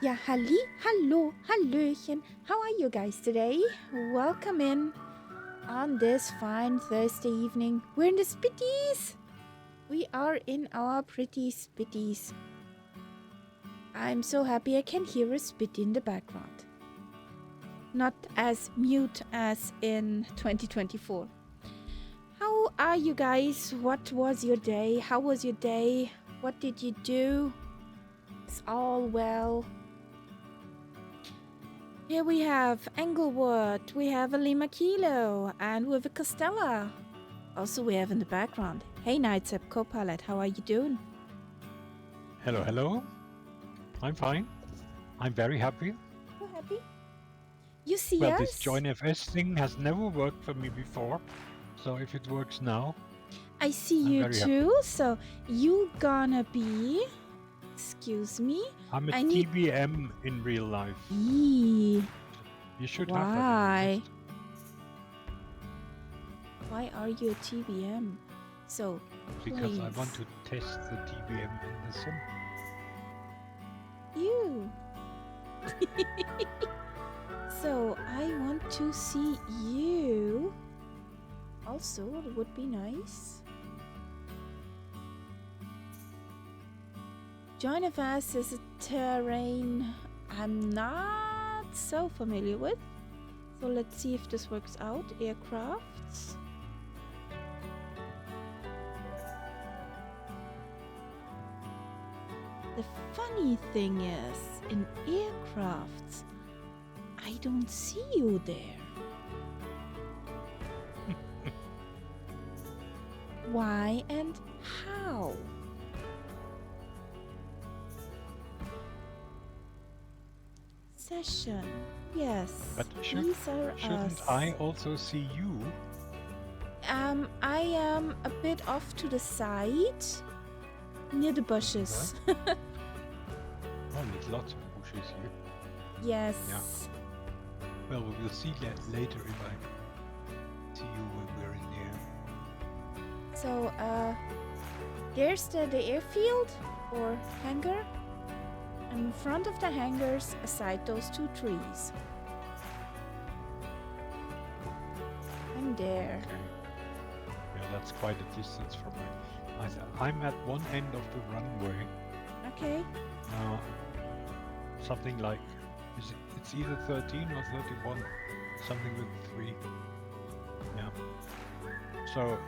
Ja, hallo, hallöchen. How are you guys today? Welcome in on this fine Thursday evening. We're in the Spitties. We are in our pretty Spitties. I'm so happy I can hear a spit in the background. Not as mute as in 2024. How are you guys? What was your day? How was your day? What did you do? It's all well. Here we have Englewood, we have a Lima Kilo, and we have a Costella. Also we have in the background, hey Nightsep Copilot, how are you doing? Hello, hello. I'm fine. I'm very happy. You happy? You see Well, this us? join FS thing has never worked for me before. So if it works now, I see I'm you very too, so you gonna be... Excuse me? I'm a I need... TBM in real life. Eee. You should have that in Why? your list. Why are you a TBM? So, Because I want please. to test the TBM in the sim. You. So, I want to see you. Also, it would be nice. Join of us is a terrain I'm not so familiar with. So let's see if this works out. Aircrafts. The funny thing is, in aircrafts, I don't see you there. Why and how? Session. Yes. But These are shouldn't us. I also see you? I am a bit off to the side, near the bushes. Oh, there's lots of bushes here. Yes. Yeah. Well, we will see that later if I see you when we're in there. So, there's the airfield or hangar. And in front of the hangars, aside those two trees. I'm there. Okay. Yeah, that's quite a distance from me. I'm at one end of the runway. Okay. Something like, it's either 13 or 31. Something with 3. Yeah. So,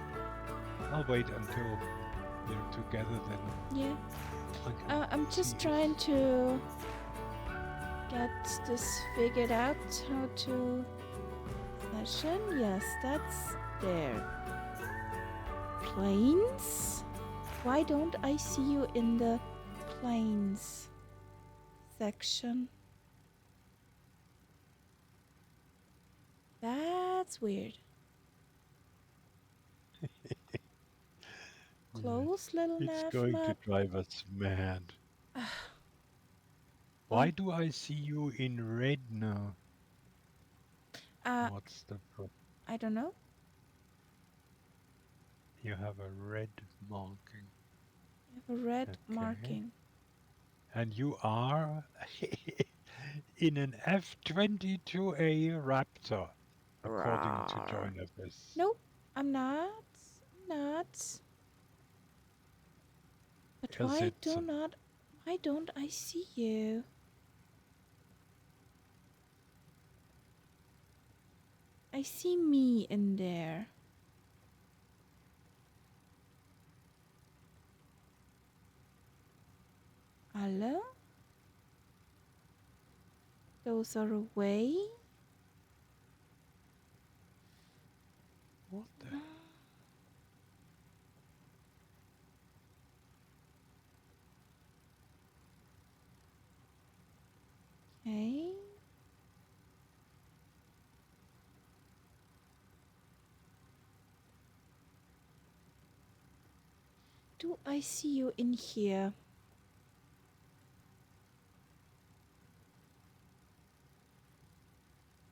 I'll wait until we're together then. Yeah. I I'm just see trying to get this figured out. How to session? Yes, that's there. Planes? Why don't I see you in the planes section? That's weird. Close, little It's nav going map. to drive us mad. Why do I see you in red now? What's the problem? I don't know. You have a red marking. I have a red Okay. marking. And you are in an F-22A Raptor, according to Rawr. Join FS. Nope, I'm not. I'm not. But why don't I see you? I see me in there. Hello? Those are away. What the? Okay. Do I see you in here?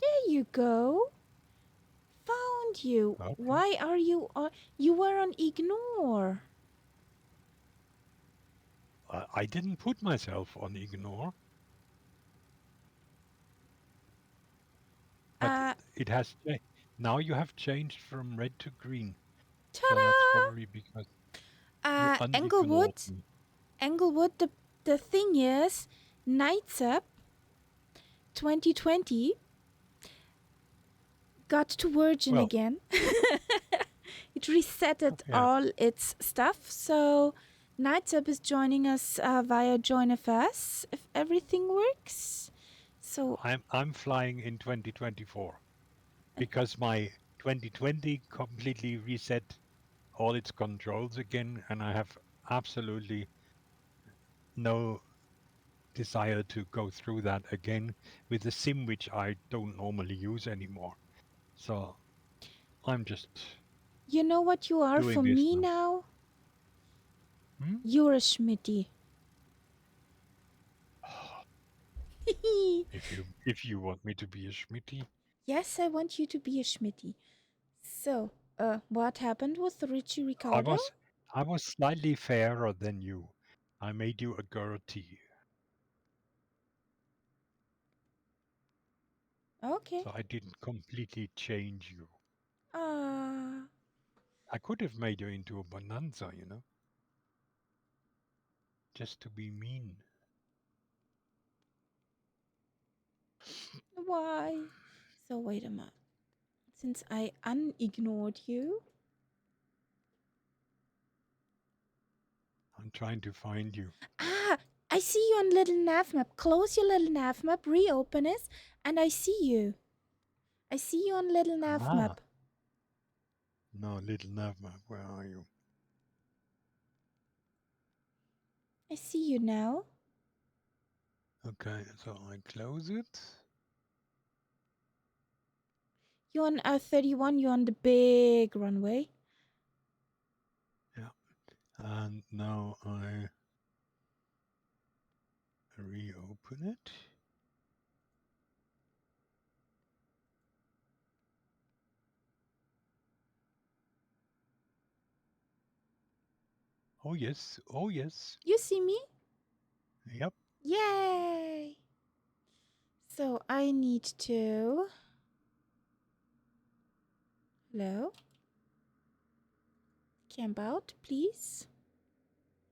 There you go. Found you. Okay. Why are you on? You were on ignore. I didn't put myself on ignore. But it has now you have changed from red to green. So that's ta-da! probably because you unignored Englewood. me. Englewood, the thing is, Nights Up 2020 got to Virgin Well, again. It resetted yeah, all its stuff. So Nights Up is joining us via JoinFS if everything works. So I'm flying in 2024 because my 2020 completely reset all its controls again, and I have absolutely no desire to go through that again with a sim which I don't normally use anymore. So I'm just you know what you are doing for this me now. now? Hmm? You're a Schmitty. If you want me to be a Schmitty, Yes, I want you to be a Schmitty. So, what happened with Richie I Ricardo? was I was slightly fairer than you. I made you a Gertie, Okay. so I didn't completely change you. Ah, I could have made you into a Bonanza, you know, just to be mean. why? So, wait a minute. Since I unignored you. I'm trying to find you. Ah, I see you on little nav map. Close your little nav map, reopen it, and I see you. I see you on little nav Ah, map. no, little Navmap, where are you? I see you now. Okay, so I close it. You're on 31, you're on the big runway. Yeah, and now I reopen it. Oh yes, oh yes. You see me? Yep. Yay! So I need to. Hello? Camp out, please.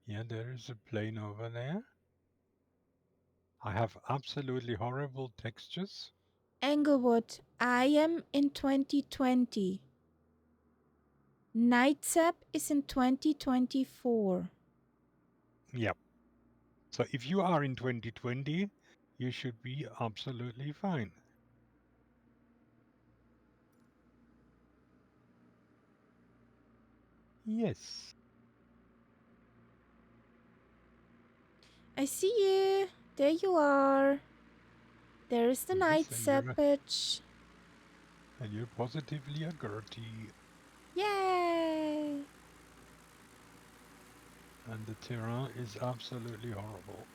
Yeah, there is a plane over there. I have absolutely horrible textures. Englewood, I am in 2020. Nightsap is in 2024. Yep. So if you are in 2020, you should be absolutely fine. Yes. I see you. There you are. There is the Yes, Nightsap pitch. and you're positively a Gertie. Yay! And the terrain is absolutely horrible.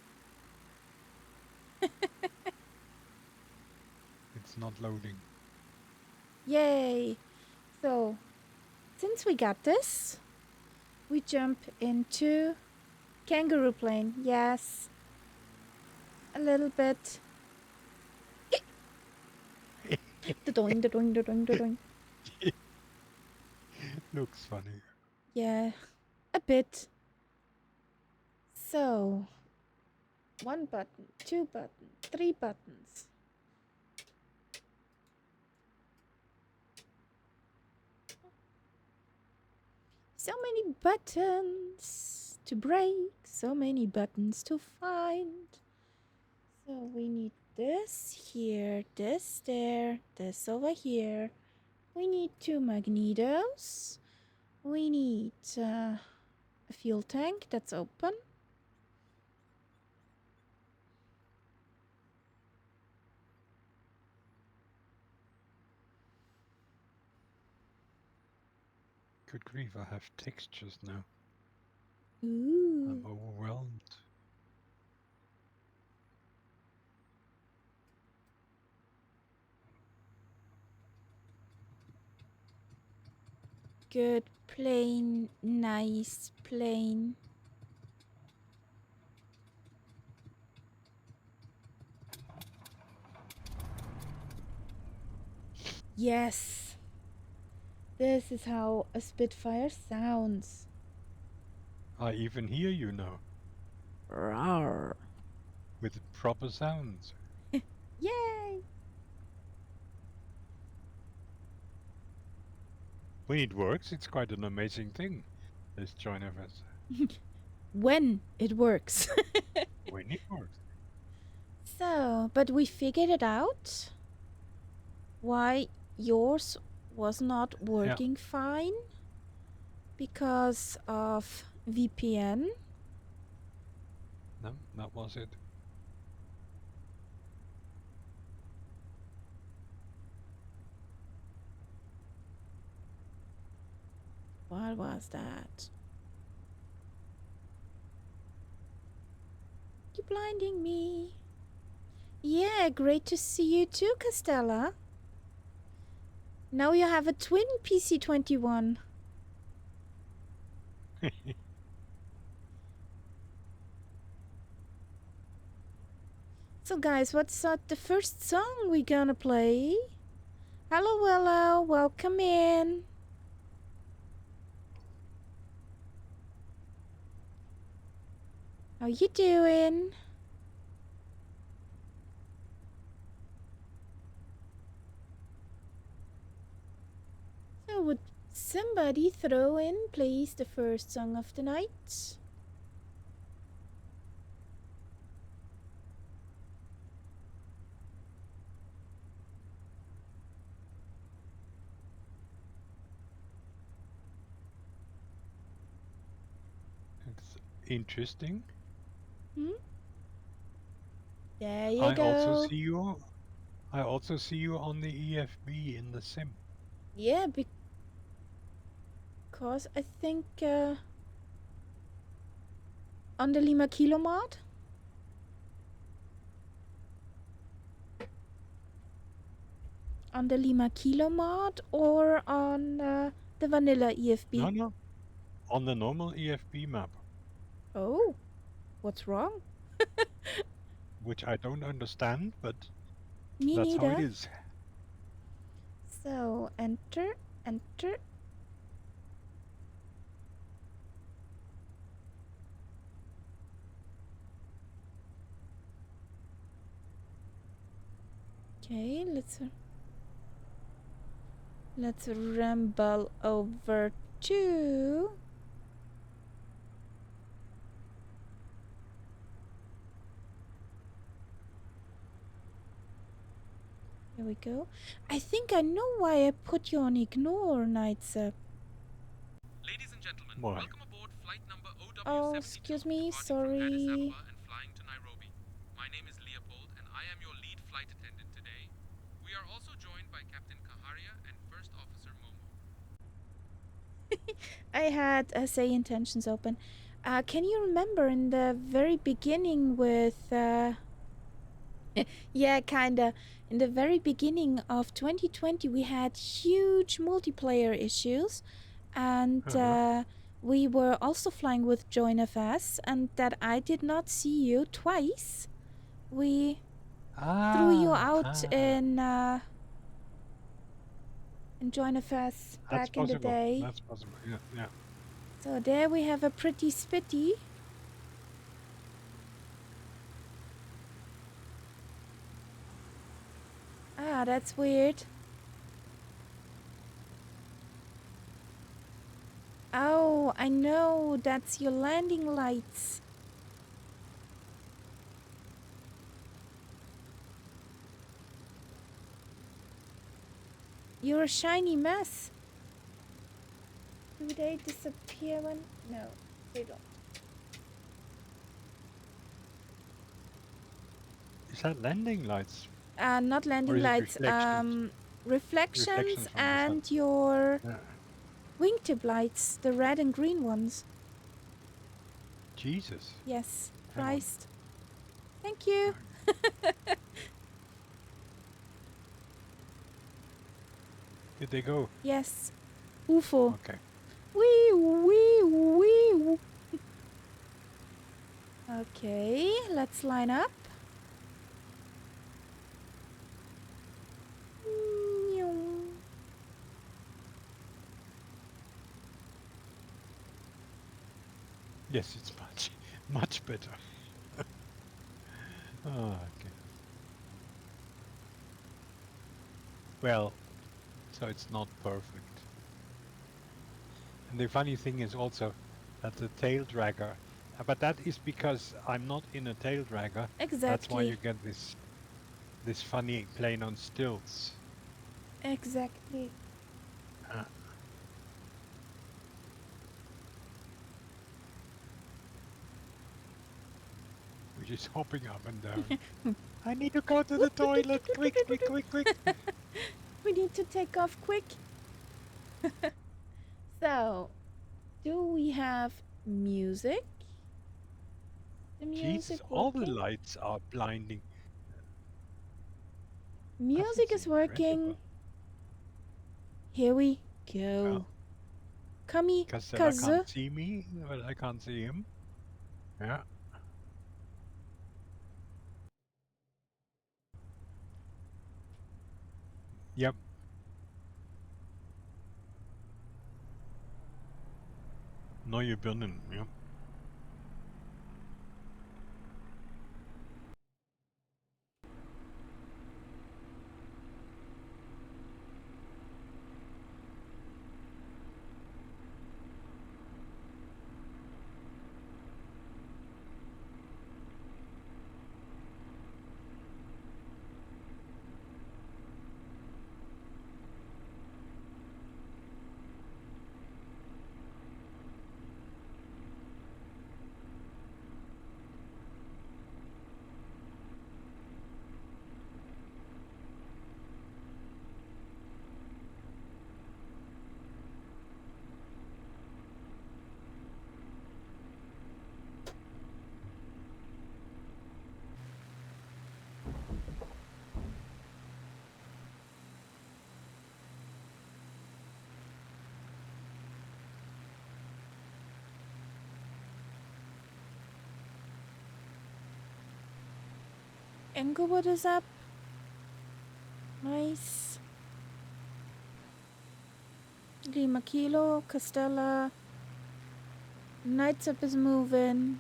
It's not loading. Yay! So, since we got this, we jump into kangaroo plane. Yes. A little bit. Da-doing, da-doing, da-doing, da-doing. Looks funny. Yeah, a bit. So, one button, two buttons, three buttons. So many buttons to break, so many buttons to find. So we need this here, this there, this over here. We need two magnetos. We need a fuel tank that's open. Good grief, I have textures now. Ooh. I'm overwhelmed. Good plane, nice plane. Yes. This is how a Spitfire sounds. I even hear you now Rawr. with proper sounds. Yay! When it works, it's quite an amazing thing. This join FS. When it works. When it works. So, but we figured it out why yours was not Yeah, working fine because of VPN. no, that was it. What was that? You blinding me. Yeah, great to see you too, Castella. Now you have a twin PC-21. So guys, what's the first song we gonna play? Hello, hello, welcome in. How you doing? So would somebody throw in, please, the first song of the night? It's interesting. Hmm? There you I also go. see you. I also see you on the EFB in the sim. Yeah, because I think on the Lima Kilo mod. On the Lima Kilo mod or on the vanilla EFB? No, no, on the normal EFB map, Oh, what's wrong? which I don't understand, but Me that's how it neither. is. So enter, enter. Okay, let's ramble over to. Here we go. I think I know why I put you on ignore, Knights. Ladies and gentlemen, Why? welcome aboard flight number OW72, Oh, excuse me, departing from Addis sorry. Ababa and flying to Nairobi. My name is Leopold, and I am your lead flight attendant today. We are also joined by Captain Kaharia and First Officer Momo. I had say intentions open. Can you remember in the very beginning with yeah, kinda. In the very beginning of 2020, we had huge multiplayer issues, and we were also flying with Join FS, and that I did not see you twice. We threw you out in Join FS That's back in the possible. day. That's possible. Yeah, yeah. So there we have a pretty spitty. Ah, that's weird. Oh, I know. That's your landing lights. You're a shiny mess. Do they disappear when? No, they don't. Is that landing lights Not or landing is it lights. reflections? Reflections Reflections from the sun. and your Yeah. wingtip lights, the red and green ones. Jesus. Yes, Hang on. Christ. Thank you. Did they go? Yes. UFO. Okay. Wee wee wee. Okay, let's line up. Yes, it's much better. Ah, okay. Well, so it's not perfect. And the funny thing is also that the tail dragger, but that is because I'm not in a tail dragger. That's why you Exactly. get this funny plane on stilts. Exactly. Uh, which is hopping up and down. I need to go to the toilet. Quick, quick, quick, quick. We need to take off quick. So, do we have music? The music Jesus, all the working? lights are blinding. Music That's is working. incredible. Here we Well, go. Kami Castella kazu. can't see me, but I can't see him. Yeah. Yep. Neue Birnen. Yep. Englewood is up. Nice. Lima Kilo, Castella. Knights up is moving.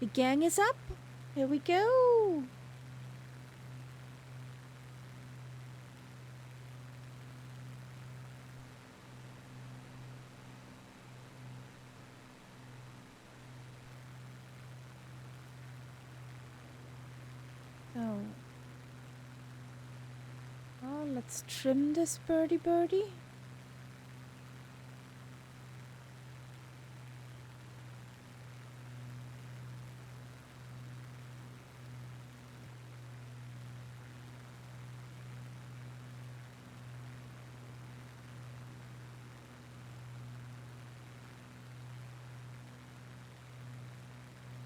The gang is up. Here we go. So, oh, let's trim this birdie.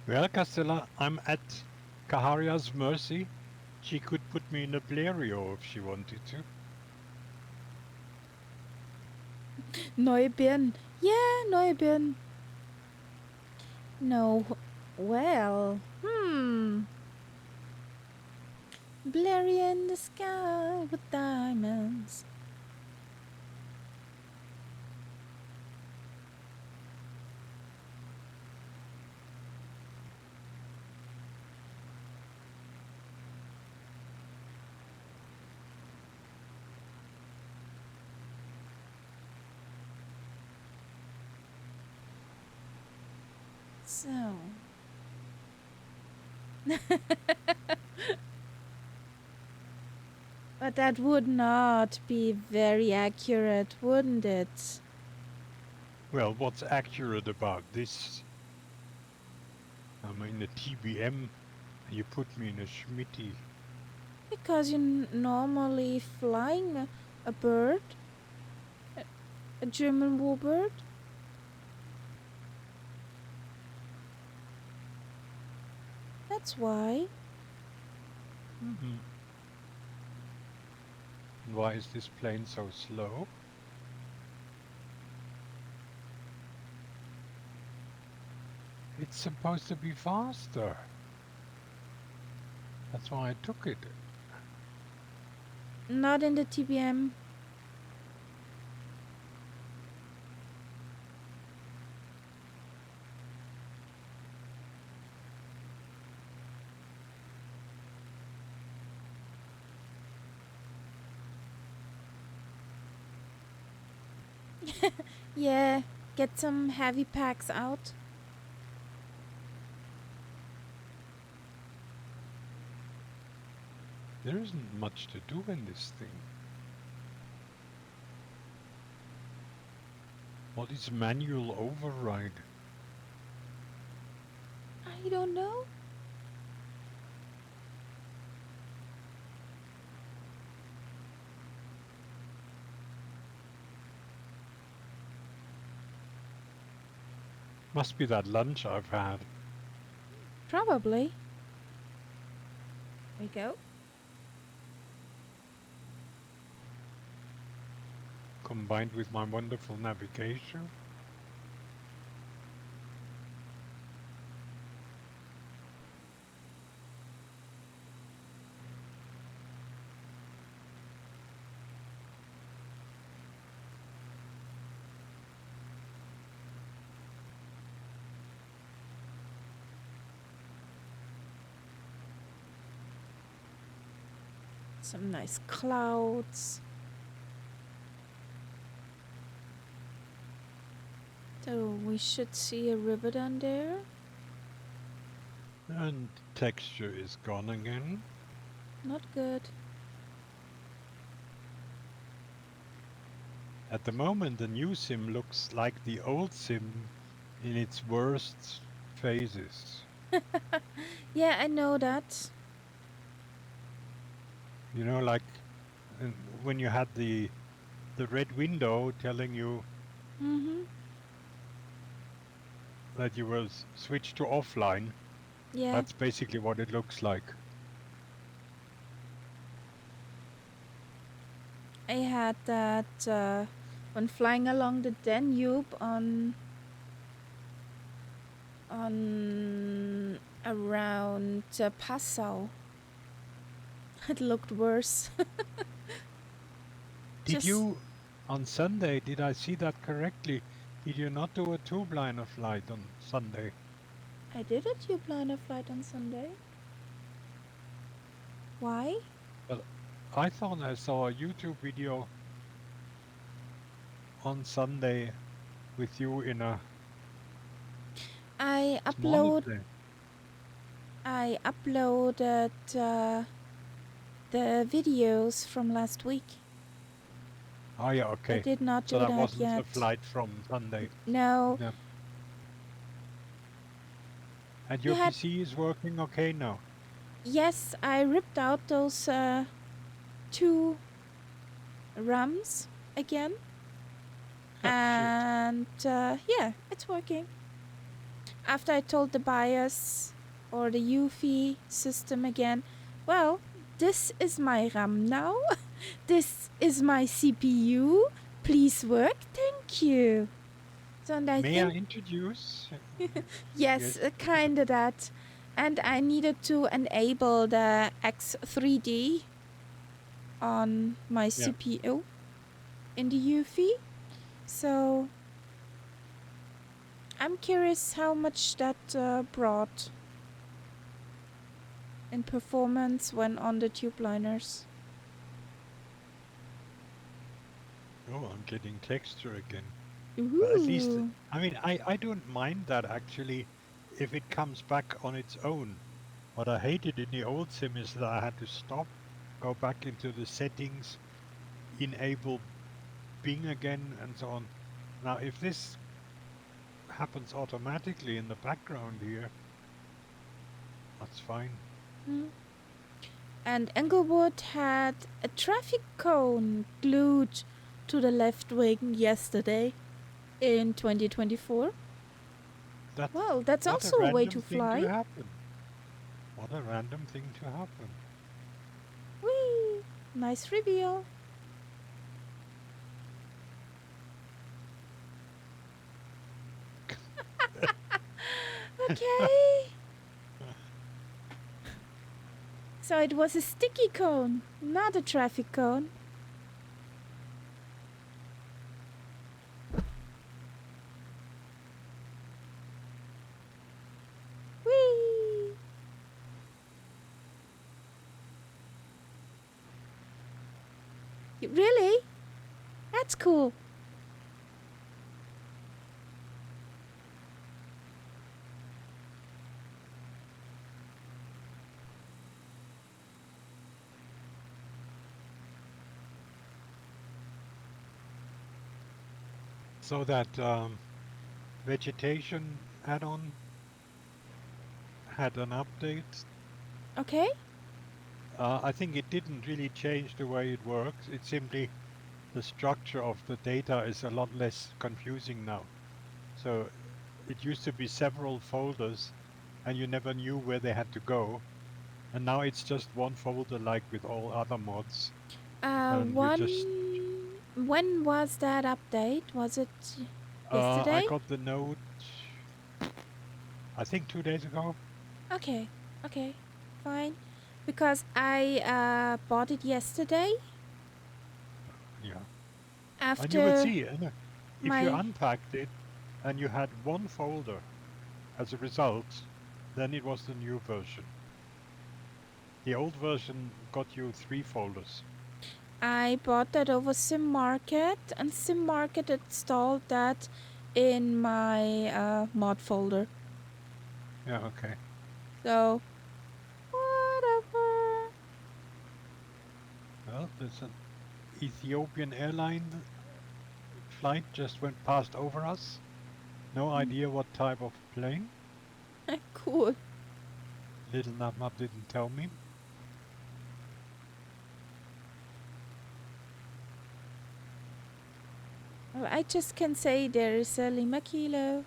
Well, Castella, I'm at Kaharia's mercy. She could put me in a Blériot if she wanted to. Neue Birnen. Yeah, neue Birnen. No. Well, Blurry in the sky with diamonds. So. But that would not be very accurate, wouldn't it? Well, what's accurate about this? I'm in a TBM. You put me in a Schmitty. Because you're normally flying a bird, a German warbird. That's why. Mm-hmm. Why is this plane so slow? It's supposed to be faster. That's why I took it. Not in the TBM. Yeah, get some heavy packs out. There isn't much to do in this thing. What is manual override? I don't know. Must be that lunch I've had. Probably. There we go. Combined with my wonderful navigation. Some nice clouds. So we should see a river down there. And texture is gone again. Not good. At the moment, the new sim looks like the old sim in its worst phases. Yeah, I know that. You know, like when you had the red window telling you Mm-hmm. that you will switch to offline. Yeah. That's basically what it looks like. I had that when flying along the Danube on around Passau. It looked worse. Did you, on Sunday, did I see that correctly? Did you not do a tube-liner flight on Sunday? I did a tube-liner flight on Sunday. Why? Well, I thought I saw a YouTube video on Sunday with you in a I smaller plane. uploaded the videos from last week. Oh yeah, okay. I did not So do that that wasn't yet. a flight from Sunday. No. Yeah. And your PC is working okay now? Yes, I ripped out those 2 RAMs again. And yeah, it's working. After I told the BIOS or the UFI system again, well, this is my RAM now. This is my CPU. Please work. Thank you. So, and May I introduce? Yes, kind of that. And I needed to enable the X3D on my CPU in the UFI. So I'm curious how much that brought in performance when on the tube liners. Oh, I'm getting texture again. Ooh. But at least, I mean, I don't mind that actually if it comes back on its own. What I hated in the old sim is that I had to stop, go back into the settings, enable Bing again, and so on. Now, if this happens automatically in the background here, that's fine. And Englewood had a traffic cone glued to the left wing yesterday in 2024. Well, that's also a way to fly. What a random thing to happen. Whee! Nice reveal. Okay. So it was a sticky cone, not a traffic cone. Whee! Really? That's cool. So that vegetation add-on had an update. Okay. I think it didn't really change the way it works. It's simply the structure of the data is a lot less confusing now. So it used to be several folders and you never knew where they had to go. And now it's just one folder like with all other mods. And you just, When was that update? Was it I yesterday? got the note, I think 2 days ago. Okay. Okay. Fine. Because I bought it yesterday Yeah. And you will after see, if you my. unpacked it and you had one folder as a result, then it was the new version. The old version got you 3 folders. I bought that over Sim Market, and Sim Market installed that in my mod folder. Yeah, okay. So, whatever. Well, there's an Ethiopian airline flight just went past over us. No idea what type of plane. Cool. Little Nutmap didn't tell me. Well, I just can say there is a Lima Kilo.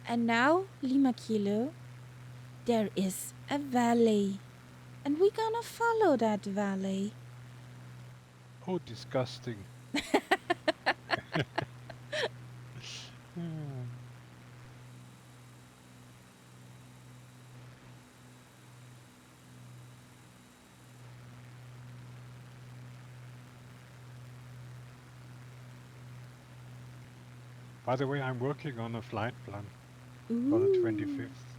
And now, Lima Kilo, there is a valley. And we're gonna follow that valley. Oh, disgusting. Hmm. By the way, I'm working on a flight plan for the Ooh. 25th.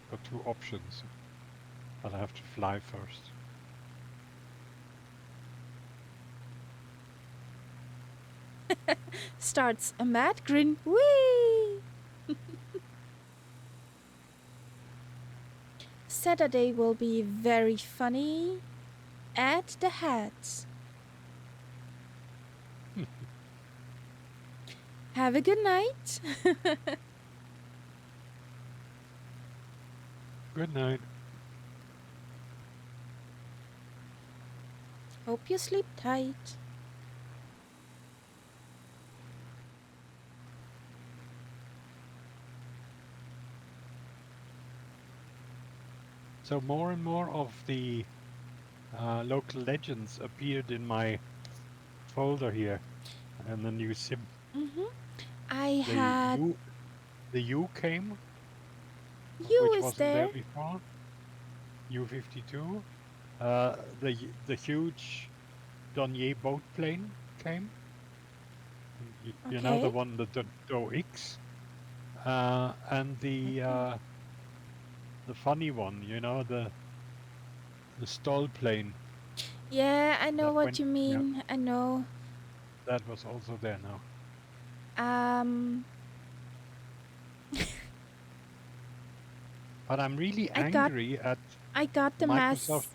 Got 2 options, but I have to fly first. Starts a mad grin. Whee! Saturday will be very funny. Add the hats. Have a good night. Good night. Hope you sleep tight. So more and more of the local legends appeared in my folder here, and the new sim. I The had U, the U came, you which is wasn't there there. before. U-52. The huge Donier boat plane came. You know the Okay. one, the DO-X, and the funny one. You know the stall plane Yeah, I know that what went. you Yeah, mean. I know. that was also there now. Um, But I'm really I got angry at I got the Microsoft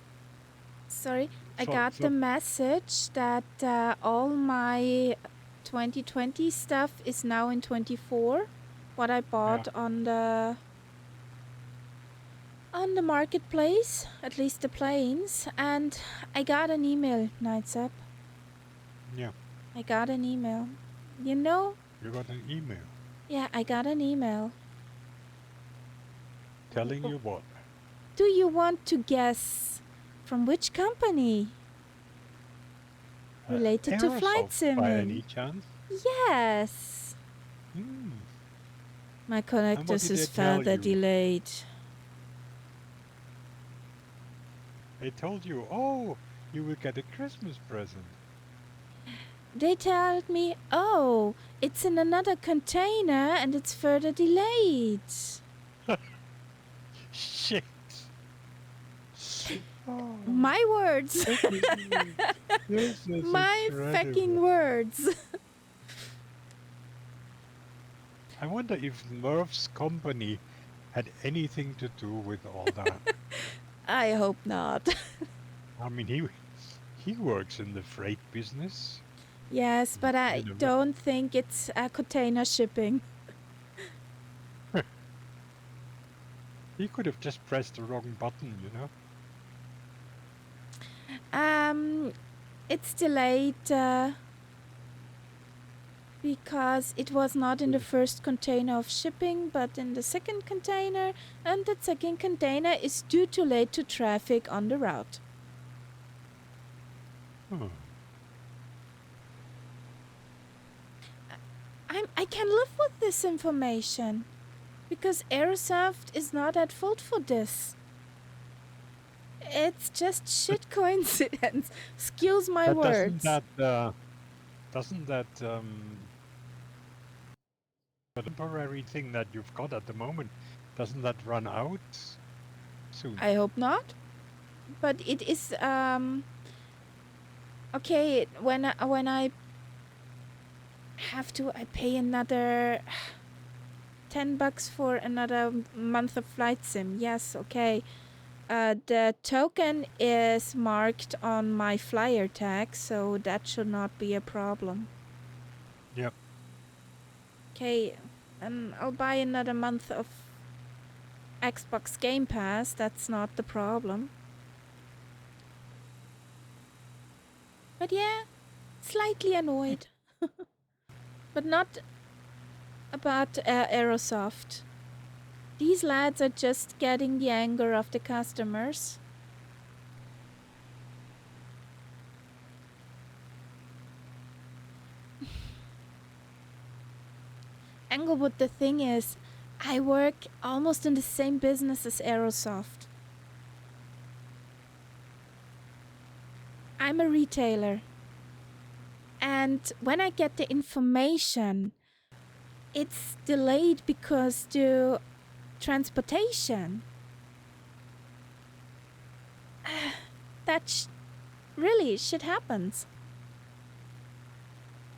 Sorry, I for got the message that all my 2020 stuff is now in 24. What I yeah, bought on the marketplace, at least the planes, and I got an email, Nights Up. yeah. I got an email. You know? You got an email Yeah, I got an email. telling you what? Do you want to guess from which company? Related to flight Aerosoft by simming. any chance? Yes. Hmm. My And what connectors did they is tell further you? delayed. They told you, oh, you will get a Christmas present. They told me, oh, it's in another container and it's further delayed. Shit. Oh, My words. this is My fucking incredible. words. I wonder if Murph's company had anything to do with all that. I hope not. I mean, he works in the freight business. Yes, but I You know, don't think it's container shipping. he could have just pressed the wrong button, you know. It's delayed because it was not in the first container of shipping, but in the second container, and the second container is due to late to traffic on the route. Hmm. I can live with this information because Aerosoft is not at fault for this. It's just shit coincidence. Excuse my But words. doesn't that the temporary thing that you've got at the moment, doesn't that run out soon? I hope not. But it is okay. When I have to, I pay another $10 for another month of flight sim. Yes, okay. The token is marked on my flyer tag, so that should not be a problem. Yep. Okay, and I'll buy another month of Xbox Game Pass. That's not the problem. But yeah, slightly annoyed. But not about Aerosoft. These lads are just getting the anger of the customers. Englewood, the thing is, I work almost in the same business as Aerosoft. I'm a retailer. And when I get the information, it's delayed because the transportation. Really, shit happens.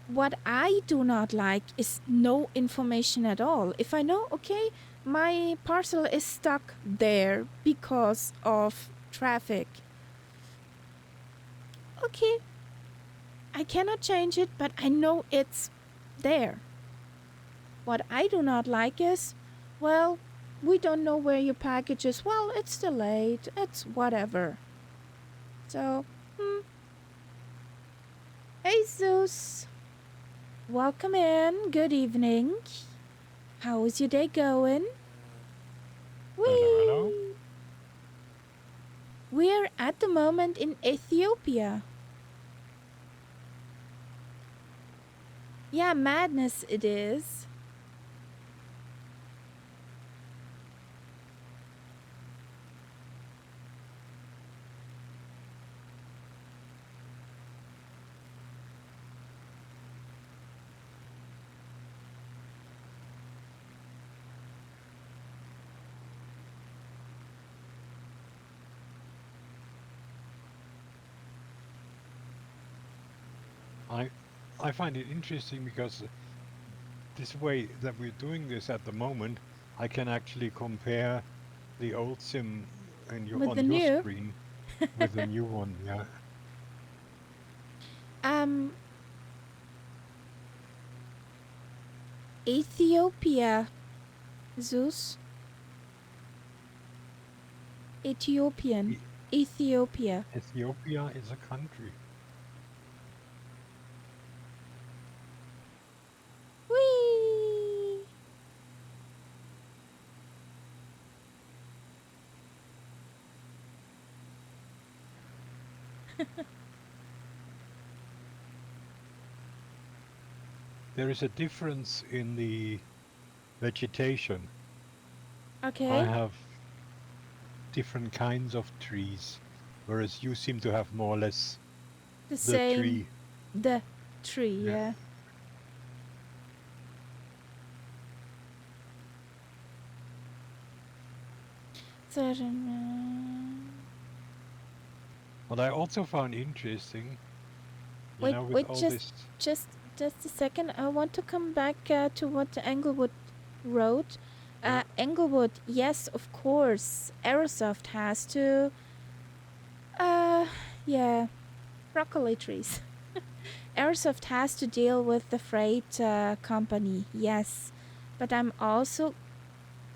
What I do not like is no information at all. If I know, okay, my parcel is stuck there because of traffic. Okay, I cannot change it, but I know it's there. What I do not like is, well, we don't know where your package is. Well, it's delayed. It's whatever. So, Hey, Zeus. Welcome in. Good evening. How is your day going? Hello. Whee! We're at the moment in Ethiopia. Yeah, madness it is. I find it interesting because this way that we're doing this at the moment, I can actually compare the old sim on With the your new? screen with the new one. Yeah. Ethiopia. Zeus. Ethiopian. Ethiopia. Ethiopia is a country. Whee! There is a difference in the vegetation. Okay. I have different kinds of trees, whereas you seem to have more or less The the same. tree. The tree, yeah. What I also found interesting, Wait, with wait, all just a second. I want to come back to what Englewood wrote. Yeah. Englewood, yes, of course. Aerosoft has to, yeah, broccoli trees. Airsoft has to deal with the freight company, yes. But I'm also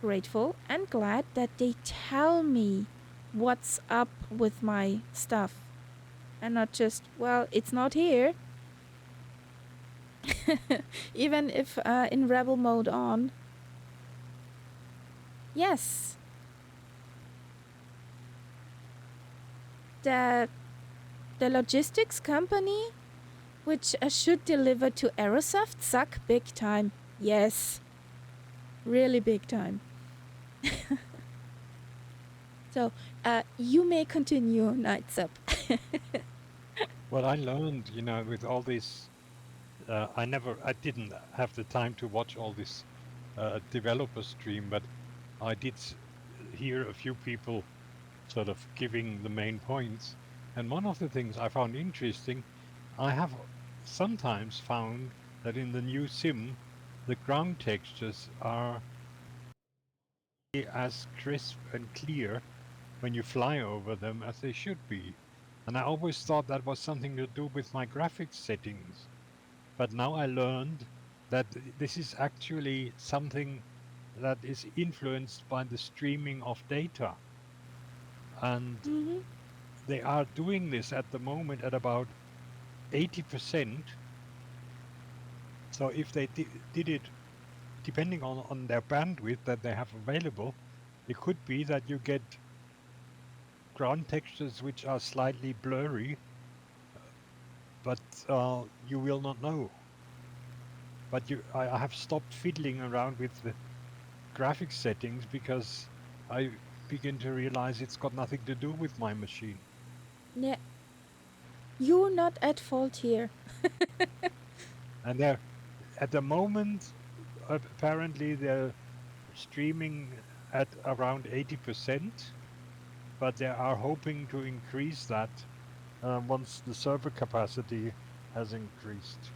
grateful and glad that they tell me what's up with my stuff. And not just, well, it's not here. Even if in rebel mode on. Yes. The, the logistics company, which should deliver to Aerosoft, suck big time. Yes. Really big time. So, you may continue, Nights Up. Well, I learned, with all this, I didn't have the time to watch all this developer stream, but I did hear a few people sort of giving the main points. And one of the things I found interesting, I have sometimes found that in the new sim, the ground textures are as crisp and clear when you fly over them as they should be. And I always thought that was something to do with my graphics settings. But now I learned that this is actually something that is influenced by the streaming of data. And Mm-hmm. they are doing this at the moment at about 80%. So if they did it depending on their bandwidth that they have available, it could be that you get ground textures which are slightly blurry, but you will not know. But I have stopped fiddling around with the graphics settings because I begin to realize it's got nothing to do with my machine. Yeah, you're not at fault here. And they're at the moment, apparently they're streaming at around 80%, but they are hoping to increase that once the server capacity has increased.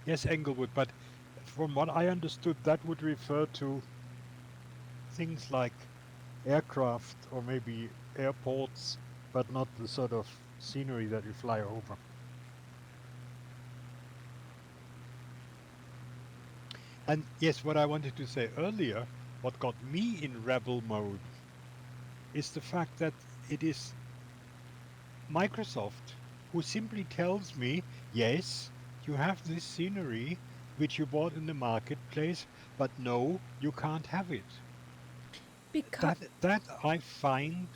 Yes, Englewood, but from what I understood, that would refer to things like aircraft or maybe airports, but not the sort of scenery that you fly over. And yes, what I wanted to say earlier, what got me in rebel mode is the fact that it is Microsoft who simply tells me, yes, you have this scenery which you bought in the marketplace, but no, you can't have it. Because, That I find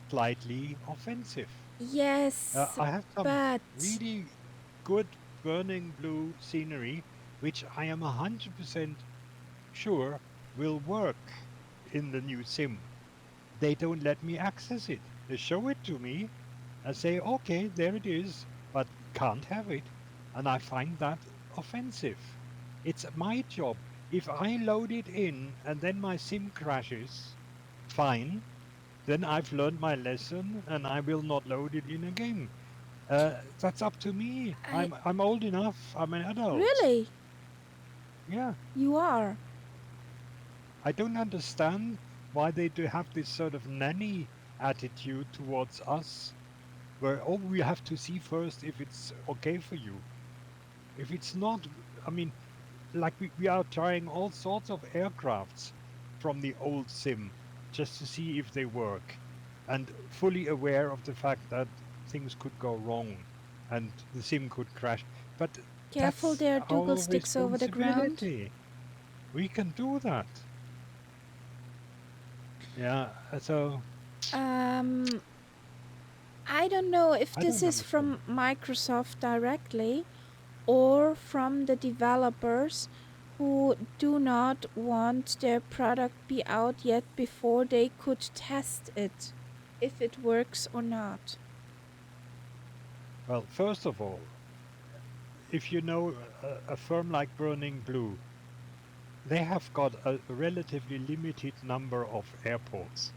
slightly offensive. yes, I have some but, really good burning blue scenery, which I am 100% sure will work in the new sim. They don't let me access it. They show it to me and say, okay, there it is, but can't have it. And I find that offensive. It's my job. If I load it in and then my sim crashes, fine. Then I've learned my lesson and I will not load it in again. That's up to me. I I'm old enough. I'm an adult. really, Yeah. you are. I don't understand why they do have this sort of nanny attitude towards us, where oh we have to see first if it's okay for you. If it's not, I mean, like we are trying all sorts of aircrafts from the old sim just to see if they work, and fully aware of the fact that things could go wrong and the sim could crash. But Careful, that's there are Dougal our sticks over the ground. responsibility. We can do that. Yeah, so Um, I don't know if I this don't is understand. from Microsoft directly or from the developers who do not want their product be out yet before they could test it, if it works or not. Well, first of all, if you know a firm like Burning Blue, they have got a relatively limited number of airports.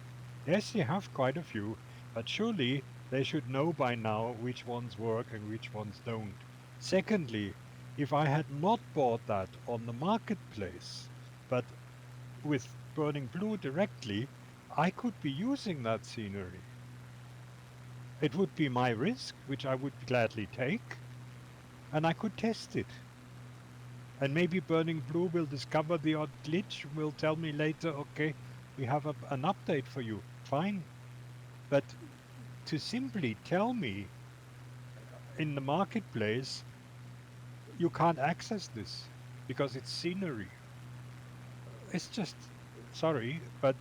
Yes, they have quite a few, but surely they should know by now which ones work and which ones don't. Secondly, if I had not bought that on the marketplace, but with Burning Blue directly, I could be using that scenery. It would be my risk, which I would gladly take, and I could test it. And maybe Burning Blue will discover the odd glitch, will tell me later, okay, we have an update for you. Fine. But to simply tell me in the marketplace, you can't access this because it's scenery. It's just, sorry, but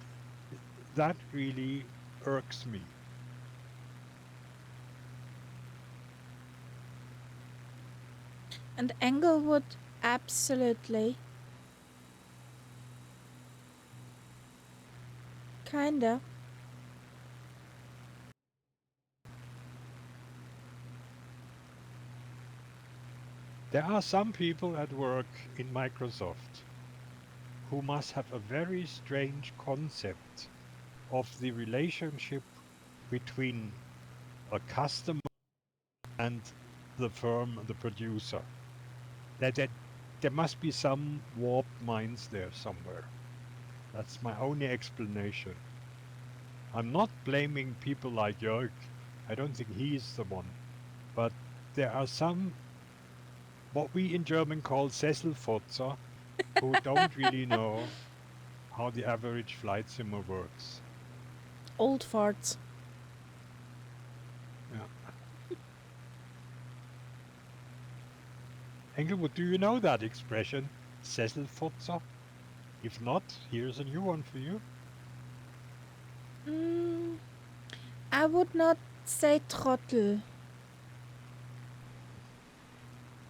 that really irks me. And Englewood, absolutely. Kinda. There are some people at work in Microsoft who must have a very strange concept of the relationship between a customer and the firm, the producer. There must be some warped minds there somewhere. That's my only explanation. I'm not blaming people like Jörg. I don't think he's the one. But there are some, what we in German call Sesselfotzer, who don't really know how the average flight simmer works. Old farts. Yeah. Englewood, do you know that expression, Sesselfotzer? If not, here's a new one for you. I would not say trottel.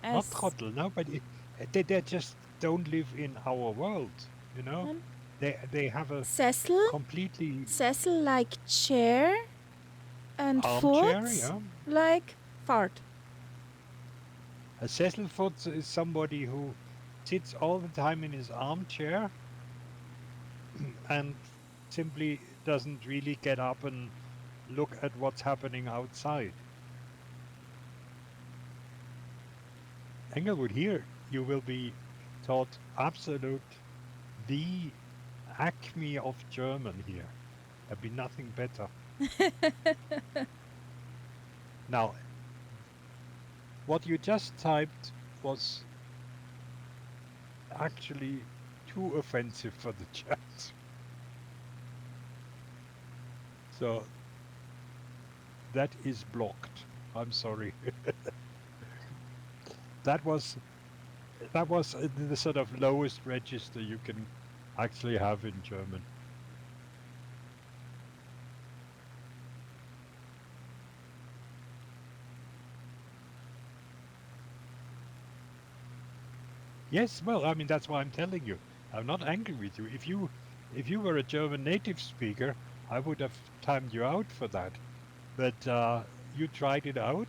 Not trottel, no, but they just don't live in our world, you know? They have a Sessel? completely Sessel like chair and armchair, foot yeah. like fart. A Sesselfotzer is somebody who sits all the time in his armchair and simply doesn't really get up and look at what's happening outside. Englewood, here you will be taught absolute the acme of German here. There'll be nothing better. Now, what you just typed was actually too offensive for the chat. So that is blocked. I'm sorry. That was the sort of lowest register you can actually have in German. Yes, well, I mean that's why I'm telling you. I'm not angry with you. If you were a German native speaker, I would have timed you out for that. But you tried it out.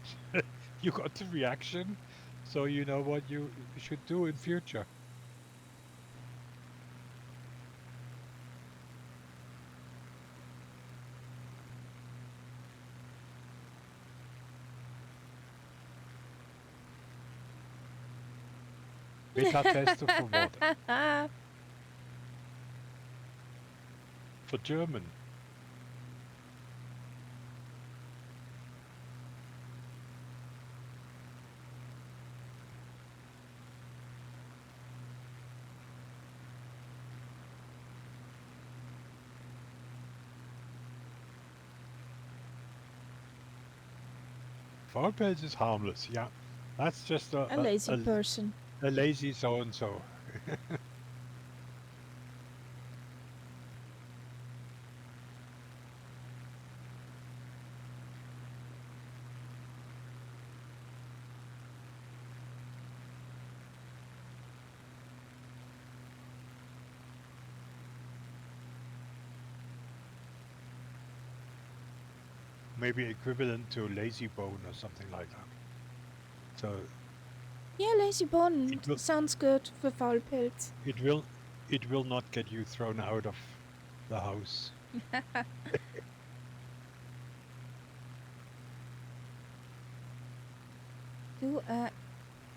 You got the reaction, so you know what you should do in future. Beta-Tester for what? For German. Faulpelz is harmless, yeah. That's just A lazy person. A lazy so-and-so. Maybe equivalent to lazy bone or something like that. So Yeah, lazy bone sounds good for Faulpelz. it will not get you thrown out of the house.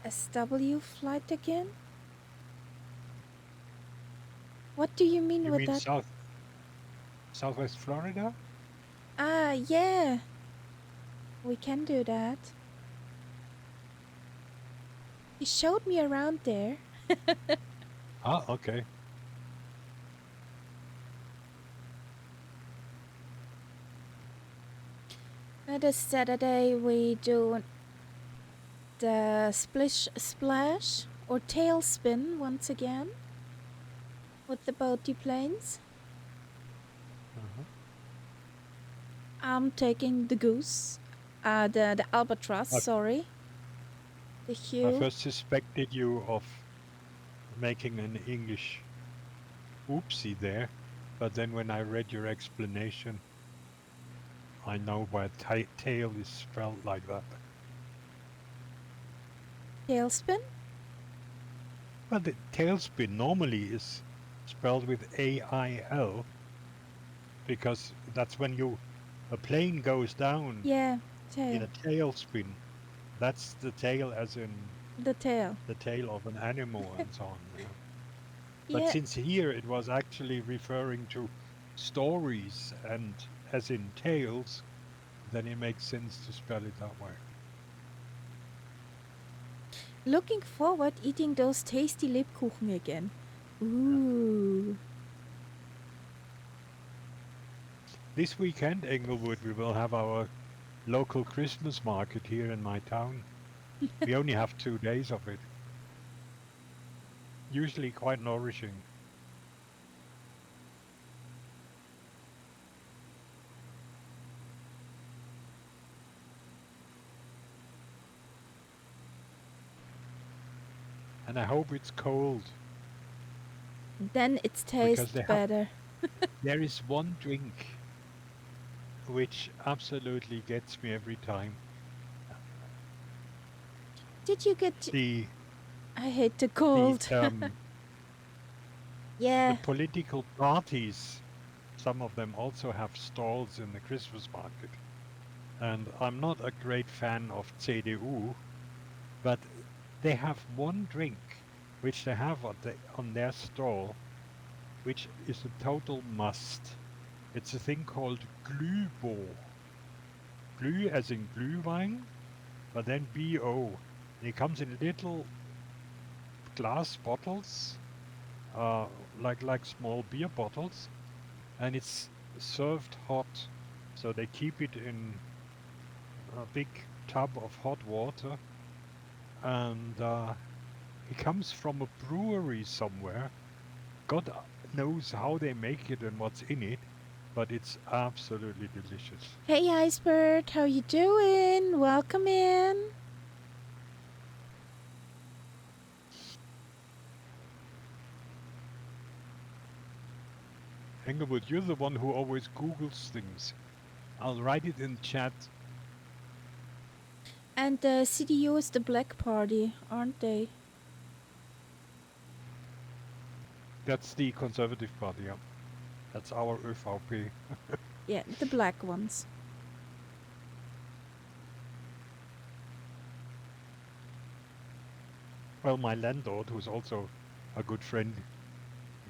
SW flight again? What do you mean You with mean that? Southwest Florida? Ah, yeah. We can do that. He showed me around there. Ah, okay. This Saturday we do the splash or tailspin once again with the boaty planes. Uh-huh. I'm taking the goose, the albatross. I, Sorry, the I hue. first suspected you of making an English oopsie there, but then when I read your explanation, I know why tail is spelled like that. Tailspin? Well, the tailspin normally is spelled with AIL because that's when a plane goes down Yeah, in tail. a tailspin. That's the tail as in The tail. the tail of an animal and so on. Yeah. But Yeah, since here it was actually referring to stories and as in tales, then it makes sense to spell it that way. looking forward eating those tasty Lebkuchen again. Ooh. This weekend, Englewood, we will have our local Christmas market here in my town. We only have 2 days of it. Usually quite nourishing. And I hope it's cold Then it because tastes better. there is one drink which absolutely gets me every time. Did you get? The I hate the the cold. Yeah. the political parties, some of them also have stalls in the Christmas market. And I'm not a great fan of CDU, but they have one drink which they have on their stall, which is a total must. It's a thing called Glühbo. Glüh as in Glühwein, but then B-O. And it comes in little glass bottles, like small beer bottles, and it's served hot. So they keep it in a big tub of hot water, and it comes from a brewery somewhere. God knows how they make it and what's in it, but it's absolutely delicious. Hey, Icebird, how you doing? Welcome in. Englewood, you're the one who always Googles things. I'll write it in chat. And the CDU is the Black Party, aren't they? That's the Conservative Party, yeah. That's our ÖVP. Yeah, the black ones. Well, my landlord, who's also a good friend,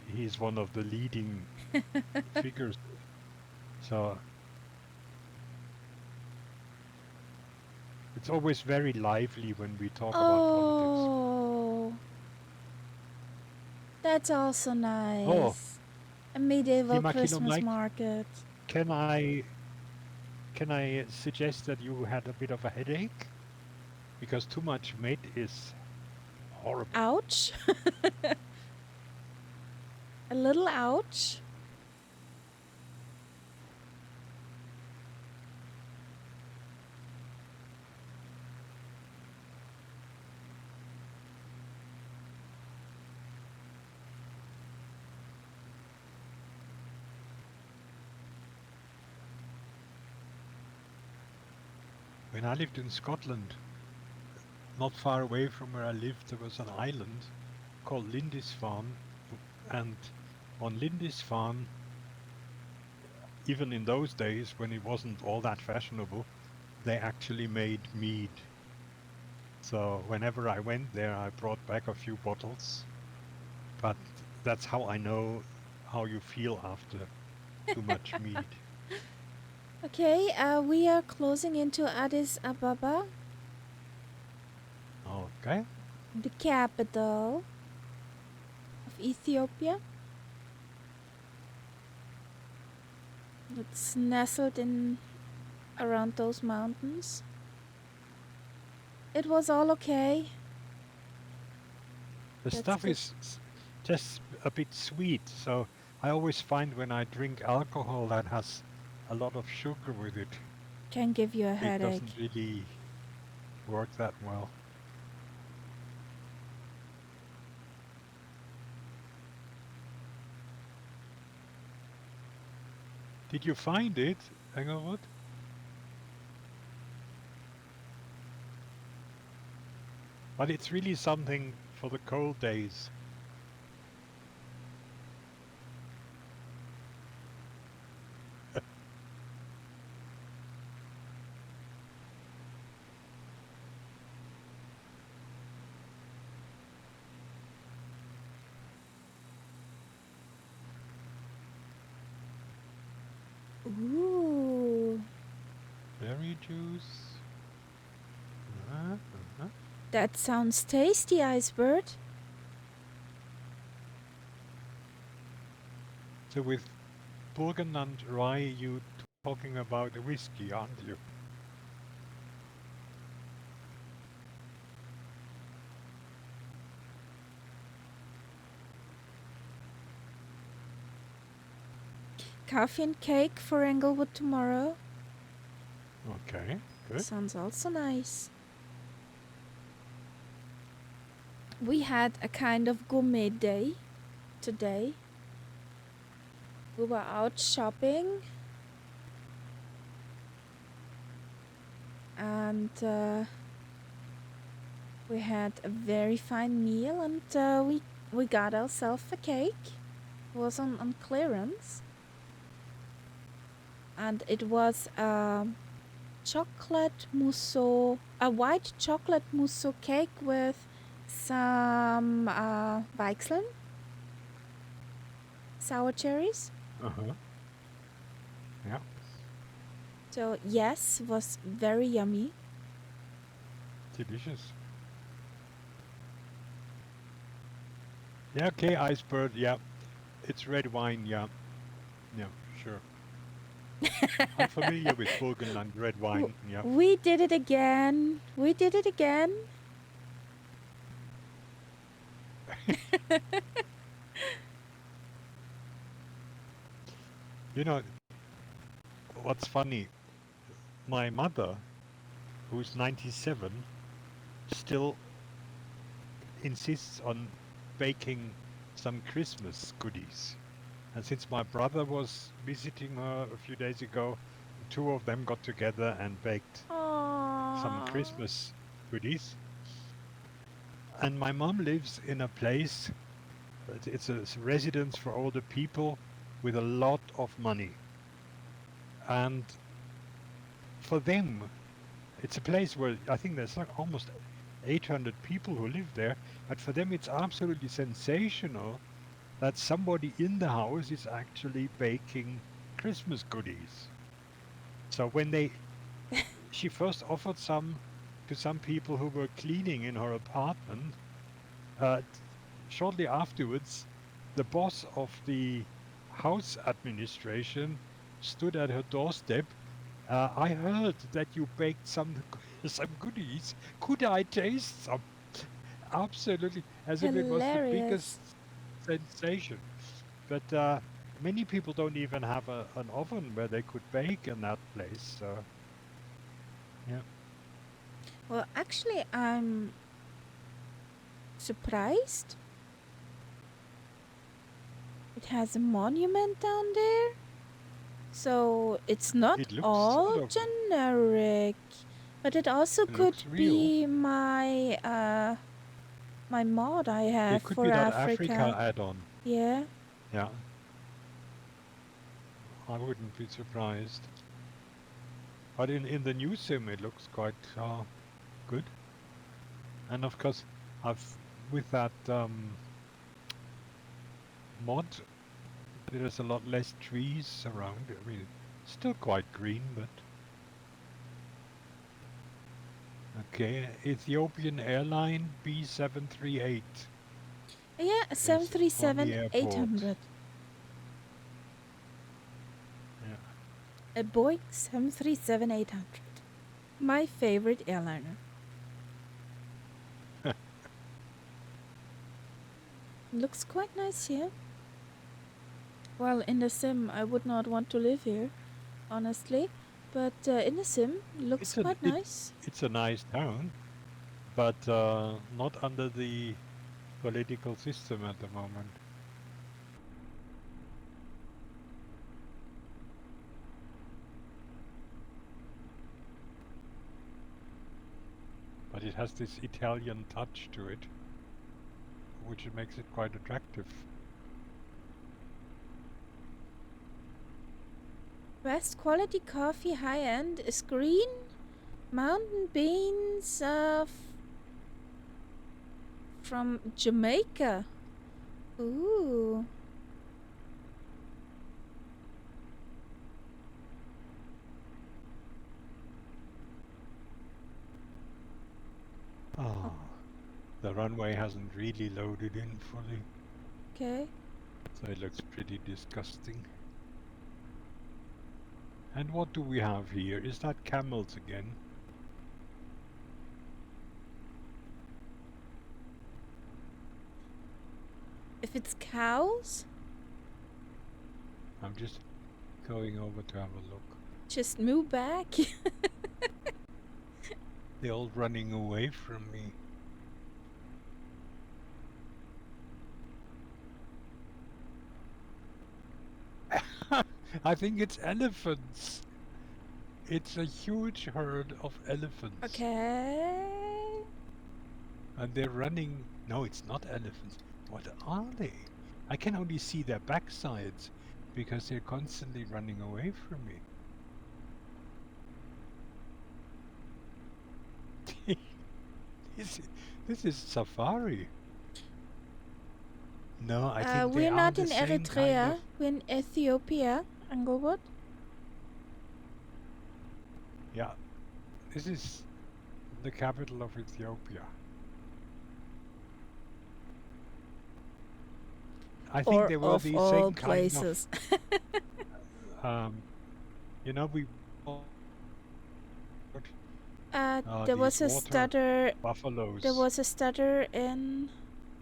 he's one of the leading figures. So it's always very lively when we talk about politics. Oh, that's also nice. Oh, A medieval Hima Christmas Mike, market. can I suggest that you had a bit of a headache? Because too much meat is horrible. Ouch. A little ouch. When I lived in Scotland, not far away from where I lived, there was an island called Lindisfarne, and on Lindisfarne, even in those days when it wasn't all that fashionable, they actually made mead. So whenever I went there, I brought back a few bottles. But that's how I know how you feel after too much meat. Okay, we are closing into Addis Ababa, Okay. the capital of Ethiopia. It's nestled in around those mountains. It was all okay. The That's stuff good. is just a bit sweet. So I always find when I drink alcohol that has a lot of sugar with it, Can give you a it headache. doesn't really work that well. Did you find it, Engelwood? But it's really something for the cold days. Ooh, Berry juice. Uh-huh. that sounds tasty, Icebird. So with Burgenland rye, you talking about a whiskey, aren't you? Coffee and cake for Englewood tomorrow. Okay, good. Sounds also nice. We had a kind of gourmet day today. We were out shopping and we had a very fine meal and we got ourselves a cake. It was on clearance. And it was chocolate mousse, a white chocolate mousse cake with some Weichseln, sour cherries. Uh-huh. Yeah. So yes, was very yummy. Delicious. Yeah, okay, Iceberg, yeah. It's red wine, yeah. Yeah, sure. I'm familiar with Burgenland red wine, yeah. We did it again. We did it again. You know, what's funny, my mother, who's 97, still insists on baking some Christmas goodies. And since my brother was visiting her a few days ago, the two of them got together and baked some Aww. Christmas goodies. And my mom lives in a place, it's a residence for older people with a lot of money. And for them, it's a place where I think there's like almost 800 people who live there. But for them, it's absolutely sensational that somebody in the house is actually baking Christmas goodies. So when she first offered some to some people who were cleaning in her apartment. Shortly afterwards, the boss of the house administration stood at her doorstep. I heard that you baked some goodies. Could I taste some? Absolutely, as if it was the Hilarious. biggest sensation. But many people don't even have an oven where they could bake in that place. So, yeah. Well, actually, I'm surprised. It has a monument down there. So it's not It looks all sort of, generic. But it also it could looks real. be my my mod I have It could for be that Africa. Africa add-on. Yeah. Yeah, I wouldn't be surprised. But in the new sim, it looks quite good. And of course, I've with that mod, there's a lot less trees around. I mean, still quite green, but okay. Ethiopian airline B738 Yeah, is on the 737 airport. 800. Yeah. A Boeing 737 800. My favorite airliner. Looks quite nice here. Well, in the sim, I would not want to live here, honestly. But in the sim, looks quite nice. It's a nice town, but not under the political system at the moment. But it has this Italian touch to it, which makes it quite attractive. Best quality coffee, high end, is green. Mountain beans from Jamaica. Ooh. Oh, the runway hasn't really loaded in fully, Okay. so it looks pretty disgusting. And what do we have here? Is that camels again? If it's cows, I'm just going over to have a look. just move back. They're all running away from me. I think it's elephants. It's a huge herd of elephants. Okay. And they're running. No, it's not elephants. What are they? I can only see their backsides because they're constantly running away from me. This is safari. No, I think they We're are not the in same Eritrea. kind of. We're in Ethiopia, Englewood. Yeah, this is the capital of Ethiopia. I think Or they were of the all same kind places. of. You know, we. There was these a water stutter. buffaloes. There was a stutter in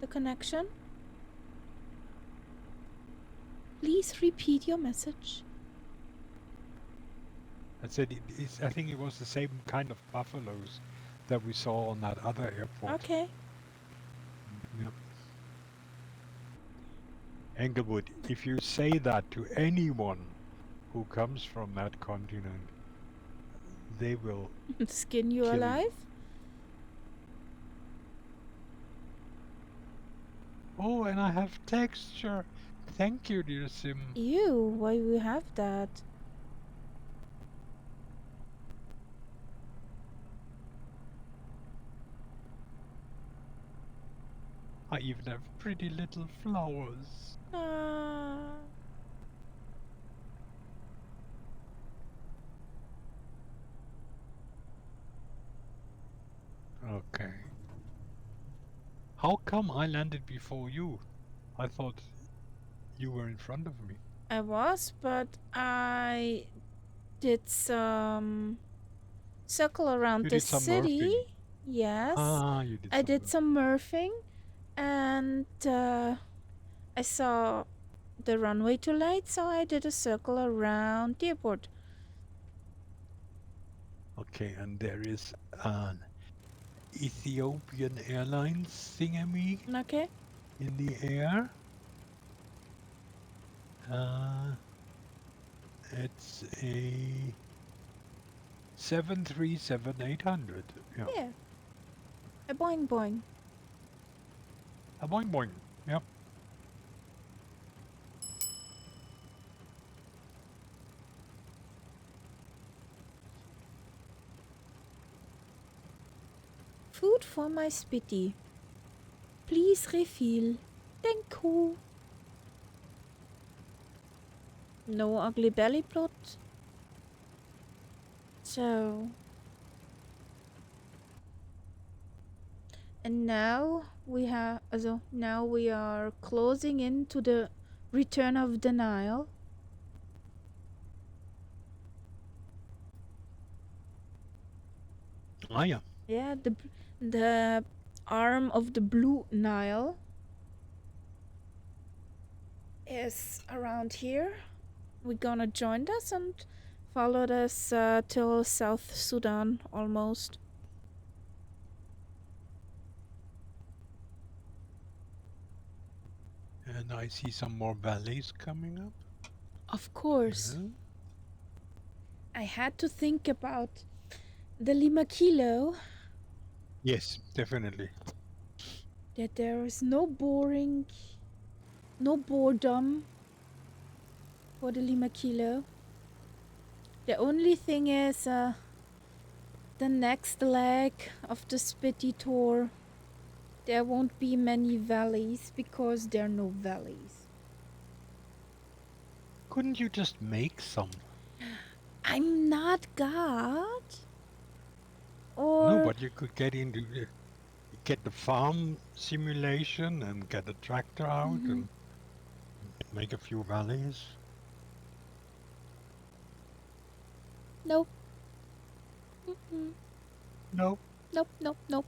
the connection. Please repeat your message. I said I think it was the same kind of buffaloes that we saw on that other airport. Okay. Yep. Englewood, if you say that to anyone who comes from that continent, they will Skin you kill alive? you. Oh, and I have texture. Thank you, dear Sim. Ew, why we have that? I even have pretty little flowers. Ah. Okay. How come I landed before you? I thought you were in front of me. I was, but I did some circle around You the did some city. murphing. Yes. Ah, you did I some did murphing. some murphing, and I saw the runway too late, so I did a circle around the airport. Okay, and there is an Ethiopian Airlines thingammy Okay. in the air. It's a 737-800. Yeah. Yeah. A boing boing. A boing boing. Yep. Food for my Spitty. Please refill. Thank you. No ugly belly plot. So. And now we have. Also, now we are closing into the return of the Nile. Ah, yeah. Yeah, the arm of the Blue Nile is around here. We're gonna join us and follow us till South Sudan almost. And I see some more valleys coming up. Of course, Yeah. I had to think about the Lima Kilo, Yes, definitely. that there is no boring, no boredom for the Lima Kilo. The only thing is the next leg of the Spitty tour. There won't be many valleys because there are no valleys. Couldn't you just make some? I'm not God. No, Or but you could get the farm simulation and get a tractor out and make a few valleys. nope. Mm-mm. No, Nope, nope, nope.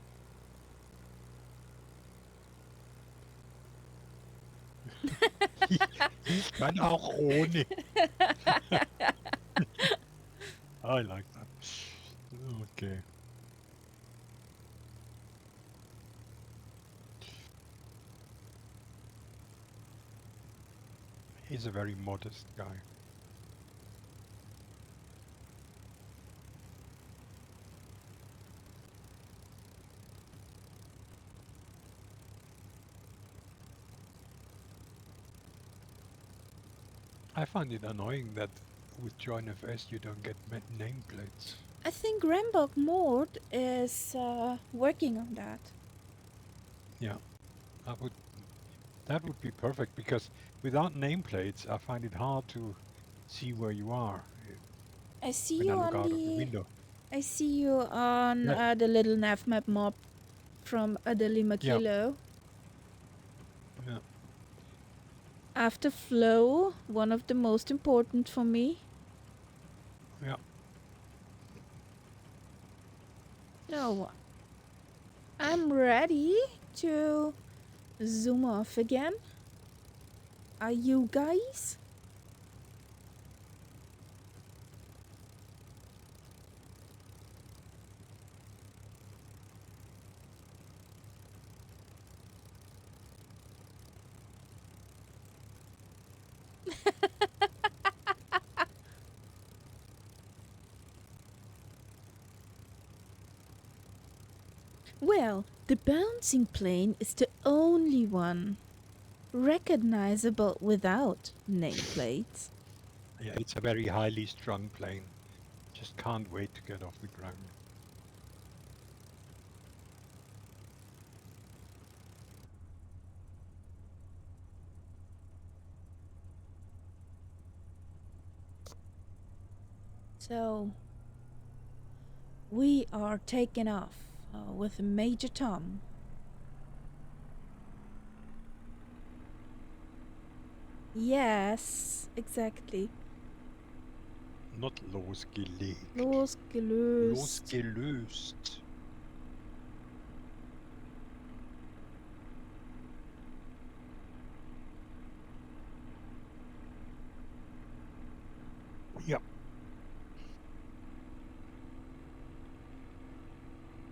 ich kann auch ohne. I like that. Okay. He's a very modest guy. I find it annoying that with JoinFS you don't get nameplates. I think Rambok Mode is working on that. Yeah, that would be perfect because without nameplates I find it hard to see where you are I see when you I look on out of the the. window. I see you on Yeah. the little nav map mob from the Lima Yeah. Kilo. Yeah. After flow, one of the most important for me. Yeah. No, I'm ready to zoom off again. Are you guys? Well, the bouncing plane is the only one recognizable without nameplates. Yeah, it's a very highly strung plane. Just can't wait to get off the ground. So, we are taking off with Major Tom. Yes, exactly. Not losgelegt. Losgelöst. Losgelöst. Ja.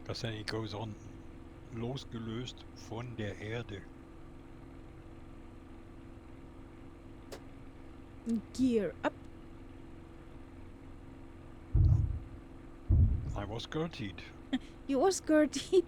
Because then it goes on. Losgelöst von der Erde. Gear up. I was Gertied. You was Gertie.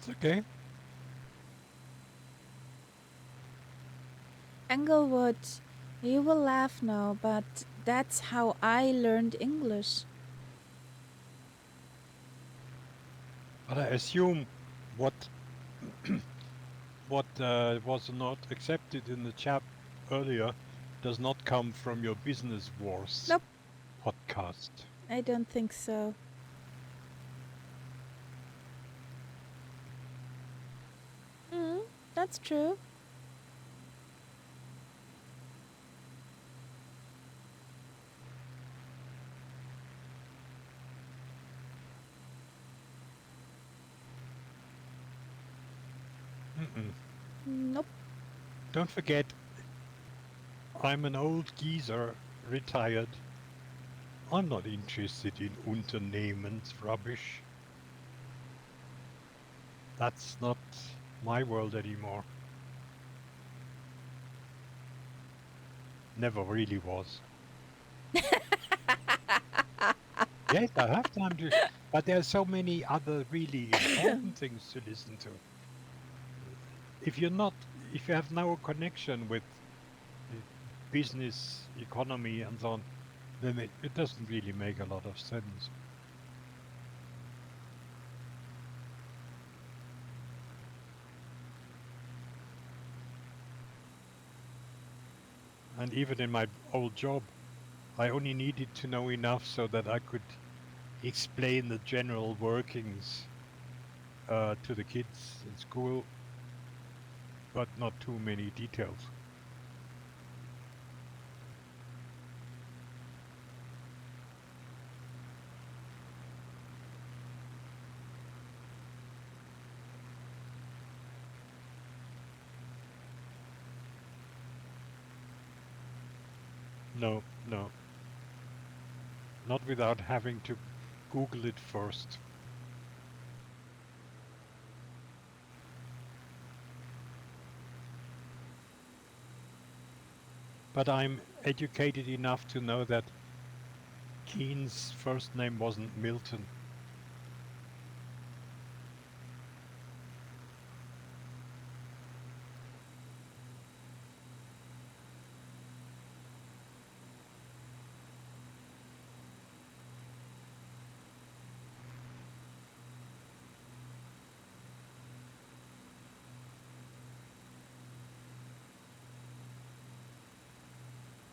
It's okay. Englewood, you will laugh now, but that's how I learned English. But I assume what was not accepted in the chat earlier does not come from your Business Wars Nope. podcast. I don't think so. That's true. Nope. Don't forget, I'm an old geezer, retired. I'm not interested in Unternehmens rubbish. That's not my world anymore. Never really was. Yes, I have time to, but there are so many other really important things to listen to. If you have no connection with business, economy, and so on, then it doesn't really make a lot of sense. And even in my old job, I only needed to know enough so that I could explain the general workings to the kids in school, but not too many details. No, no. Not without having to Google it first. But I'm educated enough to know that Keen's first name wasn't Milton.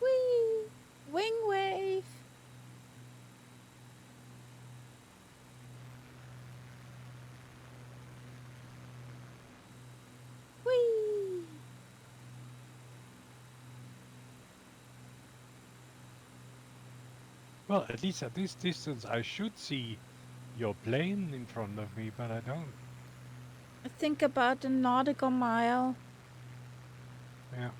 Whee! Wing wave! Whee! Well, at least at this distance, I should see your plane in front of me, but I don't. Think about a nautical mile. Yeah.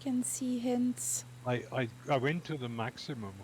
Can see hints. I went to the maximum.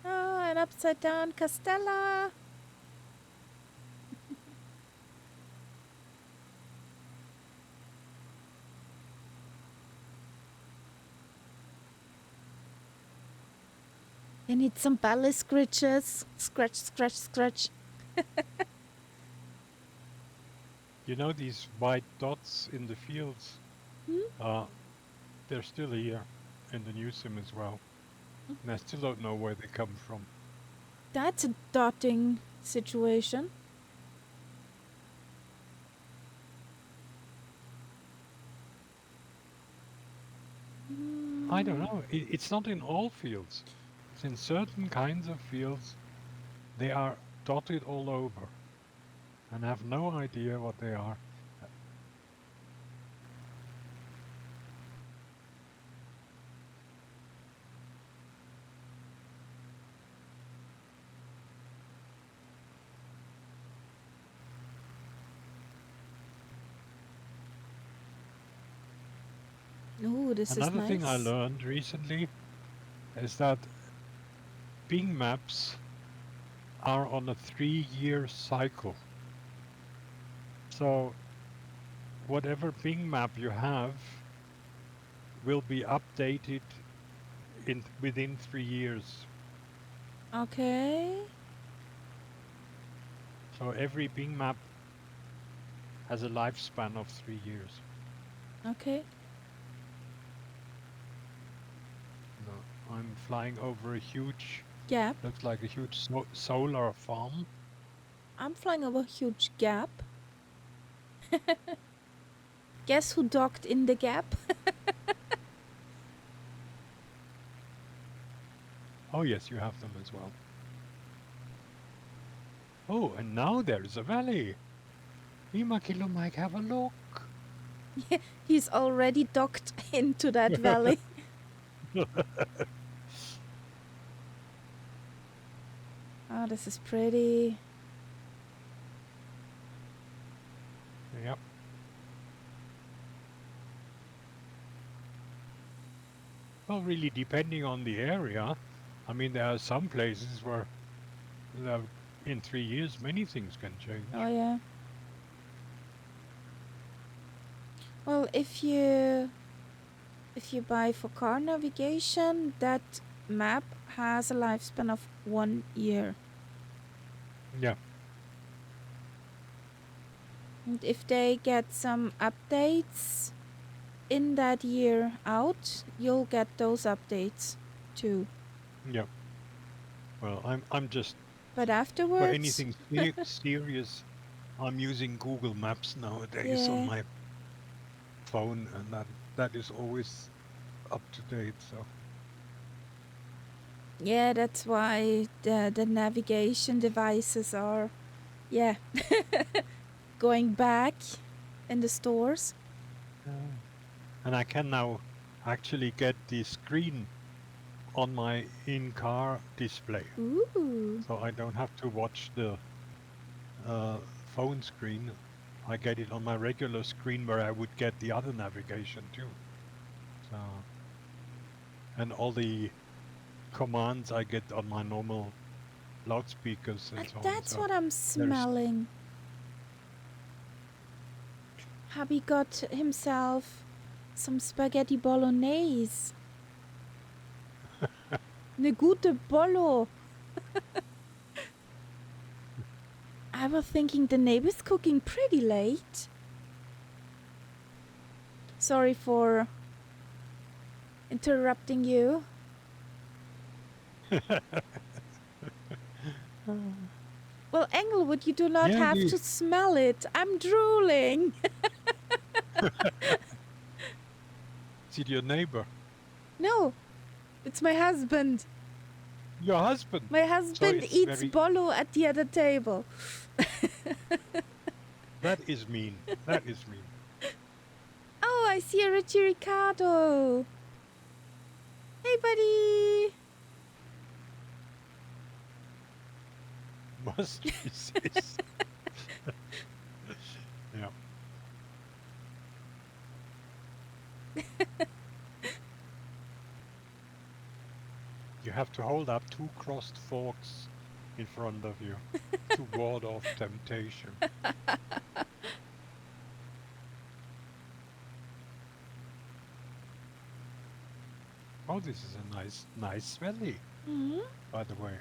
Oh, an upside down Castella. You need some belly scratches. Scratch, scratch, scratch. You know these white dots in the fields? They're still here in the new sim as well. And I still don't know where they come from. That's a dotting situation. I don't know. It's not in all fields. in certain kinds of fields, they are dotted all over and have no idea what they are. Oh, this is Another thing I nice. learned recently is that Bing maps are on a 3-year cycle. So whatever Bing map you have will be updated within 3 years. Okay. So every Bing map has a lifespan of 3 years. Okay. No, I'm flying over a huge, Gap. looks like a huge solar farm. I'm flying over a huge gap. Guess who docked in the gap? Oh yes, you have them as well. Oh, and now there is a valley. Imakilo Mike, have a look. He's already docked into that valley. Oh, this is pretty. Yep. Well, really, depending on the area. I mean, there are some places where in 3 years many things can change. Oh yeah. Well, if you buy for car navigation, that map has a lifespan of 1 year. Yeah. And if they get some updates in that year out, you'll get those updates too. Yeah. Well, I'm just But for afterwards, anything serious. I'm using Google Maps nowadays on yeah, my phone, and that is always up to date. So yeah, that's why the navigation devices are, yeah, going back in the stores. and I can now actually get the screen on my in-car display, Ooh, so I don't have to watch the phone screen. I get it on my regular screen where I would get the other navigation too. So, and all the commands I get on my normal loudspeakers and and so on. that's So what I'm there's smelling. Hubby got himself some spaghetti bolognese. Ne gute Bollo. I was thinking the neighbor's cooking pretty late. Sorry for interrupting you. Well, Englewood, you do not yeah, have to smell it. I'm drooling. is it your neighbor? No, it's my husband. Your husband. My husband it's eats very- bolo at the other table. That is mean. That is mean. Oh, I see a Richie Ricardo. Hey, buddy. Must be sis. Yeah. You have to hold up 2 crossed forks in front of you to ward off temptation. Oh, this is a nice valley, by the way.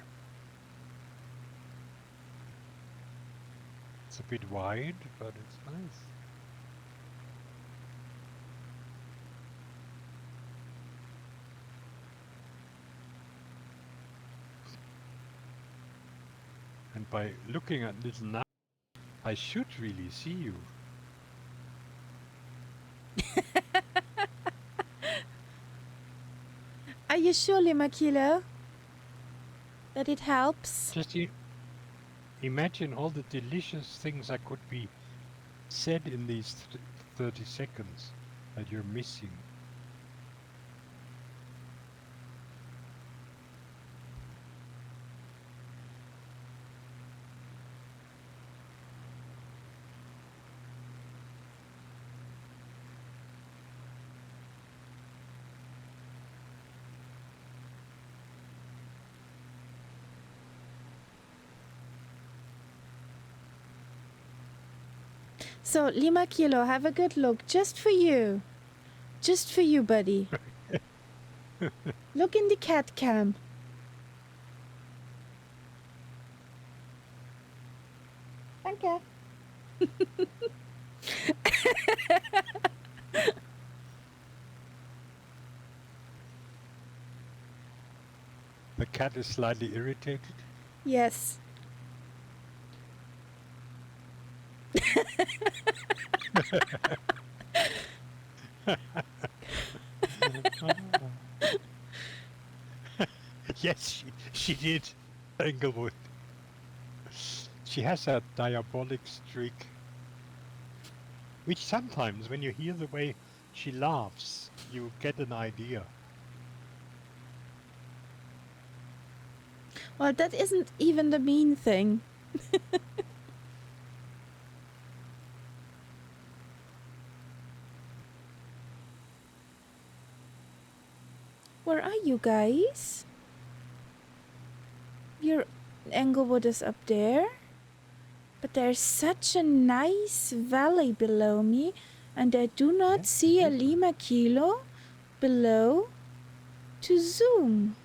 It's a bit wide, but it's nice. And by looking at this now, I should really see you. Are you sure, Limakilo? that it helps. Just imagine all the delicious things that could be said in these 30 seconds that you're missing. So, Lima Kilo, have a good look. Just for you. Just for you, buddy. Look in the cat cam. Danke. The cat is slightly irritated. Yes. Yes, she did, Englewood. She has a diabolic streak, which sometimes, when you hear the way she laughs, you get an idea. Well, that isn't even the mean thing. Where are you guys? Your Englewood is up there. But there's such a nice valley below me, and I do not see a Lima Kilo below to zoom.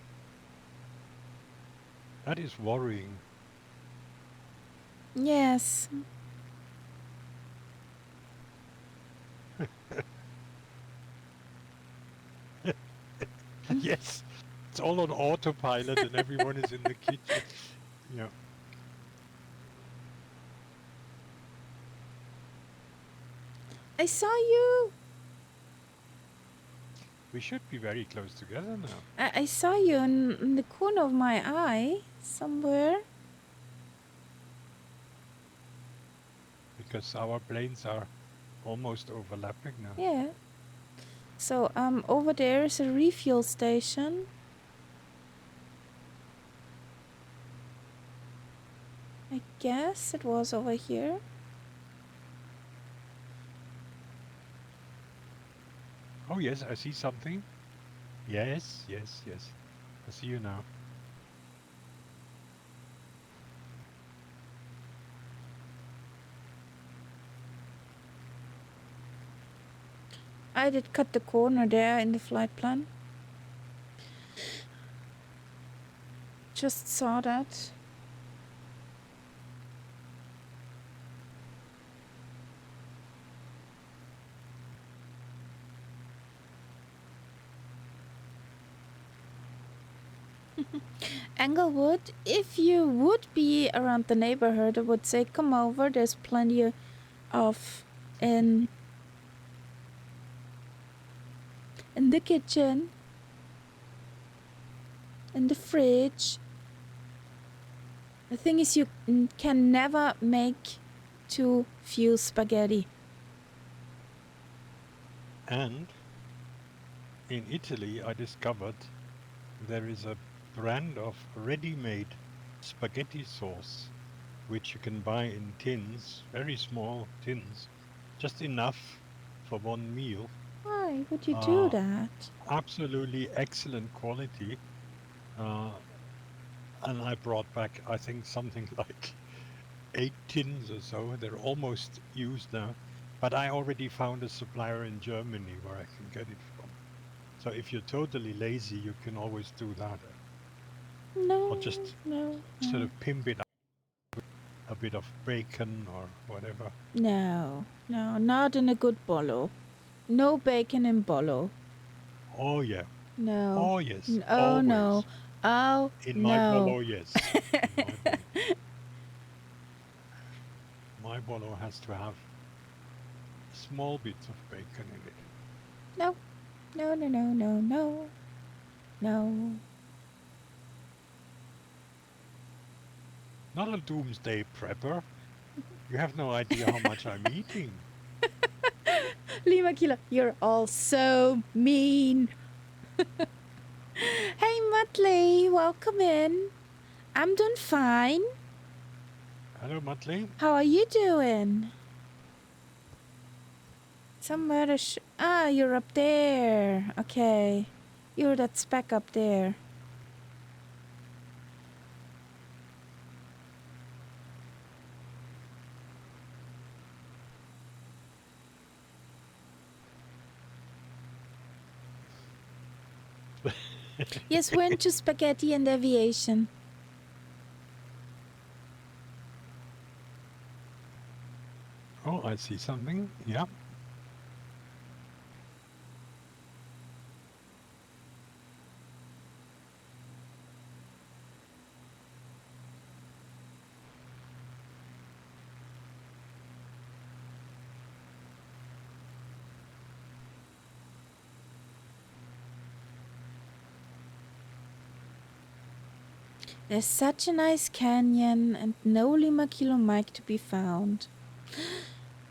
That is worrying. Yes. Yes, it's all on autopilot and everyone is in the kitchen. Yeah. I saw you. We should be very close together now. I saw you in the corner of my eye somewhere. Because our planes are almost overlapping now. Yeah. So over there is a refuel station. I guess it was over here. Oh yes, I see something. Yes, yes, yes. I see you now. I did cut the corner there in the flight plan. Just saw that. Englewood, if you would be around the neighborhood, I would say come over. There's plenty of in the kitchen, in the fridge. The thing is, you can never make too few spaghetti. And in Italy, I discovered there is a brand of ready-made spaghetti sauce, which you can buy in tins, very small tins, just enough for one meal. Why would you do that? Absolutely excellent quality. And I brought back, I think, something like 8 tins or so. They're almost used now. But I already found a supplier in Germany where I can get it from. So if you're totally lazy, you can always do that. No, Or just sort of pimp it up with a bit of bacon or whatever. No, not in a good bolo. No bacon in bolo. Oh, yeah. No. Oh, yes. Oh, always. no. Oh, In no. my bolo, yes. In my bolo. My bolo has to have small bits of bacon in it. No. No. Not a doomsday prepper. You have no idea how much I'm eating. Lima Kilo, you're all so mean. Hey, Muttley, welcome in. I'm doing fine. Hello, Muttley. How are you doing? Somewhere to you're up there. Okay. You're that speck up there. Yes, we're into spaghetti and aviation. Oh, I see something. Yeah. There's such a nice canyon and no Lima Kilo Mike to be found.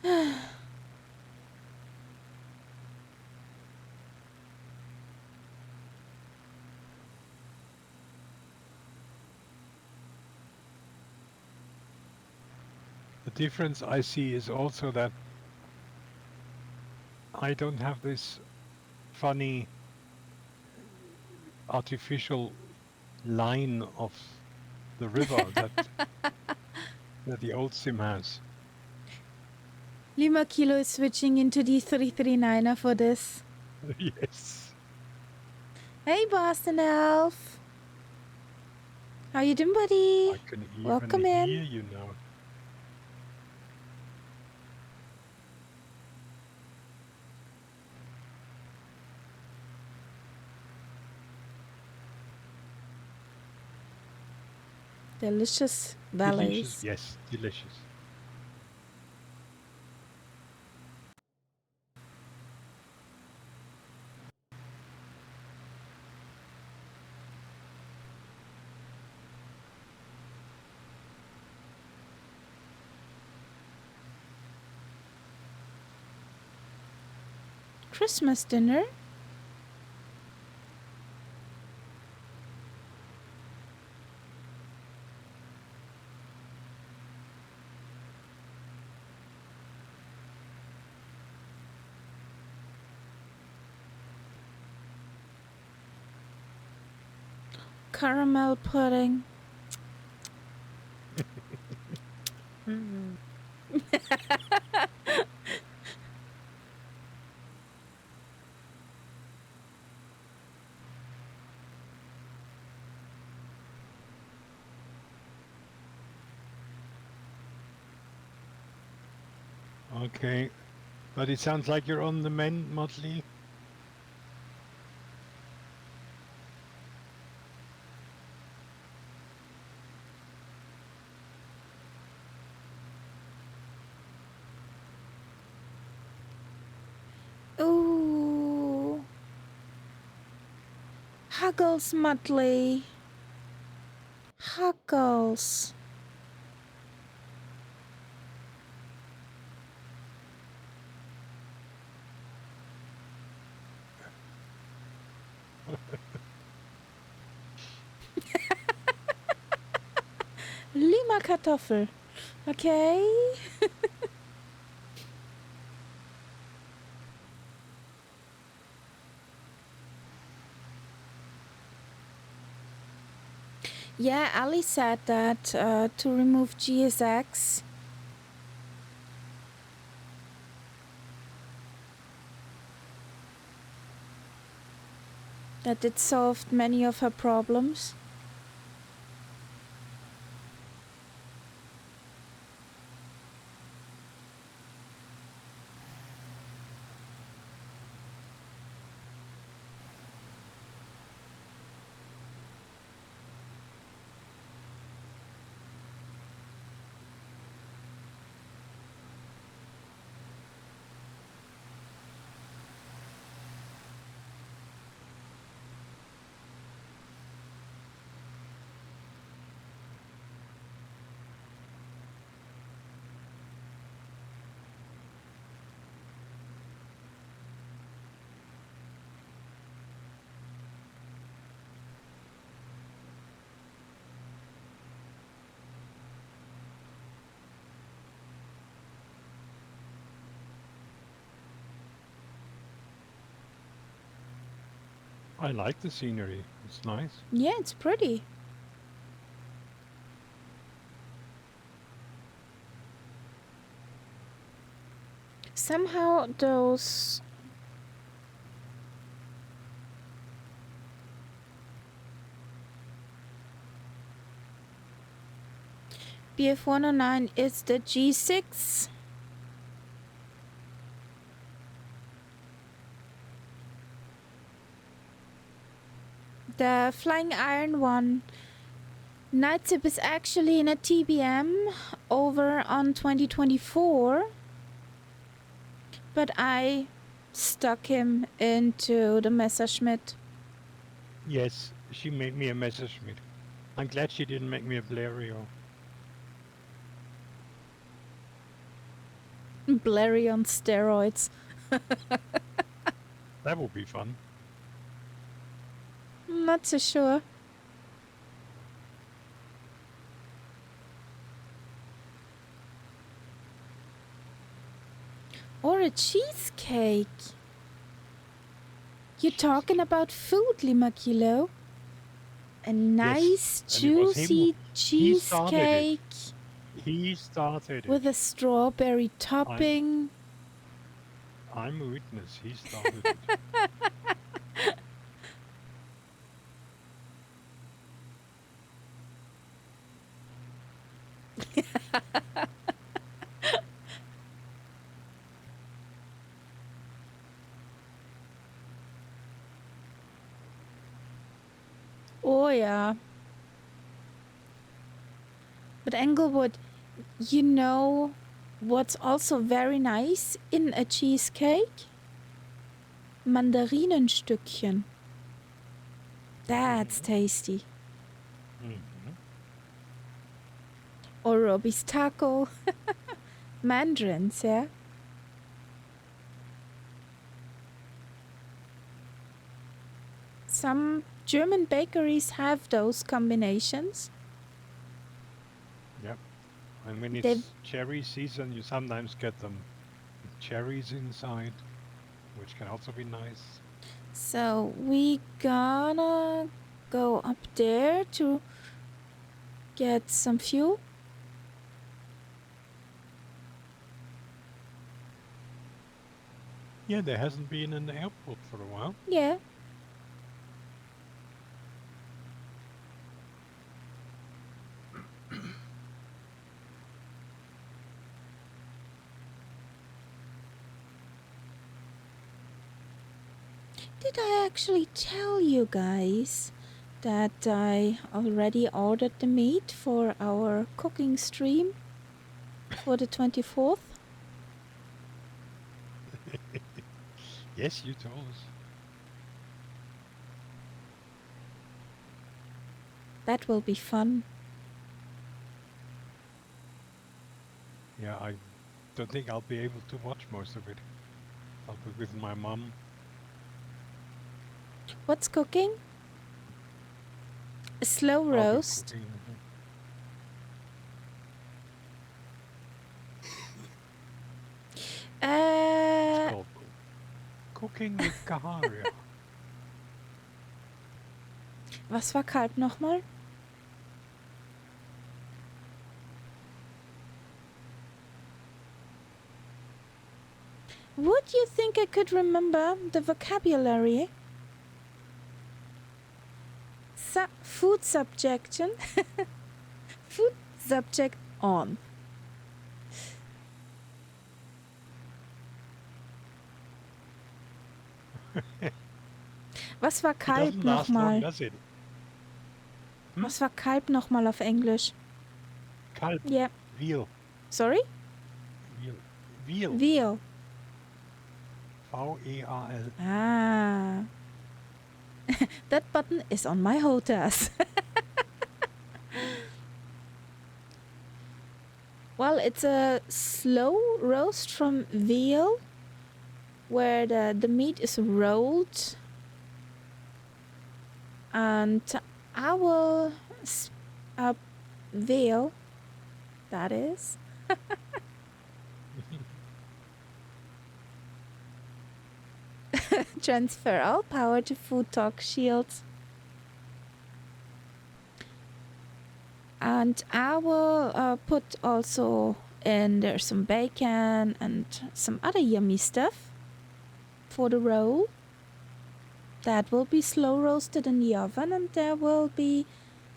The difference I see is also that I don't have this funny artificial line of the river that the old sim has. Lima Kilo is switching into the 339er for this. Yes. Hey, Boston Elf. How you doing, buddy? I can even Welcome in. hear you now. Delicious valleys. Delicious. Yes, delicious. Christmas dinner? Caramel pudding. Okay. But it sounds like you're on the mend, Motley. Ooh. Huggles, Muttley. Huggles. Lima Kartoffel. Okay. Yeah, Ali said that to remove GSX. That it solved many of her problems. I like the scenery. It's nice. Yeah, it's pretty. Somehow those BF-109 is the G6. The Flying Iron one. Nightsip is actually in a TBM over on 2024. But I stuck him into the Messerschmitt. Yes, she made me a Messerschmitt. I'm glad she didn't make me a Blériot. Blairy on steroids. That would be fun. I'm not so sure. Or a cheesecake. You're talking about food, Limakilo. A nice, and it was him juicy he started it. cheesecake He started with it. a strawberry topping. I'm a witness. He started it. Oh, yeah. But Englewood, you know what's also very nice in a cheesecake? Mandarinenstückchen. That's tasty. Mm-hmm. Or Robbie's taco. Mandarins, yeah. Some German bakeries have those combinations. Yep. And when They've- it's cherry season, you sometimes get them with cherries inside, which can also be nice. So we gonna go up there to get some fuel. Yeah, there hasn't been an airport for a while. Yeah. Did I actually tell you guys that I already ordered the meat for our cooking stream for the 24th? Yes, you told us. That will be fun. Yeah, I don't think I'll be able to watch most of it. I'll be with my mum. What's cooking? A slow I'll be roast. cooking. It's called Cooking with Kaharia. Was war kalt nochmal? Would you think I could remember the vocabulary? Food subjection. Food subject on. Was war It Kalb doesn't last long, nochmal? does it? Was war Kalb nochmal auf Englisch? Kalb. Yeah. Veal. Sorry? Veal. Veal. V-E-A-L. Ah. That button is on my HOTAS. Well, it's a slow roast from veal where the meat is rolled. And I will veal, that is. Transfer all power to Food Talk Shields. And I will put also in there some bacon and some other yummy stuff for the roll. That will be slow roasted in the oven, and there will be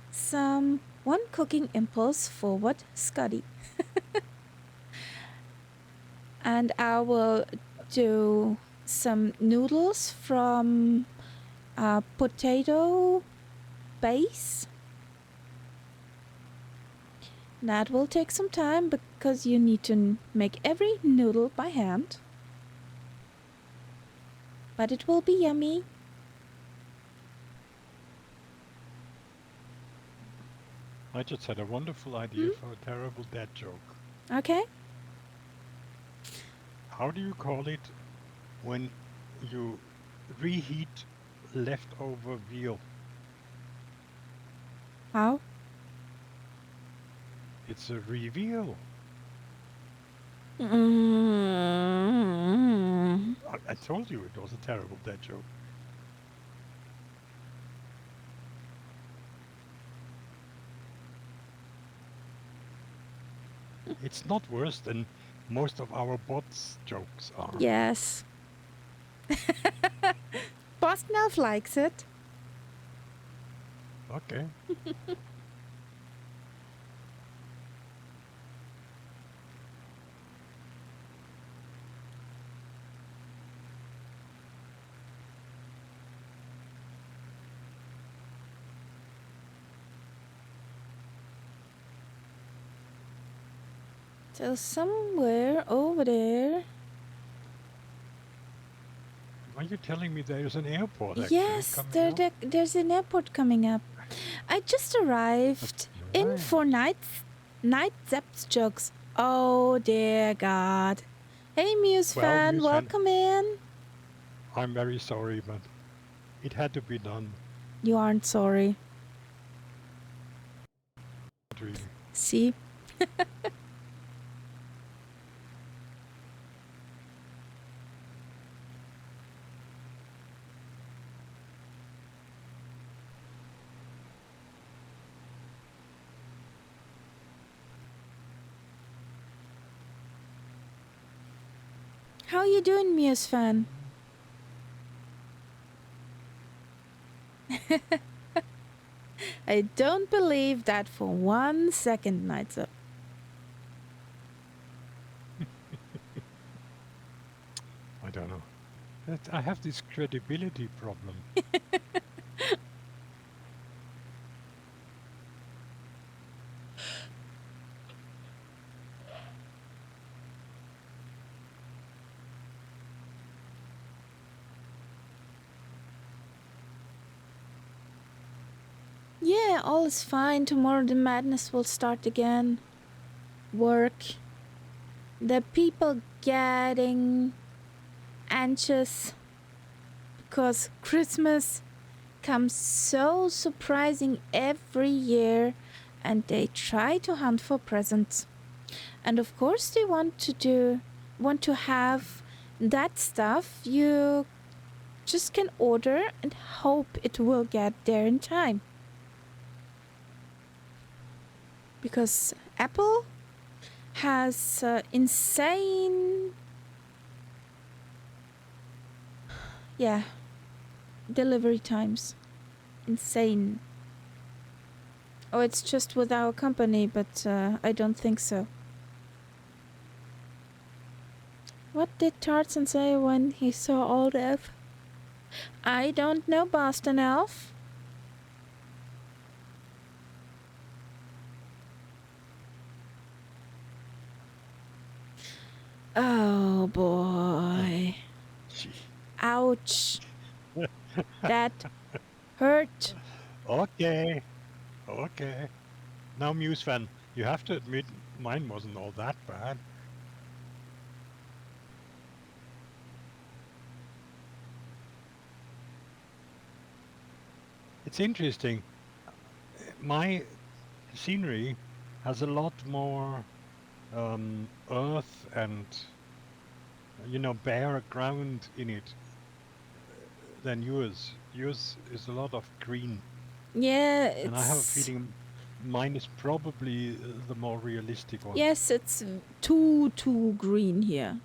some one cooking impulse forward Scotty. And I will do some noodles from potato base. That will take some time because you need to make every noodle by hand. But it will be yummy. I just had a wonderful idea for a terrible dad joke. Okay. How do you call it when you reheat leftover veal? How? It's a reveal. Mm. I told you it was a terrible dad joke. It's not worse than most of our bots' jokes are. Yes. Boston Elf likes it. Okay. So somewhere over there. Are you telling me there's an airport actually Yes, coming up? there's an airport coming up. I just arrived in Right. for night Zeps jokes. Oh dear God. Hey Muse Well, fan, Muse fan- welcome in. I'm very sorry, but it had to be done. You aren't sorry. Not really. See? How you doing, Muse fan? I don't believe that for 1 second, Nights Up. I don't know. I have this credibility problem. Yeah, all is fine. Tomorrow the madness will start again. Work. The people getting anxious because Christmas comes so surprising every year, and they try to hunt for presents. And of course they want to have that stuff you just can order and hope it will get there in time. Because Apple has insane delivery times. Insane. Oh, it's just with our company, but I don't think so. What did Tarzan say when he saw Old Elf? I don't know, Boston Elf. Oh boy. Gee. Ouch. That hurt. Okay. Okay. Now, Muse fan, you have to admit mine wasn't all that bad. It's interesting. My scenery has a lot more earth and bare ground in it than yours. Yours is a lot of green, Yeah, and I have a it's... feeling mine is probably the more realistic one. Yes, it's too green here.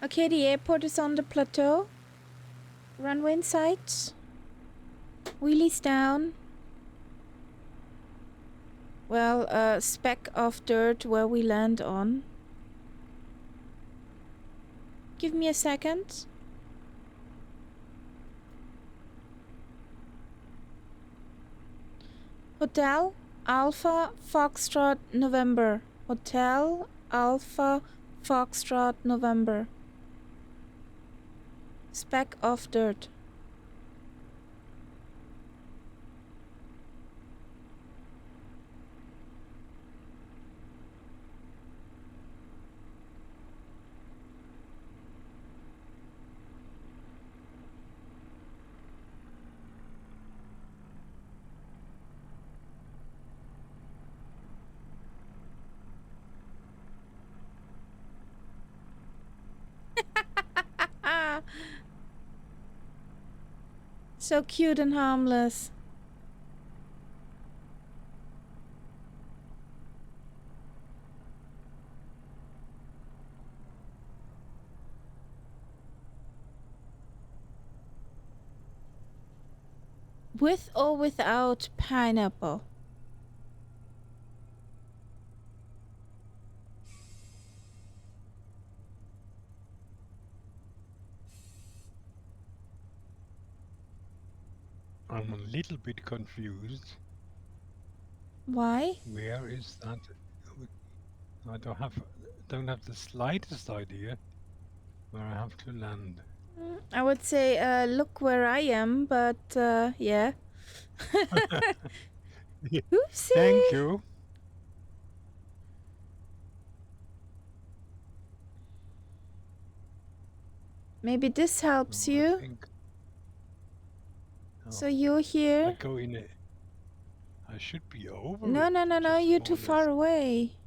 Okay, the airport is on the plateau. Runway in sight. Wheelies down. Well, a speck of dirt where we land on. Give me a second. Hotel Alpha Foxtrot November. Hotel Alpha Foxtrot November. Speck of dirt. So cute and harmless. With or without pineapple? I'm a little bit confused. Why? Where is that? I don't have the slightest idea where I have to land. I would say look where I am, but yeah. Oopsie! Thank you. Maybe this helps No, I you. think. So Oh, you're I here. go in it. I should be over No, it, no, no, no, just you're more too or far less. away.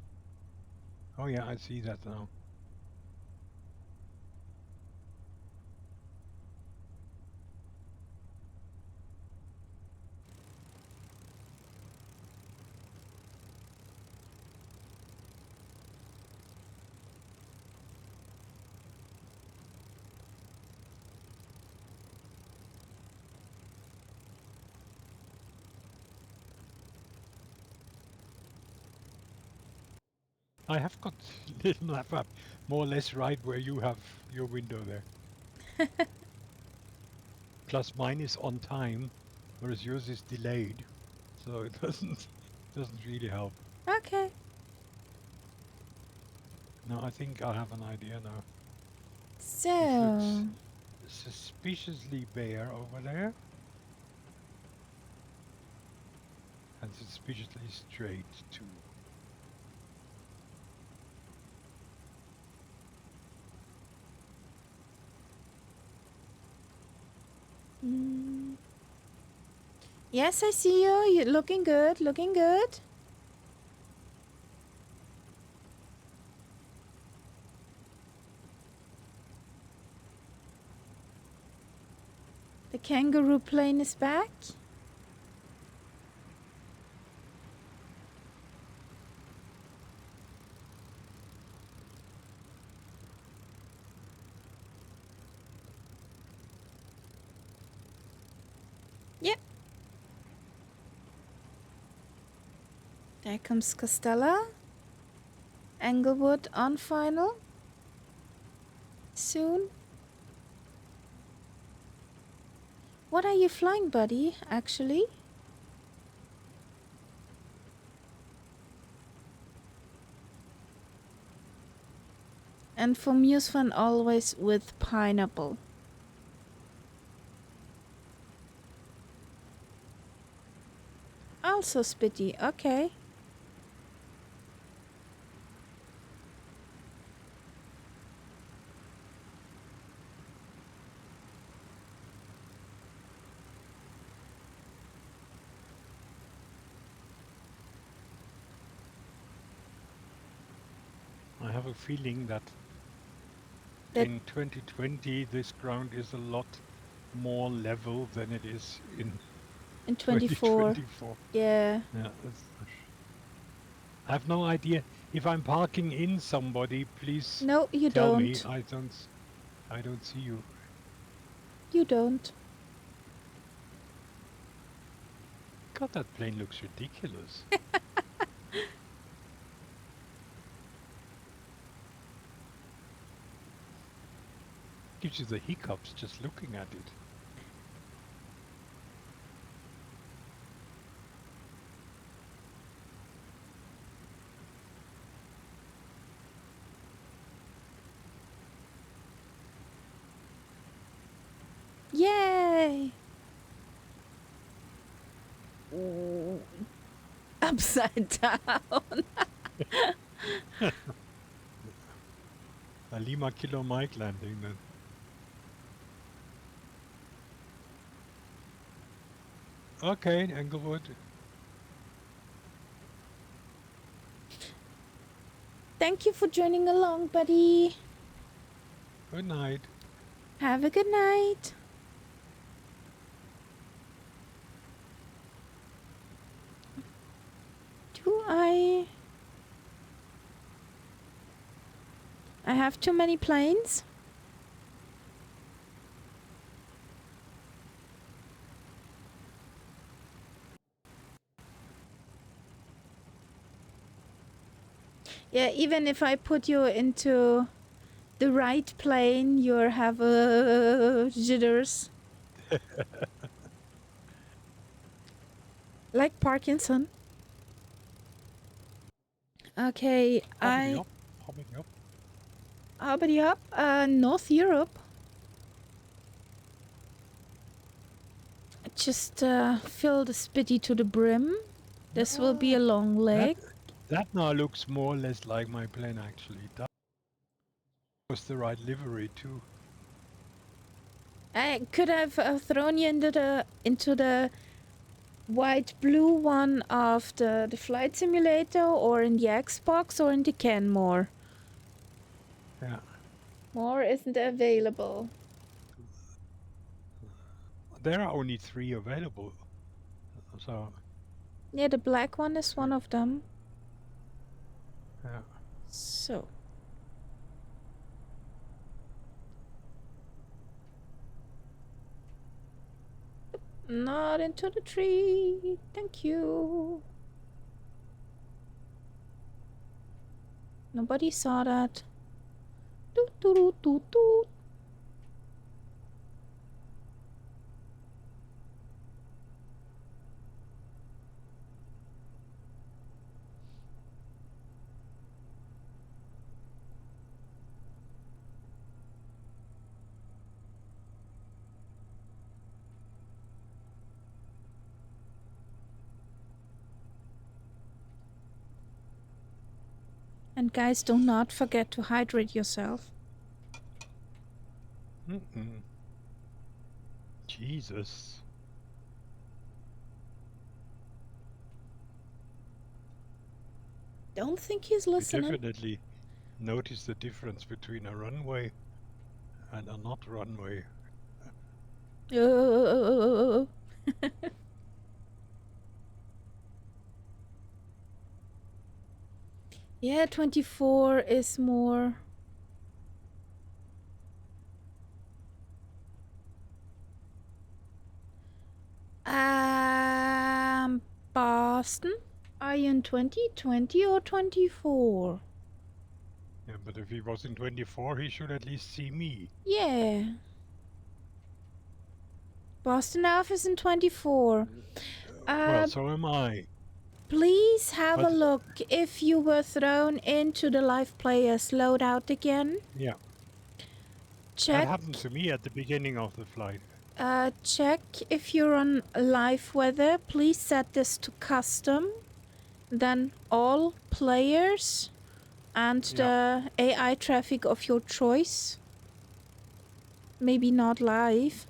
Oh yeah, I see that now. I have got little map up, more or less right where you have your window there. Plus mine is on time, whereas yours is delayed, so it doesn't really help. Okay. No, I think I have an idea now. This looks So, suspiciously bare over there, and suspiciously straight too. yes, I see you. You're looking good, looking good. The kangaroo plane is back. Yep. There comes Costella. Englewood on final. Soon. What are you flying, buddy, actually? And for Musefun, always with pineapple. Also Spitty, okay. have a feeling that That in 2020 this ground is a lot more level than it is in in 24. 2024. Yeah. Yeah, I have no idea if I'm parking in somebody. Please No, you tell me. don't. I don't see you. You don't. God, that plane looks ridiculous. Gives you the hiccups just looking at it. Yay! Ooh. Upside down. A Lima Kilo Mike landing then. Okay, Englewood. Thank you for joining along, buddy. Good night. Have a good night. Do I have too many planes? Yeah, even if I put you into the right plane, you have jitters. Like Parkinson. Okay, Hoppity up. Hoppity up, North Europe. Just fill the spitty to the brim. This will be a long leg. That now looks more or less like my plane actually. That was the right livery too. I could have thrown you into the white blue one of the flight simulator, or in the Xbox, or in the Kenmore. Yeah. More isn't available. There are only 3 available. So Yeah, the black one is one of them. yeah. So. Not into the tree. Thank you. Nobody saw that. Toot, toot, toot, toot, toot. And guys, do not forget to hydrate yourself. Jesus. Don't think he's You listening. definitely notice the difference between a runway and a not runway. Yeah, 24 is more. Boston? Are you in 2020 or 24? Yeah, but if he was in 24, he should at least see me. Yeah. Boston Alpha is in 24. Well, so am I. Please have But a look if you were thrown into the live players loadout again. yeah, Check. that happened to me at the beginning of the flight. Check if you're on live weather. Please set this to custom. Then all players and the AI traffic of your choice. Maybe not live.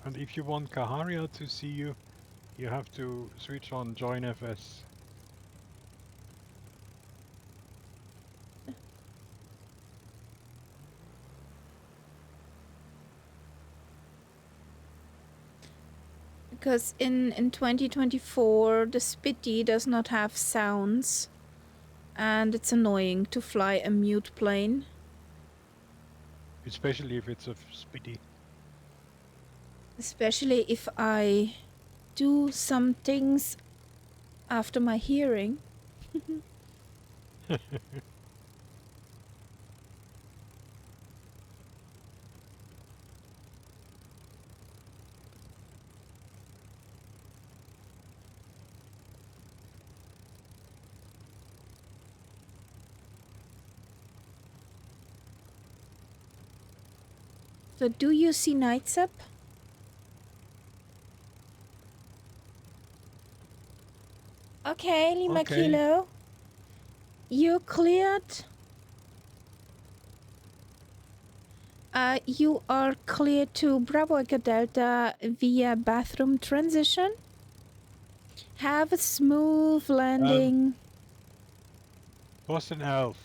And if you want Kaharia to see you, you have to switch on Join FS. Because in 2024, the Spitty does not have sounds. And it's annoying to fly a mute plane. Especially if it's a Spitty. Especially if I do some things after my hearing. So do you see Nights Up? Okay, Lima Okay. Kilo. You cleared. You are clear to Bravo Echo Delta via bathroom transition. Have a smooth landing. Boston Elf,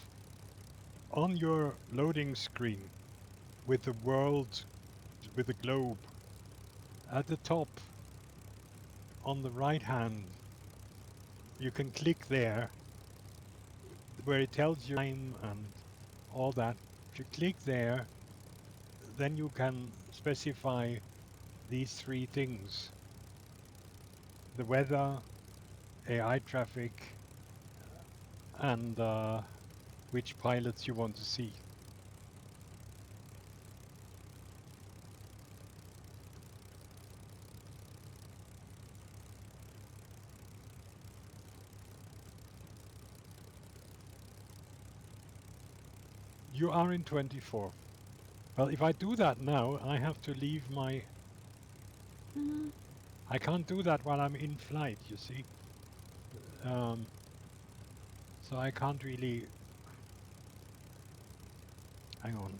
on your loading screen with the world, with the globe, at the top, on the right hand, you can click there where it tells you time and all that. If you click there, then you can specify these three things: the weather, AI traffic, and which pilots you want to see. You are in 24. Well, if I do that now, I have to leave my... I can't do that while I'm in flight, you see. So I can't really... Hang on.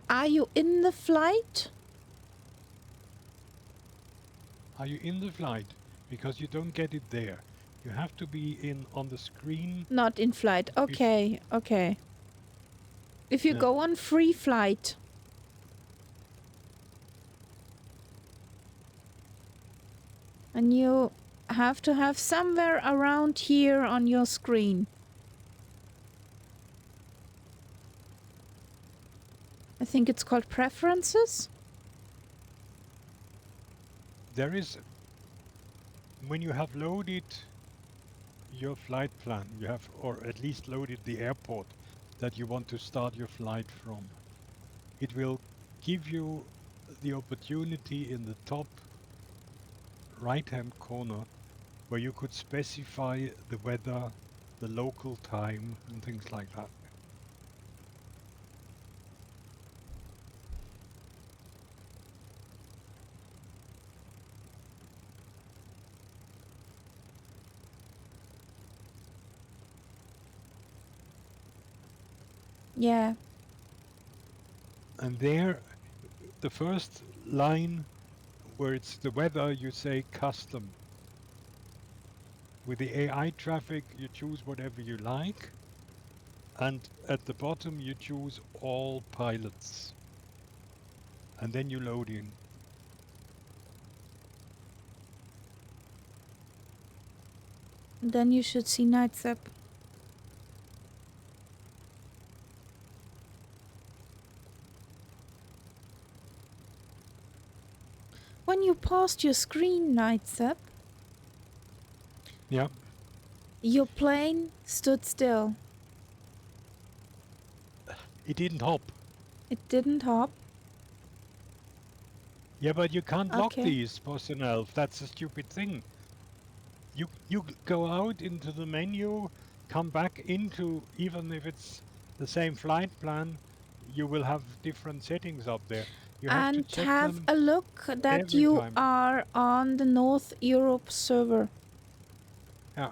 Are you in the flight? Are you in the flight? Because you don't get it there. You have to be in on the screen. Not in flight. Okay, okay. If you Yeah. go on free flight. And you have to have somewhere around here on your screen. I think it's called preferences. There is... When you have loaded your flight plan, you have, or at least loaded the airport that you want to start your flight from, it will give you the opportunity in the top right-hand corner where you could specify the weather, the local time, and things like that. Yeah. And there, the first line where it's the weather, you say custom. With the AI traffic, you choose whatever you like. And at the bottom, you choose all pilots. And then you load in. Then you should see Nights Up. When you paused your screen, Nights Up, Yeah. your plane stood still. It didn't hop. It didn't hop. Yeah, but you can't lock Okay. these, Boston Elf. That's a stupid thing. You go out into the menu, come back into, even if it's the same flight plan, you will have different settings up there. You have to And check have them a look that every you time. are on the North Europe server. Yeah.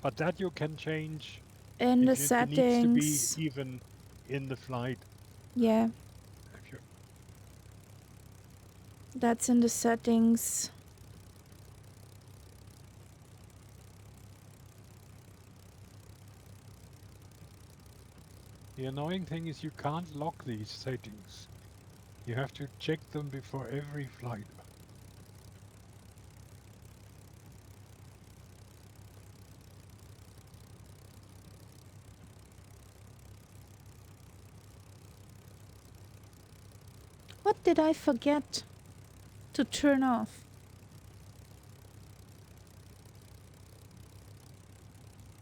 But that you can change In the if it needs to be settings. even in the flight. Yeah, If you, that's in the settings. the annoying thing is you can't lock these settings. You have to check them before every flight. What did I forget to turn off?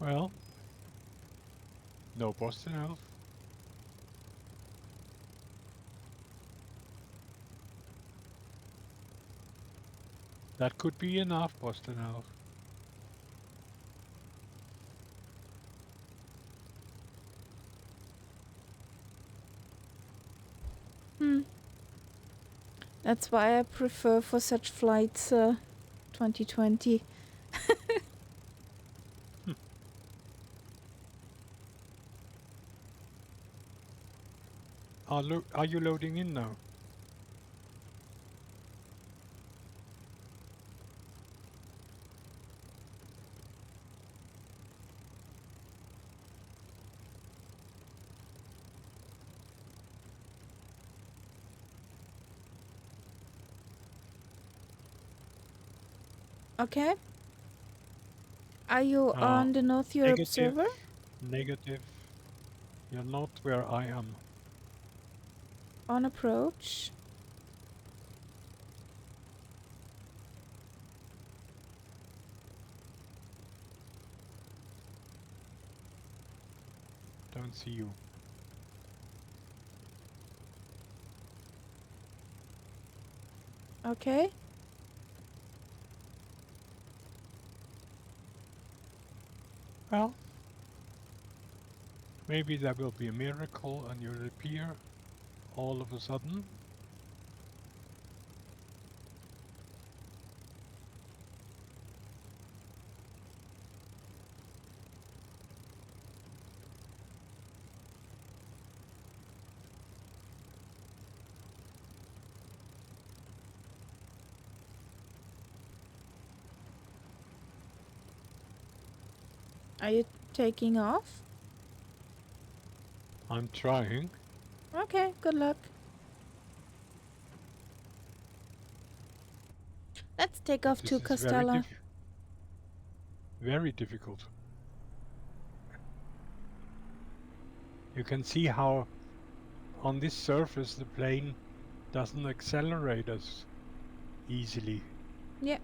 Well, no Boston Elf. That could be enough, Boston Elf. That's why I prefer for such flights 2020. Are you loading in now? Okay. Are you on the North Europe Negative. server? Negative. You're not where I am. On approach. Don't see you. Okay. Well, maybe there will be a miracle and you'll appear all of a sudden. Are you taking off? I'm trying. Okay, good luck. Let's take off This to is Castella. very difficult. You can see how on this surface the plane doesn't accelerate as easily. Yeah.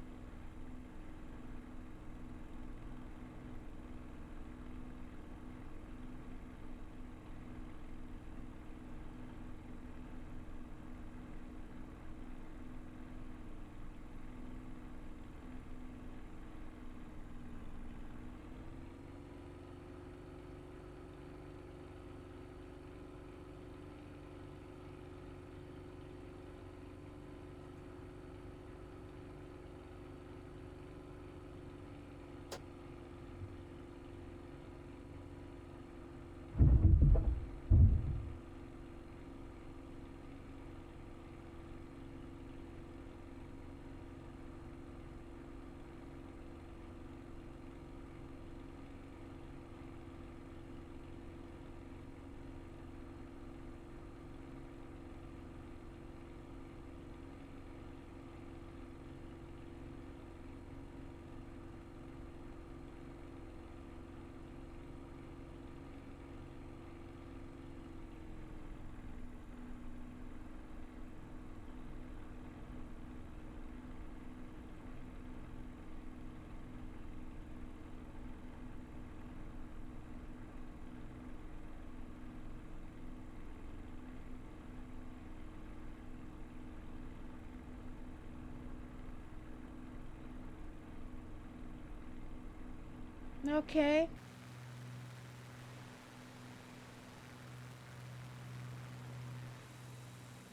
Okay.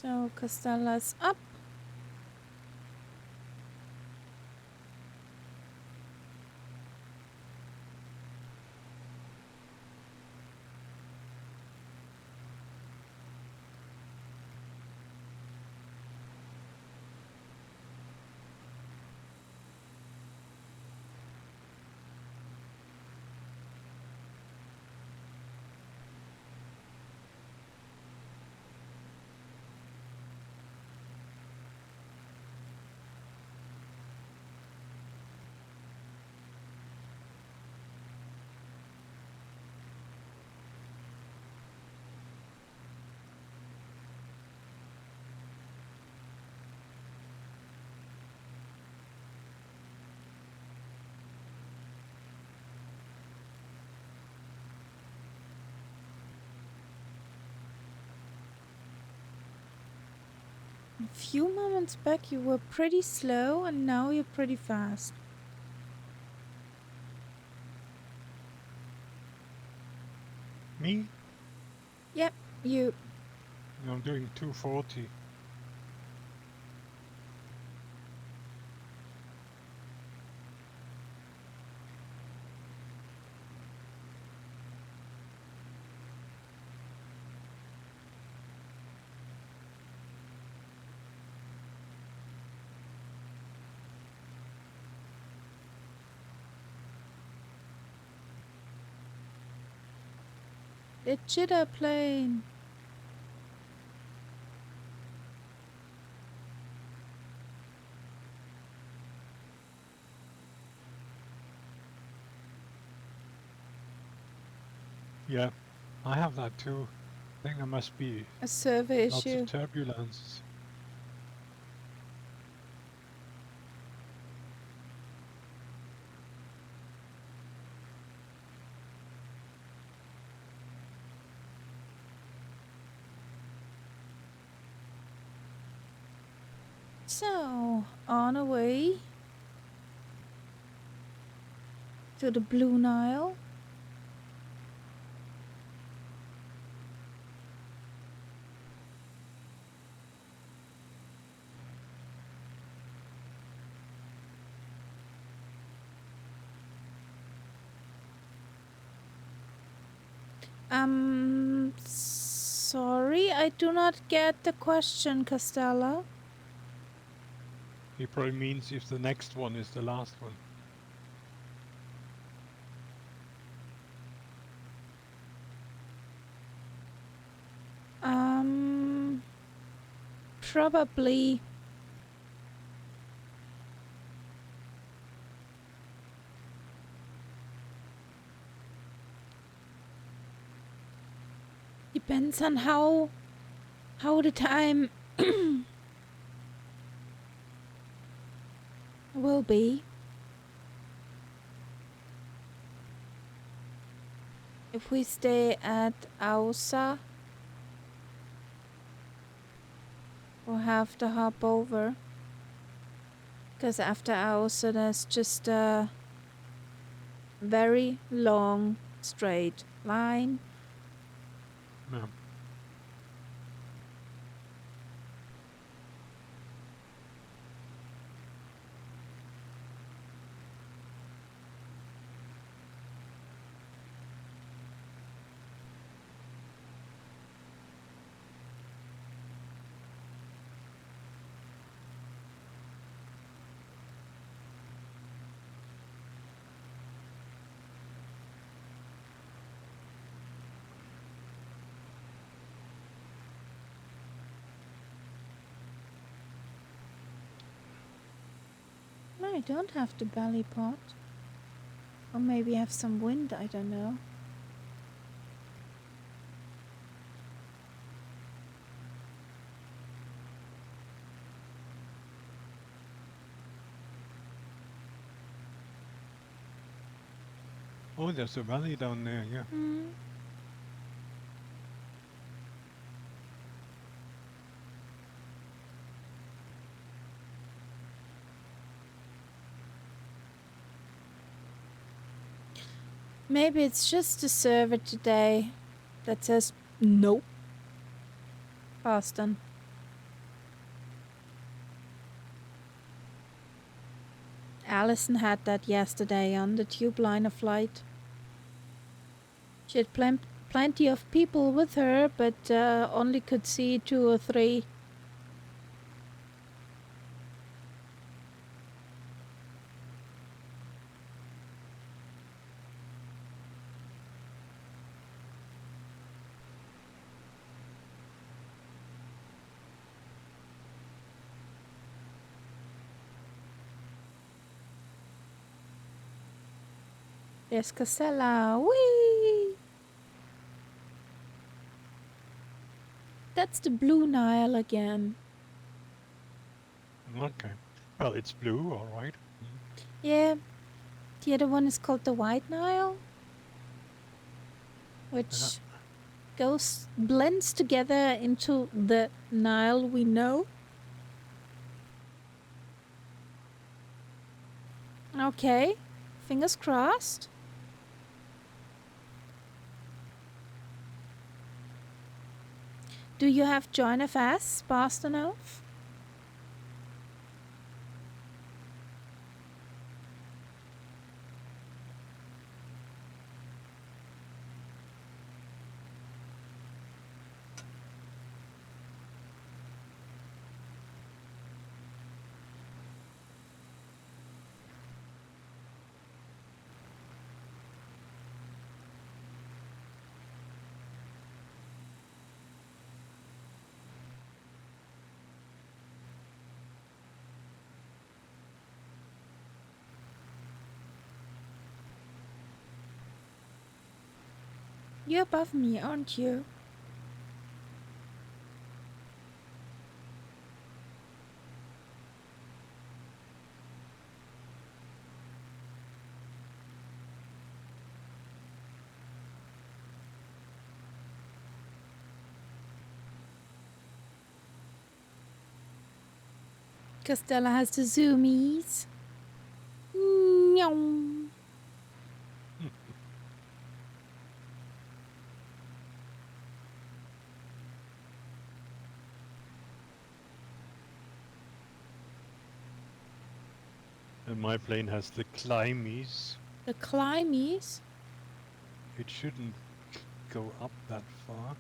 So Castella's up. A few moments back you were pretty slow and now you're pretty fast. Me? Yep, you. I'm doing 240. The jitter plane. Yeah, I have that too. I think there must be A server lots issue. of turbulence. So, on our way to the Blue Nile. Sorry, I do not get the question, Castella. He probably means if the next one is the last one. Probably. Depends on how the time will be. If we stay at Ausa, we'll have to hop over. Because after Ausa, there's just a very long straight line. Yeah. No, I don't have to belly pot. Or maybe have some wind, I don't know. Oh, there's a valley down there, yeah. Maybe it's just the server today that says no. Boston. Alison had that yesterday on the tube liner flight. She had plenty of people with her, but only could see 2 or 3. There's Casella. Whee! That's the Blue Nile again. Okay. Well, it's blue, all right. Yeah. The other one is called the White Nile, which blends together into the Nile we know. Okay. Fingers crossed. Do you have join FS fast enough? You're above me, aren't you? Castella has the zoomies. Meow. And my plane has the climbs. The climbs? It shouldn't go up that far.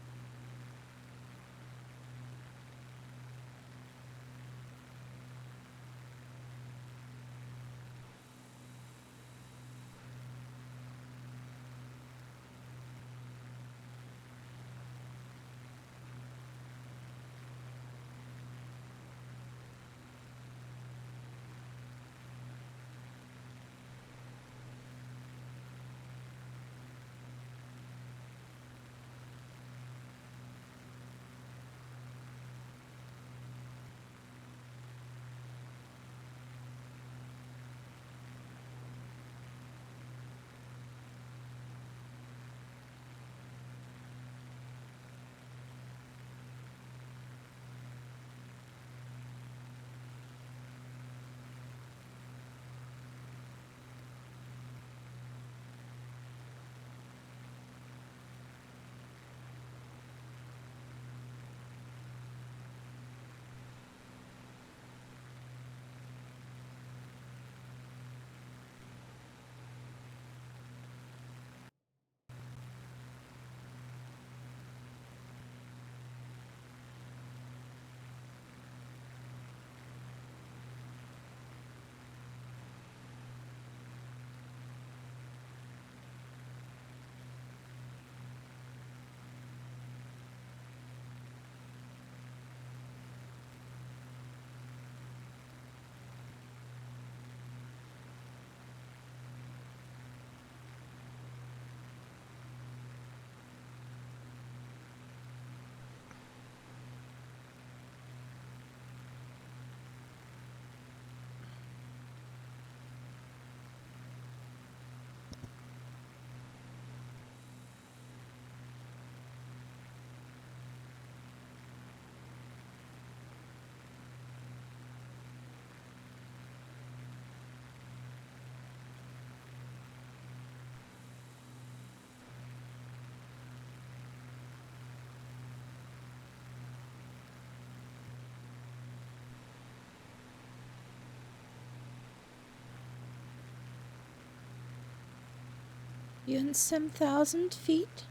You're in some 1,000 feet?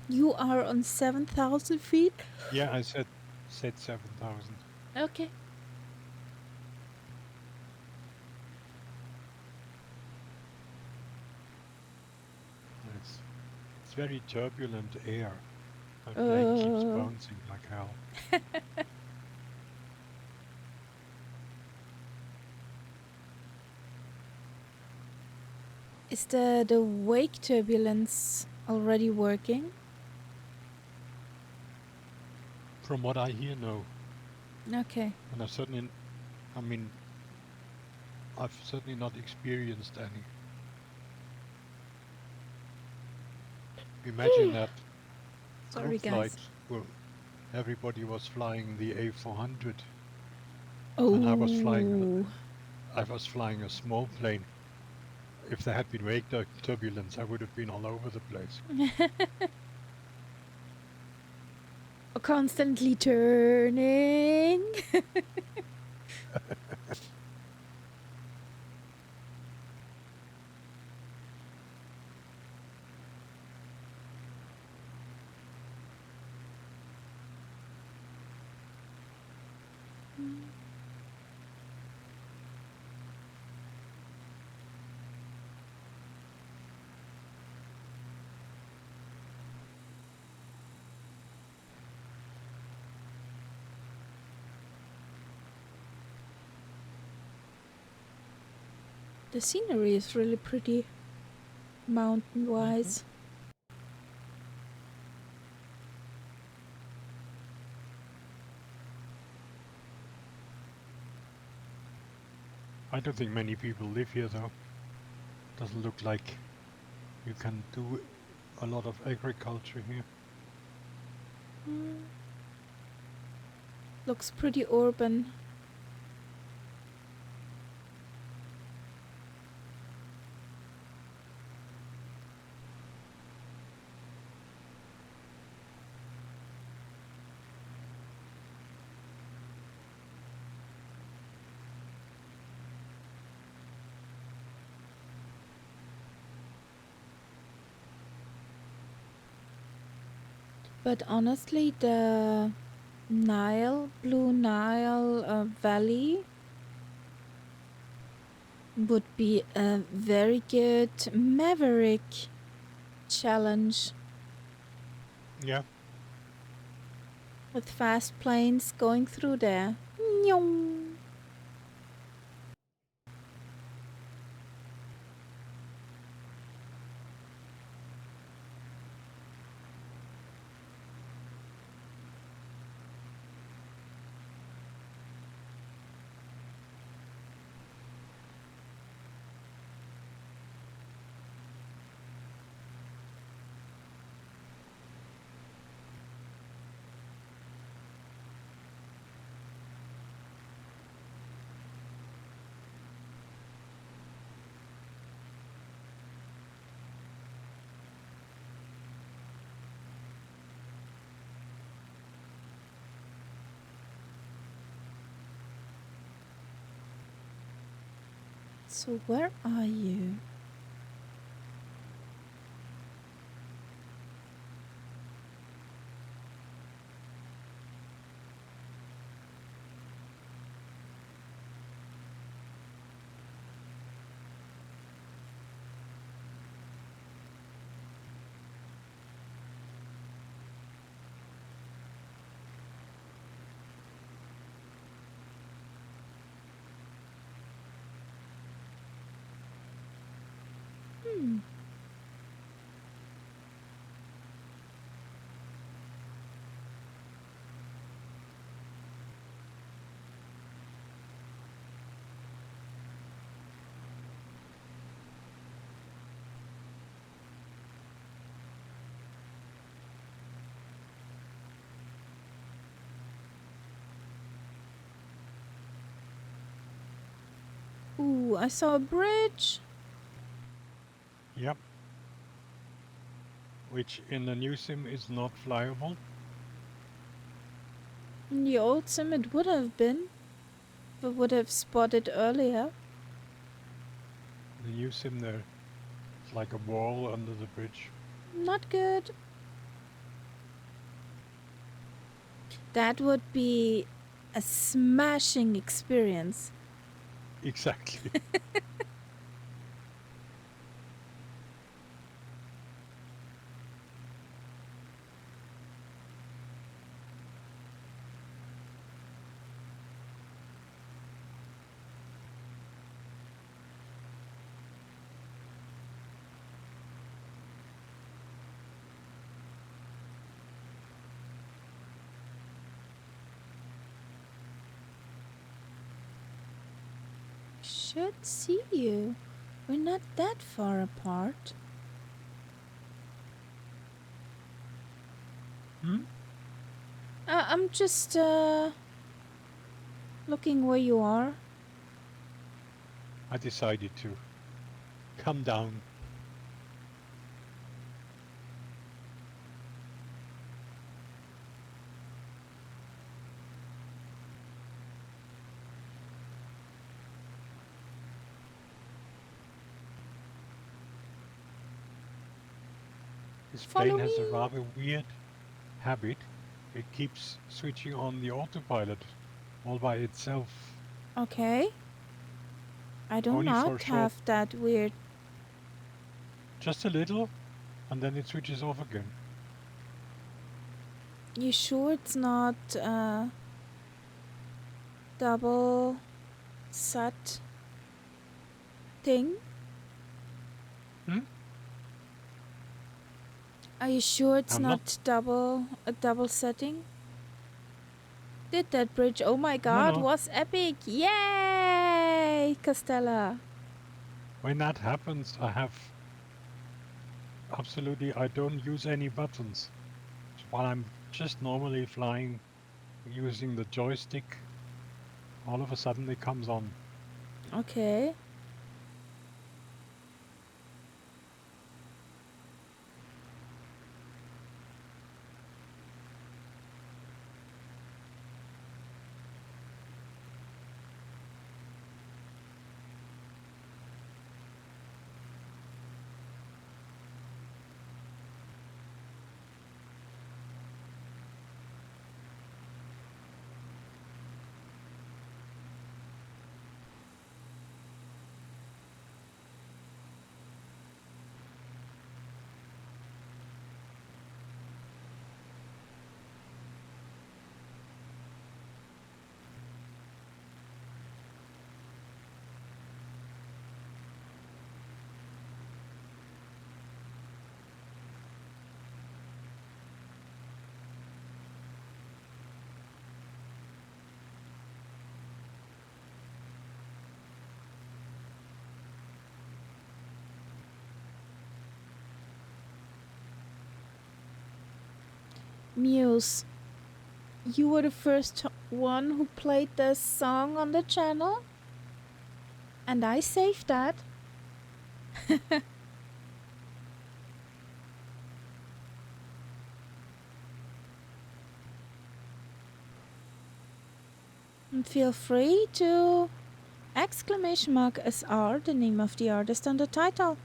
You are on 7,000 feet? Yeah, I said 7,000. Okay. It's very turbulent air. My plane keeps bouncing like hell. Is the wake turbulence already working? From what I hear, no. Okay. And I've certainly not experienced any. Imagine that Sorry, group guys. flight where everybody was flying the A400 Oh. and I was flying a small plane. If there had been wake turbulence, I would have been all over the place. Constantly turning. The scenery is really pretty, mountain-wise. I don't think many people live here though. Doesn't look like you can do a lot of agriculture here. Looks pretty urban. But honestly, the Blue Nile Valley would be a very good maverick challenge. Yeah. With fast planes going through there. Nyong. So where are you? Ooh, I saw a bridge. Yep. Which in the new sim is not flyable. In the old sim it would have been. If I would have spotted earlier. The new sim there. It's like a wall under the bridge. Not good. That would be a smashing experience. Exactly. Should see you. We're not that far apart. Hmm? I'm just looking where you are. I decided to come down. This Follow plane has a me. rather weird habit. It keeps switching on the autopilot all by itself. Okay. I do Only not for a short, have that weird. just a little, and then it switches off again. You sure it's not double set thing? Hmm? Are you sure it's I'm not. not a double setting? Did that bridge? Oh my God, No. was epic! Yay, Castella! When that happens, I have absolutely. I don't use any buttons. While I'm just normally flying using the joystick, all of a sudden it comes on. Okay. Muse, you were the first one who played this song on the channel, and I saved that. And feel free to !SR, the name of the artist on the title.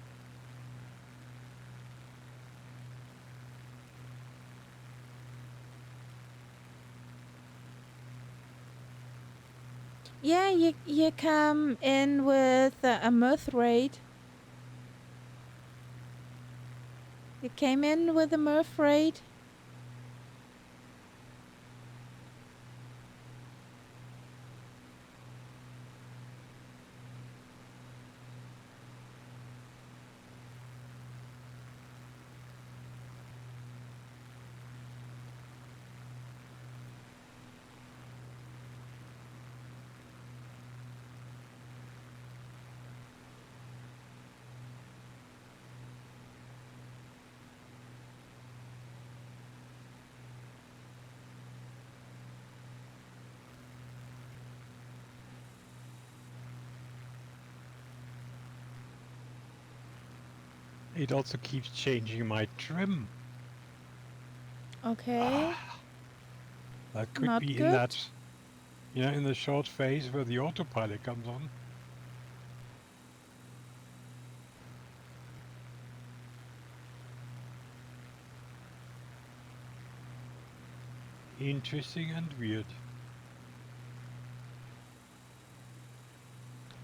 Yeah, you come in with a mirth raid. You came in with a mirth raid. It also keeps changing my trim. Okay, That could not be in good. that, in the short phase where the autopilot comes on. Interesting and weird.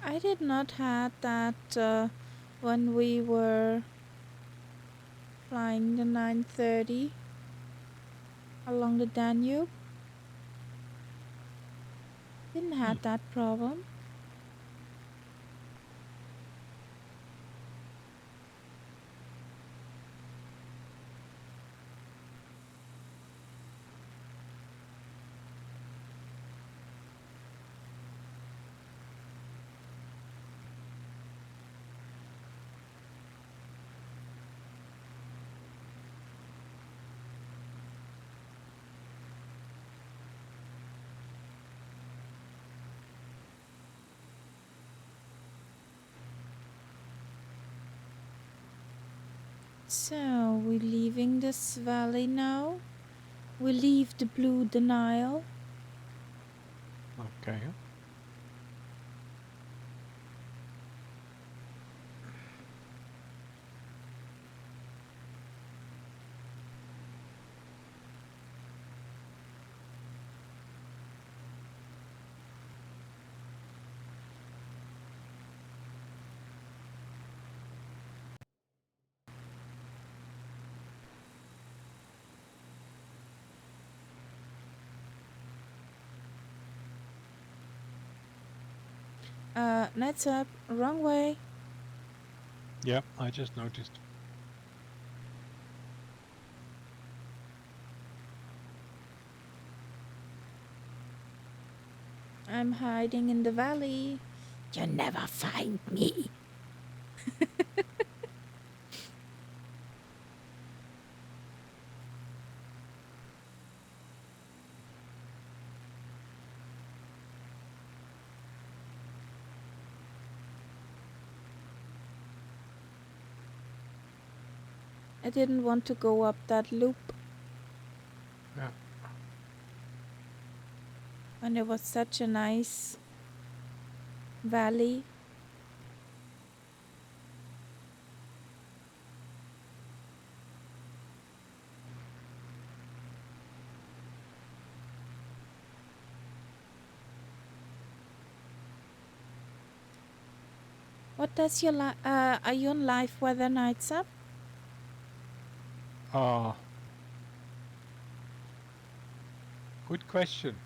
I did not had that when we were flying the 930 along the Danube. Didn't had that problem. So, we're leaving this valley now. We leave the blue denial. Okay. Nights up, wrong way. Yeah, I just noticed. I'm hiding in the valley. You'll never find me. I didn't want to go up that loop. Yeah. And it was such a nice valley. What does your are you on live weather nights up? Good question.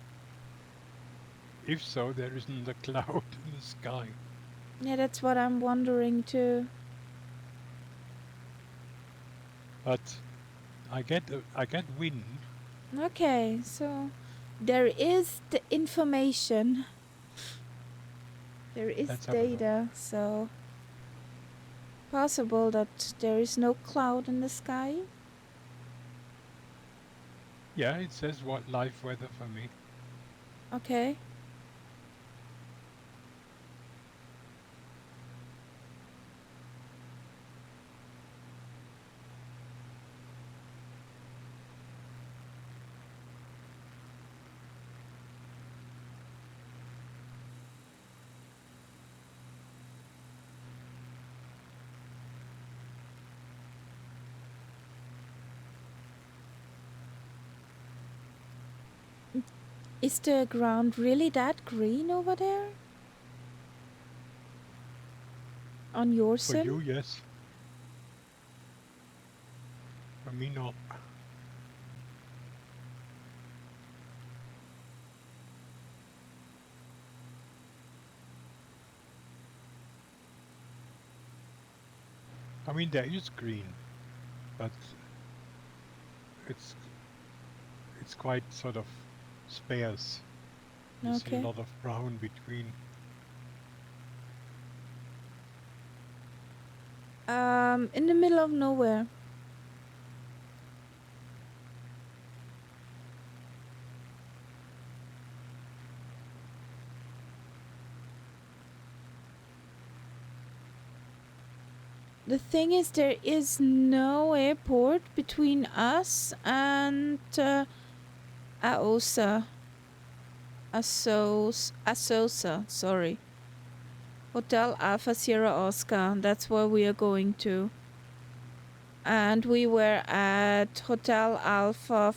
If so, there isn't a cloud in the sky. Yeah, that's what I'm wondering too. But I get wind. Okay, so there is the information. There is Let's have a look. data, so possible that there is no cloud in the sky. Yeah, it says what live weather for me. Okay. Is the ground really that green over there? On your For sim? you, yes. For me, not. I mean, there is green, but it's quite sort of sparse. You see a Okay. lot of brown between. In the middle of nowhere. The thing is, there is no airport between us and Aosa. Asosa, sorry. Hotel Alpha Sierra Oscar. That's where we are going to. And we were at Hotel Alpha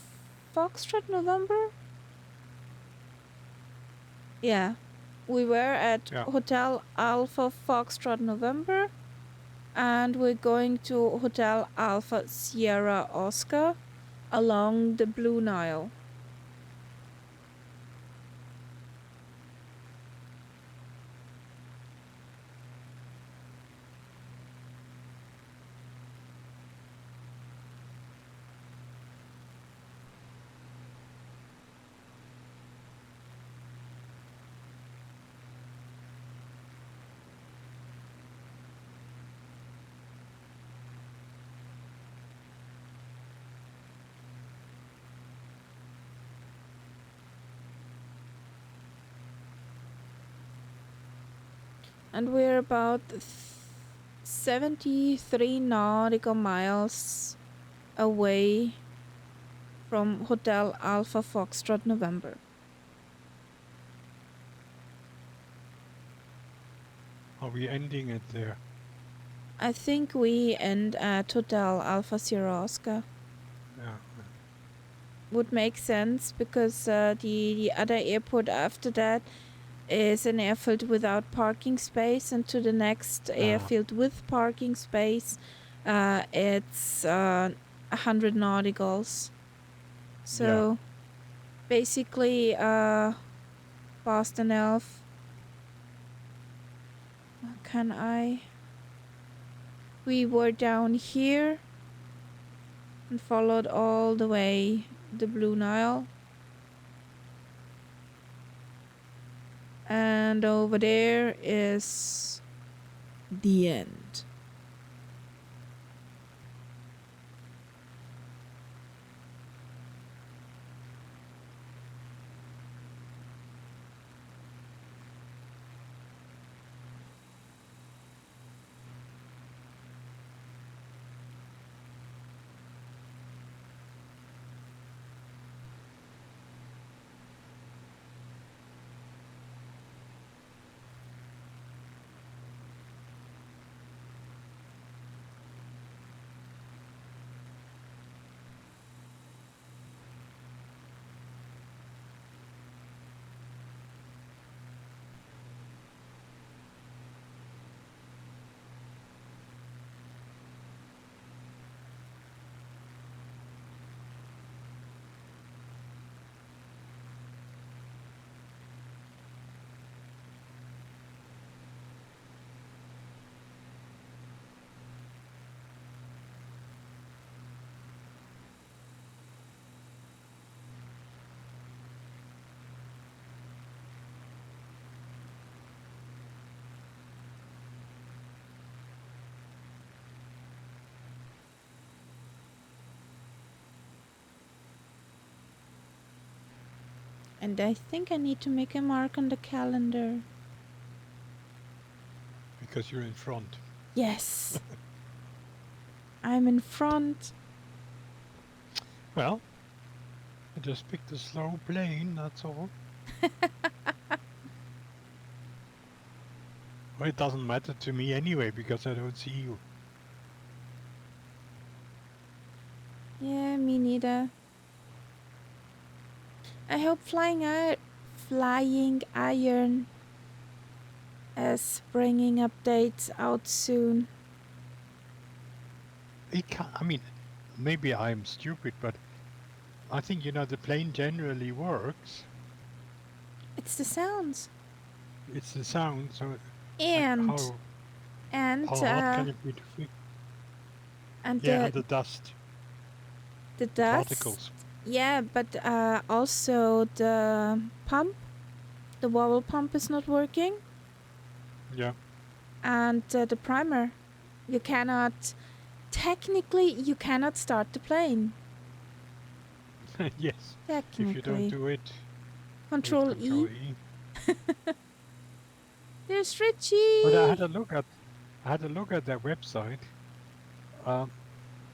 Foxtrot November? Yeah. We were at Yeah. Hotel Alpha Foxtrot November, and we're going to Hotel Alpha Sierra Oscar along the Blue Nile. And we're about 73 nautical miles away from Hotel Alpha Foxtrot November. Are we ending it there? I think we end at Hotel Alpha Sierra Oscar. Yeah. Would make sense because the other airport after that is an airfield without parking space, and to the next airfield with parking space, it's 100 nauticals. So basically, Boston Elf. Can I? We were down here and followed all the way the Blue Nile. And over there is the end. And I think I need to make a mark on the calendar. Because you're in front. Yes. I'm in front. Well, I just picked a slow plane, that's all. Well, it doesn't matter to me anyway, because I don't see you. Yeah, me neither. I hope Flying Iron is bringing updates out soon. I mean, maybe I'm stupid, but I think, the plane generally works. It's the sounds. It's the sound, so And how hard can it be to fix? and Yeah, and the dust. the dust. Particles. Yeah, but also the pump, the wobble pump is not working. Yeah. And the primer, technically you cannot start the plane. Yes. Technically. If you don't do it. Control with Control E. E. There's Richie. But I had a look at their website.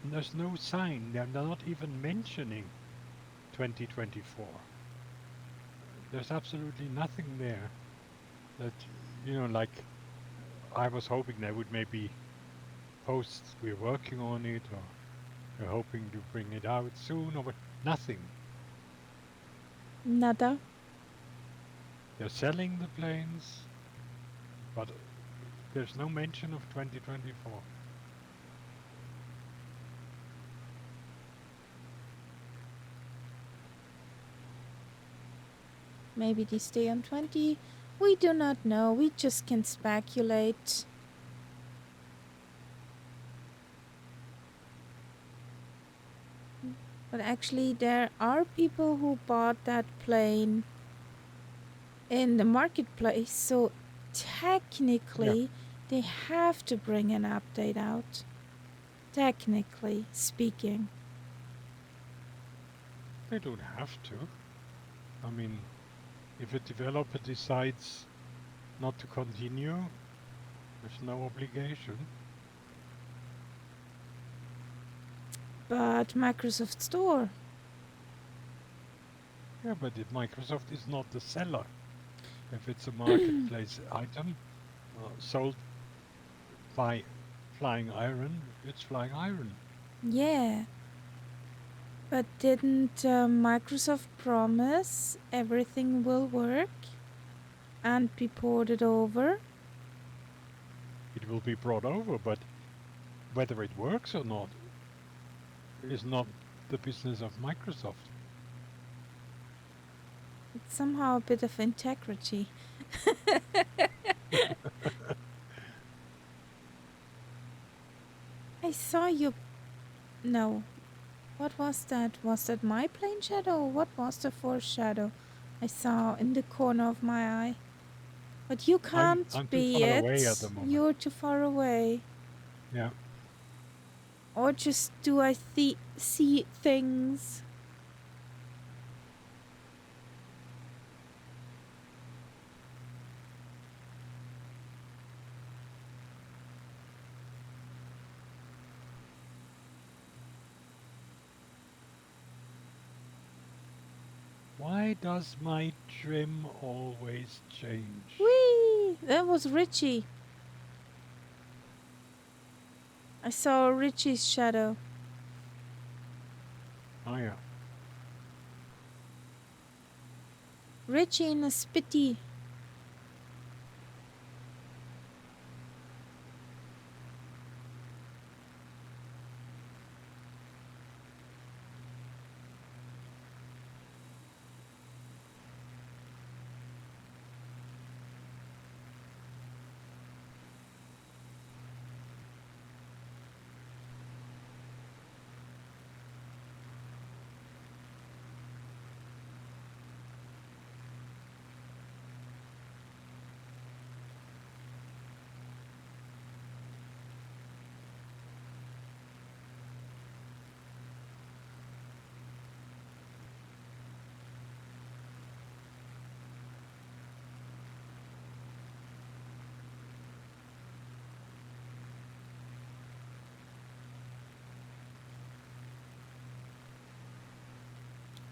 There's no sign. They're not even mentioning 2024. There's absolutely nothing there that, like I was hoping they would maybe post we're working on it, or we're hoping to bring it out soon, or nothing. Nada. They're selling the planes, but there's no mention of 2024. Maybe they stay on 20. We do not know. We just can speculate. But actually, there are people who bought that plane in the marketplace. So technically, they have to bring an update out. Technically speaking. They don't have to. I mean, if a developer decides not to continue, there's no obligation. But Microsoft Store. Yeah, but if Microsoft is not the seller, if it's a marketplace item sold by Flying Iron, it's Flying Iron. Yeah. But didn't Microsoft promise everything will work and be ported over? It will be brought over, but whether it works or not is not the business of Microsoft. It's somehow a bit of integrity. I saw you. No. What was that? Was that my plane shadow? What was the foreshadow I saw in the corner of my eye? But you can't I'm too be far it. away at the moment. You're too far away. Yeah. Or just do I see things? Why does my trim always change? Whee! That was Richie. I saw Richie's shadow. Oh yeah. Richie in a spitty.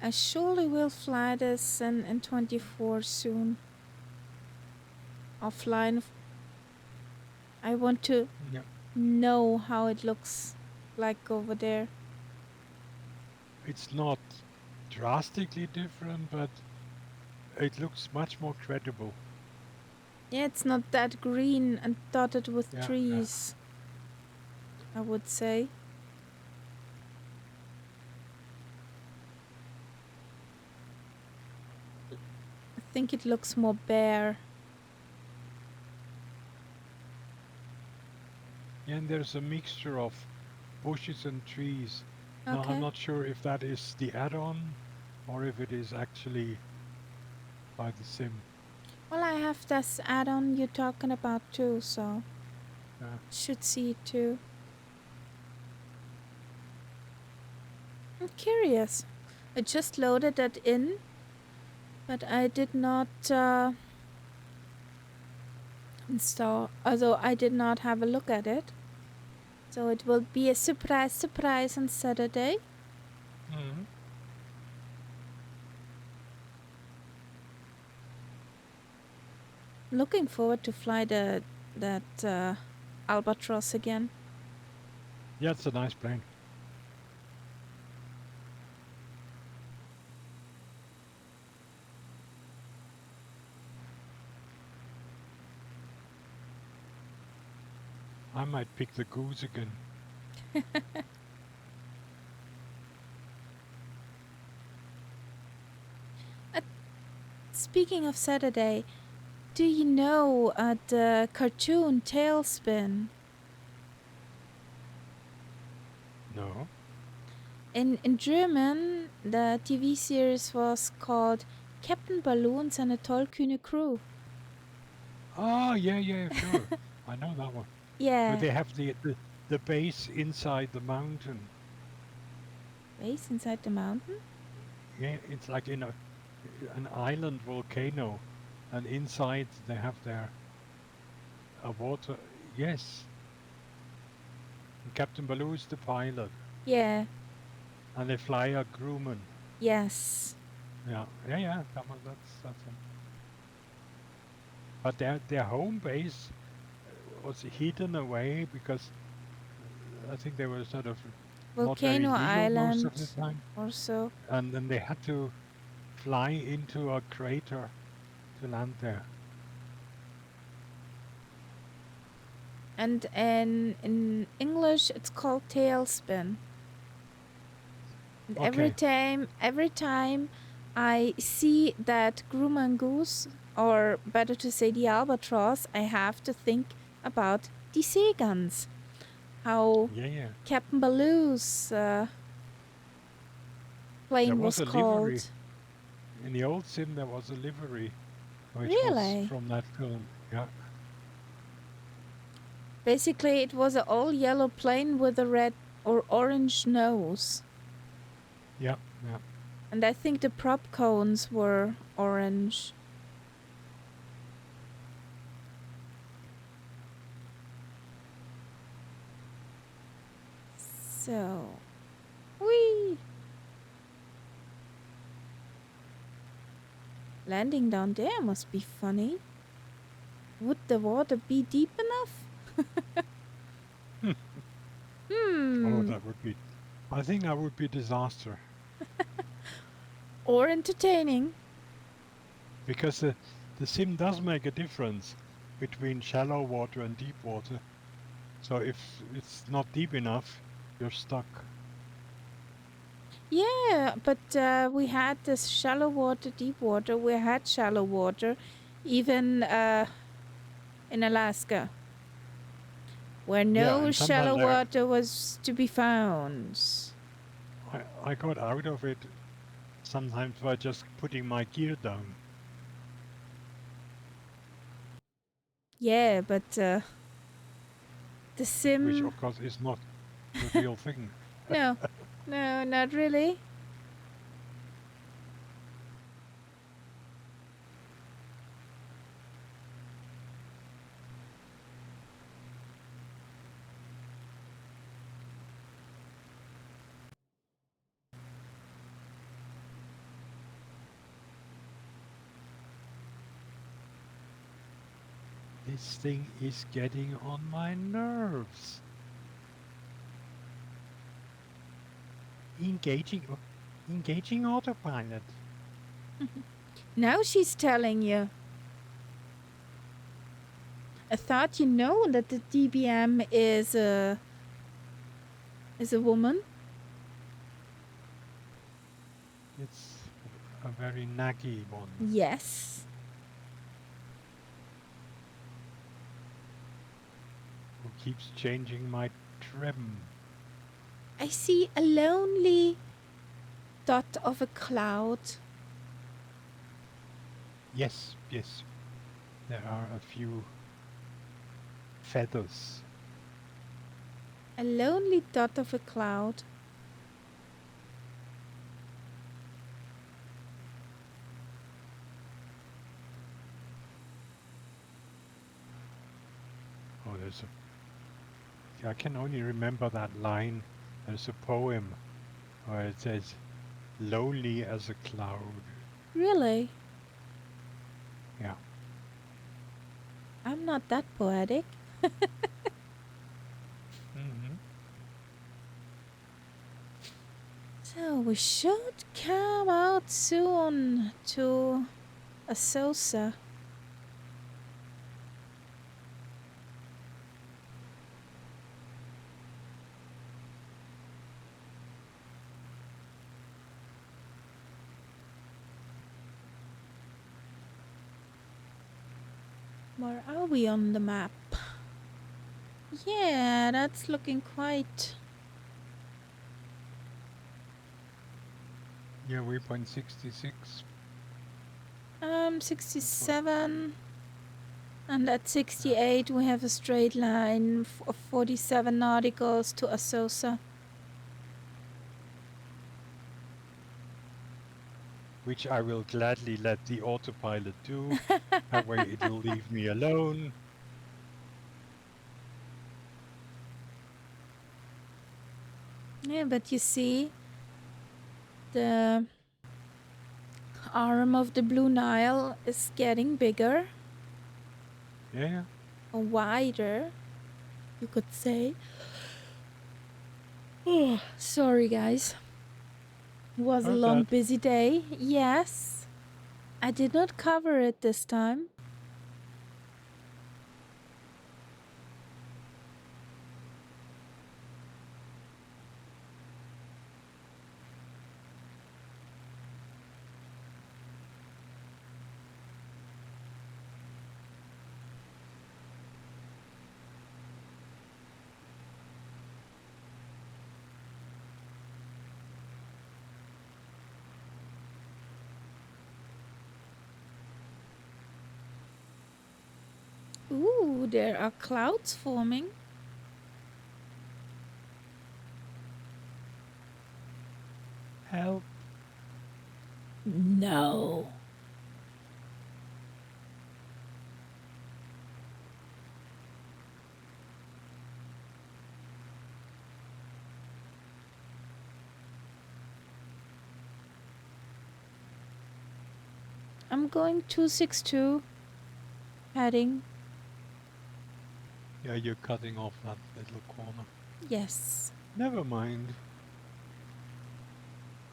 I surely will fly this in 24 soon. Offline. I want to know how it looks like over there. It's not drastically different, but it looks much more credible. Yeah, it's not that green and dotted with Yeah, trees, I would say. I think it looks more bare. Yeah, and there's a mixture of bushes and trees. Now, Okay. I'm not sure if that is the add-on or if it is actually by the sim. Well, I have this add-on you're talking about too, so Yeah. should see it too. I'm curious. I just loaded that in, but I did not install, although I did not have a look at it. So it will be a surprise on Saturday. Mm-hmm. Looking forward to fly that Albatross again. Yeah, it's a nice plane. I might pick the goose again. Speaking of Saturday, do you know the cartoon Tailspin? No. In German, the TV series was called Captain Balloons and a Tollkühne Crew. Oh, yeah, sure. I know that one. Where Yeah, they have the base inside the mountain. base inside the mountain? Yeah, it's like in an island volcano, and inside they have their a water. Yes, and Captain Baloo is the pilot, Yeah, and they fly a Grumman. yes. Yeah. That's it. But their home base was hidden away because I think they were sort of not very Volcano legal most Island of the time, or so. and then they had to fly into a crater to land there. And in English, it's called Tailspin. And Okay. every time I see that Grumman Goose, or better to say the albatross, I have to think about the Seeguns. How Yeah. Captain Baloo's There plane was was a livery. called. In the old sim, there was a livery, which was Really? from that film. Yeah. Basically, it was an all yellow plane with a red or orange nose. Yeah. And I think the prop cones were orange. So, whee! Landing down there must be funny. Would the water be deep enough? Oh, that would be. I think that would be a disaster Or entertaining. because the sim does make a difference between shallow water and deep water. So if it's not deep enough, you're stuck. Yeah, but we had this shallow water, deep water. We had shallow water, even in Alaska, where Yeah, no and sometimes shallow water was to be found. I got out of it sometimes by just putting my gear down. Yeah, but the Which sim. of course is not the real thing. No, no, not really. This thing is getting on my nerves. Engaging autopilot. Now she's telling you. I thought you know that the DBM is a woman. It's a very naggy one. Yes. Who keeps changing my trim. I see a lonely dot of a cloud. Yes. There are a few feathers. A lonely dot of a cloud. Oh, I can only remember that line. There's a poem where it says, "Lonely as a cloud." Really? Yeah. I'm not that poetic. Mm-hmm. So we should come out soon to a Sosa. Where are we on the map? Yeah, that's looking quite... Yeah, waypoint 66. 67. And at 68 we have a straight line of 47 nauticals to Asosa. Which I will gladly let the autopilot do. That way it'll leave me alone. Yeah, but you see, the arm of the Blue Nile is getting bigger, Yeah. or wider, you could say. Oh, sorry, guys. It was a How's long, that? busy day. Yes, I did not cover it this time. Ooh, there are clouds forming. Help. No. I'm going 262, heading. Yeah, you're cutting off that little corner. Yes. Never mind.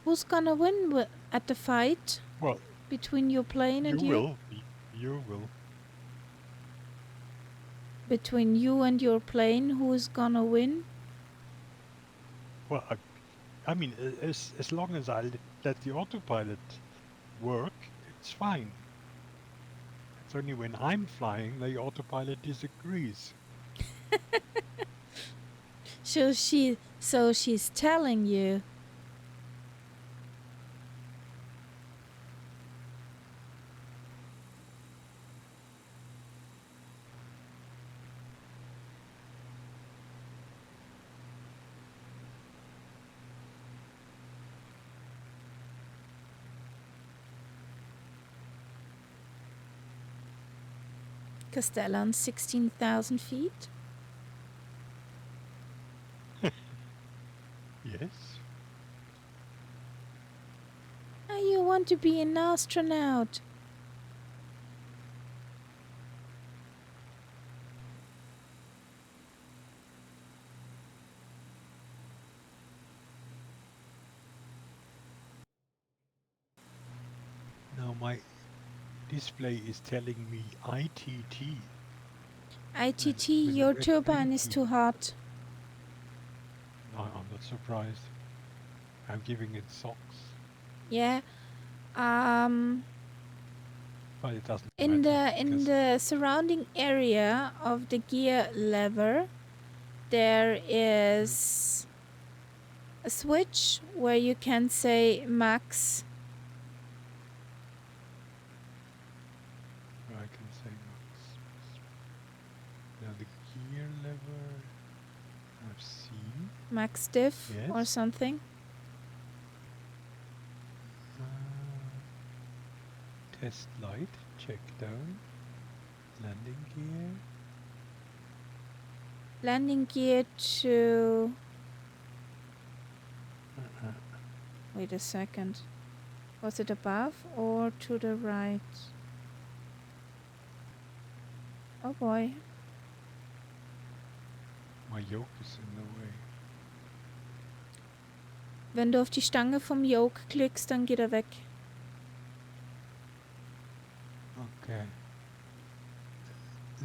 Who's gonna win at the fight Well, between your plane and you you? will. You will. Between you and your plane, who is gonna win? Well, I mean, as long as I let the autopilot work, it's fine. It's only when I'm flying the autopilot disagrees. So she's telling you. Castellan, 16,000 feet. Yes. You want to be an astronaut. Now my display is telling me ITT. ITT, with a your red turbine is T. too hot. No, I'm not surprised. I'm giving it socks, Yeah. but it doesn't In matter. the surrounding area of the gear lever, there is a switch where you can say max. I can say max. Now the gear lever I've seen. Max diff or Yes. something. Test light, check down. Landing gear. Landing gear to... Wait a second. Was it above or to the right? Oh boy. My yoke is in the way. Wenn du auf die Stange vom Yoke klickst, dann geht er weg. Okay.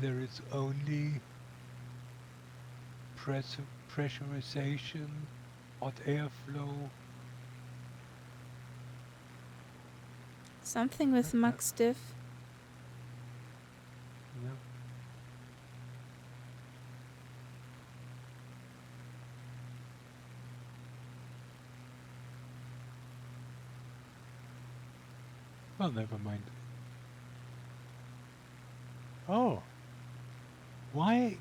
There is only pressurization, hot airflow. Something with max diff. No. Well, never mind. Oh, why?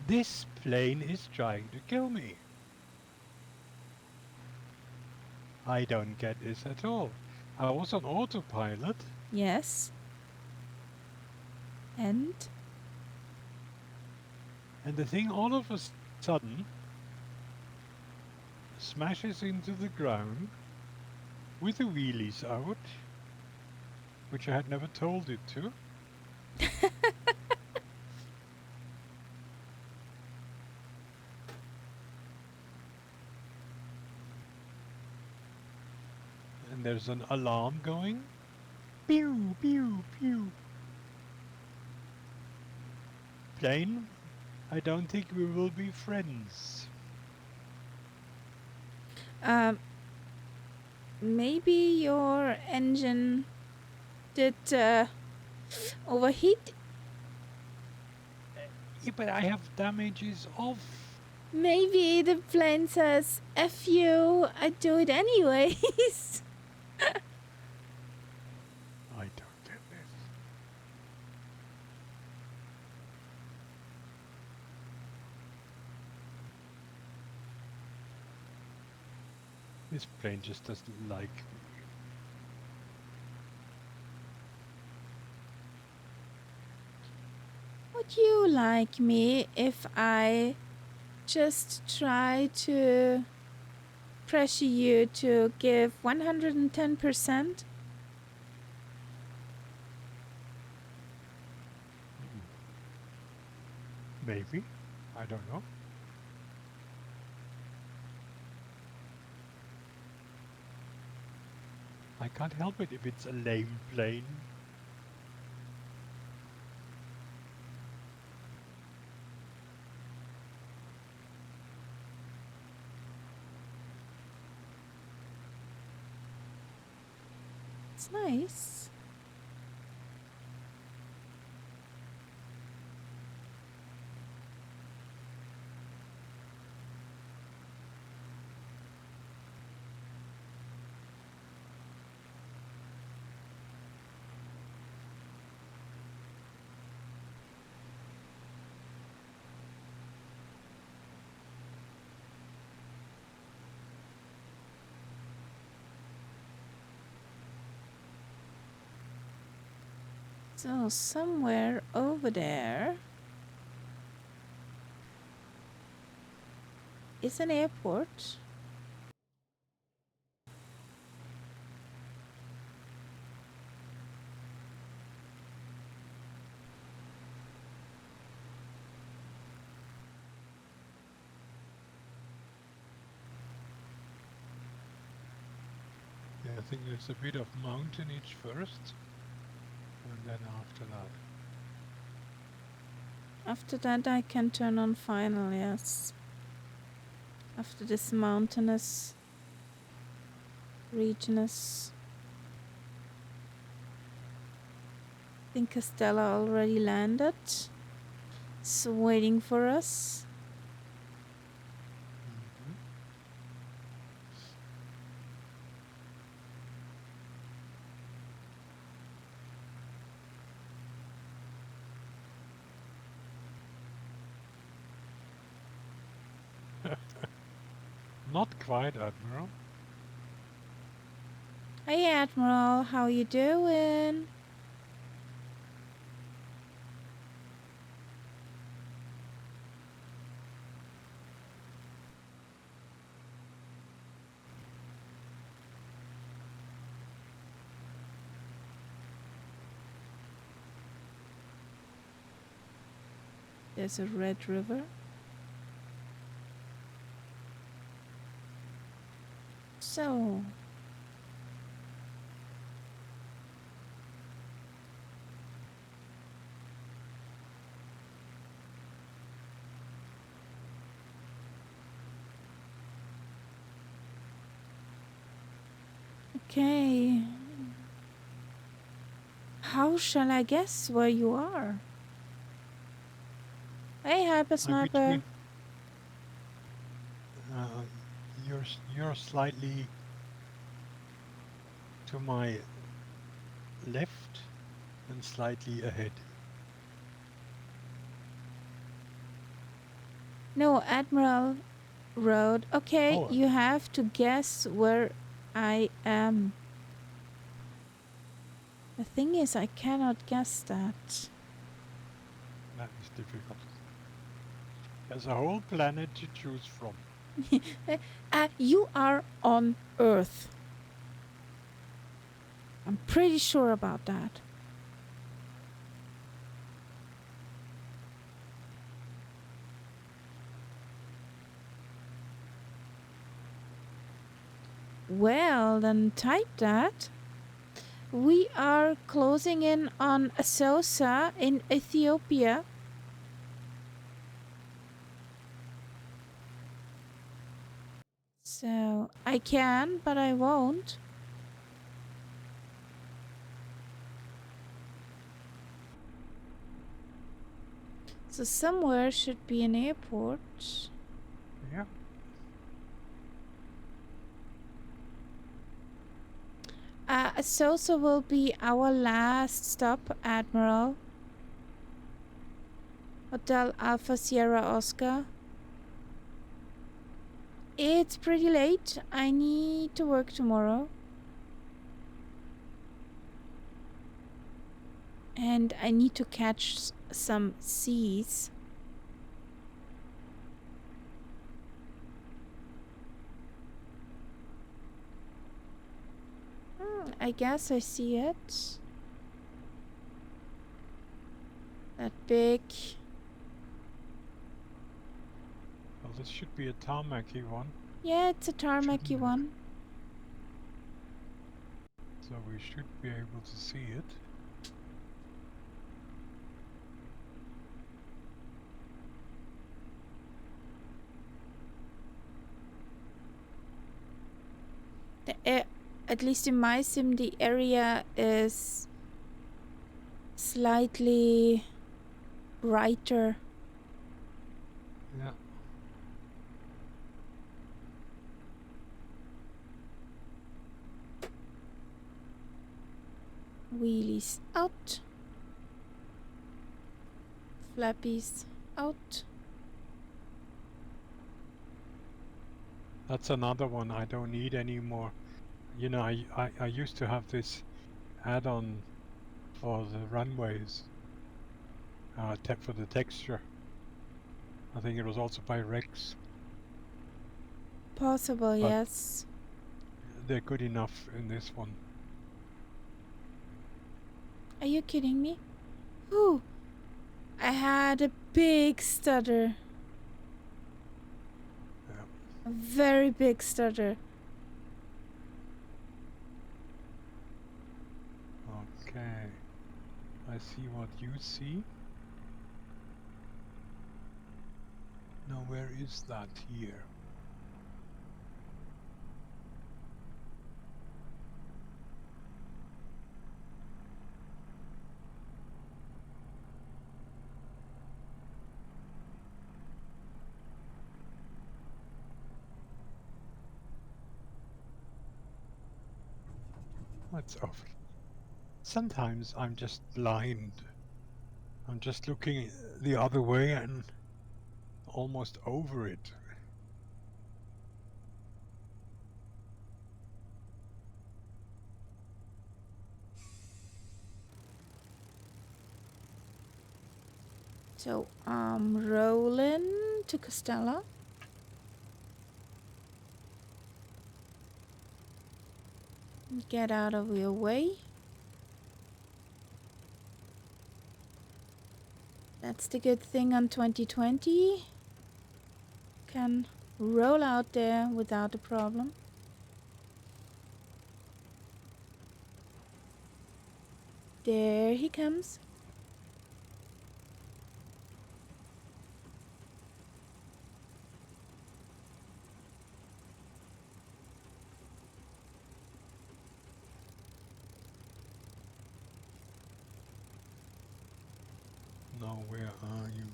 This plane is trying to kill me. I don't get this at all. I was on autopilot. Yes. And? And the thing all of a sudden smashes into the ground with the wheelies out, which I had never told it to. And there's an alarm going. Pew, pew, pew. Plane, I don't think we will be friends. Maybe your engine did overheat. Yeah, but I have damages of... Maybe the plane says, F you, I do it anyways. I don't get this. This plane just doesn't like me. Would you like me if I just try to pressure you to give 110%? Maybe. I don't know. I can't help it if it's a lame plane. It's nice. So somewhere over there is an airport. Yeah, I think there's a bit of mountainage first, and then after that. After that I can turn on final, yes. After this mountainous regions. I think Castella already landed. It's waiting for us. Not quite, Admiral. Hey Admiral, how you doing? There's a red river. So, okay. How shall I guess where you are? Hey, Hyper I'm Sniper. between. You're slightly to to my left and slightly ahead. No, Admiral Road. Okay, Oh, you have to guess where I am. The thing is, I cannot guess that. that is difficult. There's a whole planet to choose from. You are on Earth. I'm pretty sure about that. Well, then type that. We are closing in on Asosa in Ethiopia. So I can, but I won't. So somewhere should be an airport. Yeah. Asosa will be our last stop, Admiral. Hotel Alpha Sierra Oscar. It's pretty late. I need to work tomorrow. And I need to catch some seas. I guess I see it. That big. Well, this should be a tarmacy one. Yeah, it's a tarmacy Shouldn't it? one. So we should be able to see it. At least in my sim, the area is slightly brighter. Yeah. Wheelies out. Flappies out. That's another one I don't need anymore. You know, I used to have this add-on for the runways, for the texture. I think it was also by Rex. Possible, But yes. they're good enough in this one. Are you kidding me? Whew. I had a big stutter. Yeah. A very big stutter. Okay. I see what you see. Now where is that here? What's over? Sometimes I'm just blind. I'm just looking the other way and almost over it. So I'm rolling to Costello. Get out of your way. That's the good thing on 2020. Can roll out there without a problem. There he comes. Now where are you?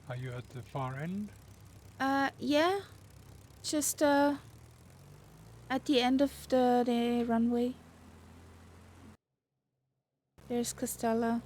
Are you at the far end? Yeah. Just At the end of the runway. There's Costella.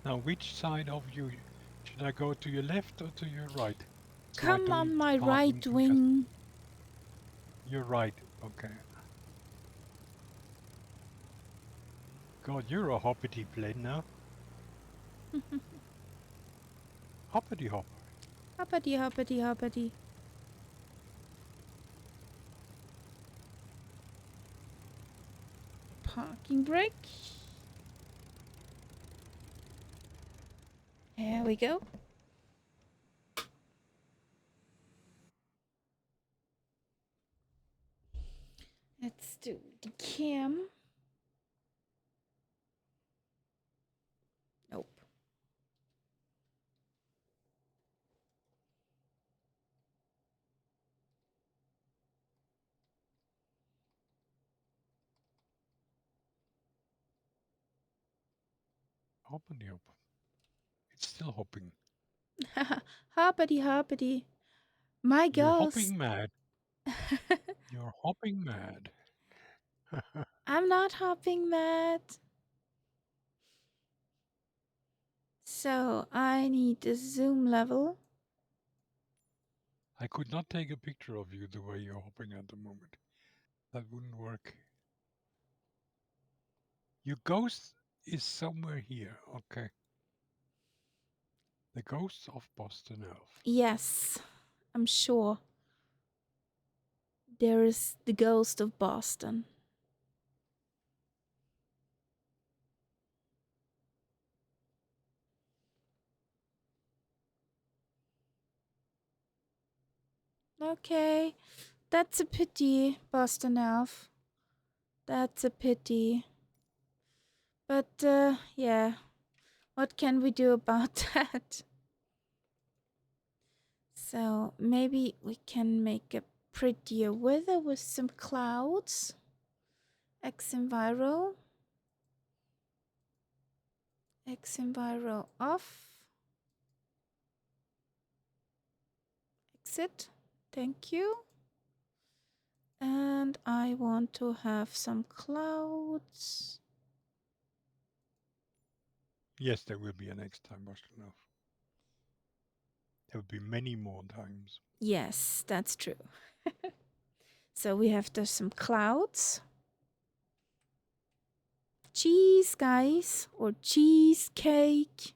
Now, which side of you should I go to your left or to your right? So I Come don't on need to my park right into wing. your right. Okay. God, you're a hoppity plane now. Hoppity hop. Hoppity, hoppity, hoppity. Parking brake. There we go. Let's do the cam. Nope. Hoppity hop. It's still hopping. Hoppity, hoppity. My You're ghost. hopping mad. You're hopping mad. I'm not hopping mad. So I need the zoom level. I could not take a picture of you the way you're hopping at the moment. That wouldn't work. Your ghost is somewhere here. Okay. The ghost of Boston Elf. Yes, I'm sure. There is the ghost of Boston. Okay, that's a pity, Boston Elf. That's a pity. But, yeah, what can we do about that? So, maybe we can make a prettier weather with some clouds. X-Enviro. X-Enviro off. Exit. Thank you. And I want to have some clouds. Yes, there will be a next time, Boston Elf. There will be many more times. Yes, that's true. So we have there's some clouds. Cheese, guys, or cheesecake.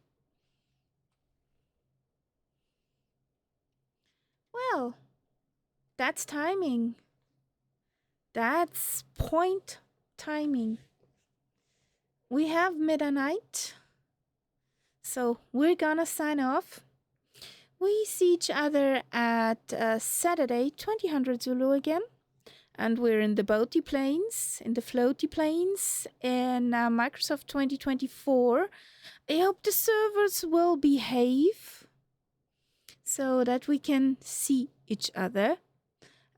Well, that's timing. That's point timing. We have midnight. So we're gonna sign off. We see each other at Saturday, 2000 Zulu again. And we're in the boaty planes, in the floaty planes, in Microsoft 2024. I hope the servers will behave so that we can see each other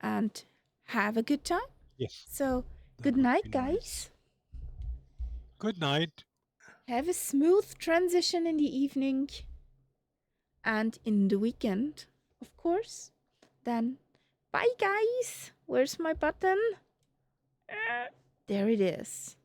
and have a good time. Yes. So, That good would night, be guys. nice. Good night. Have a smooth transition in the evening and in the weekend, of course. Then, bye, guys. Where's my button? There it is.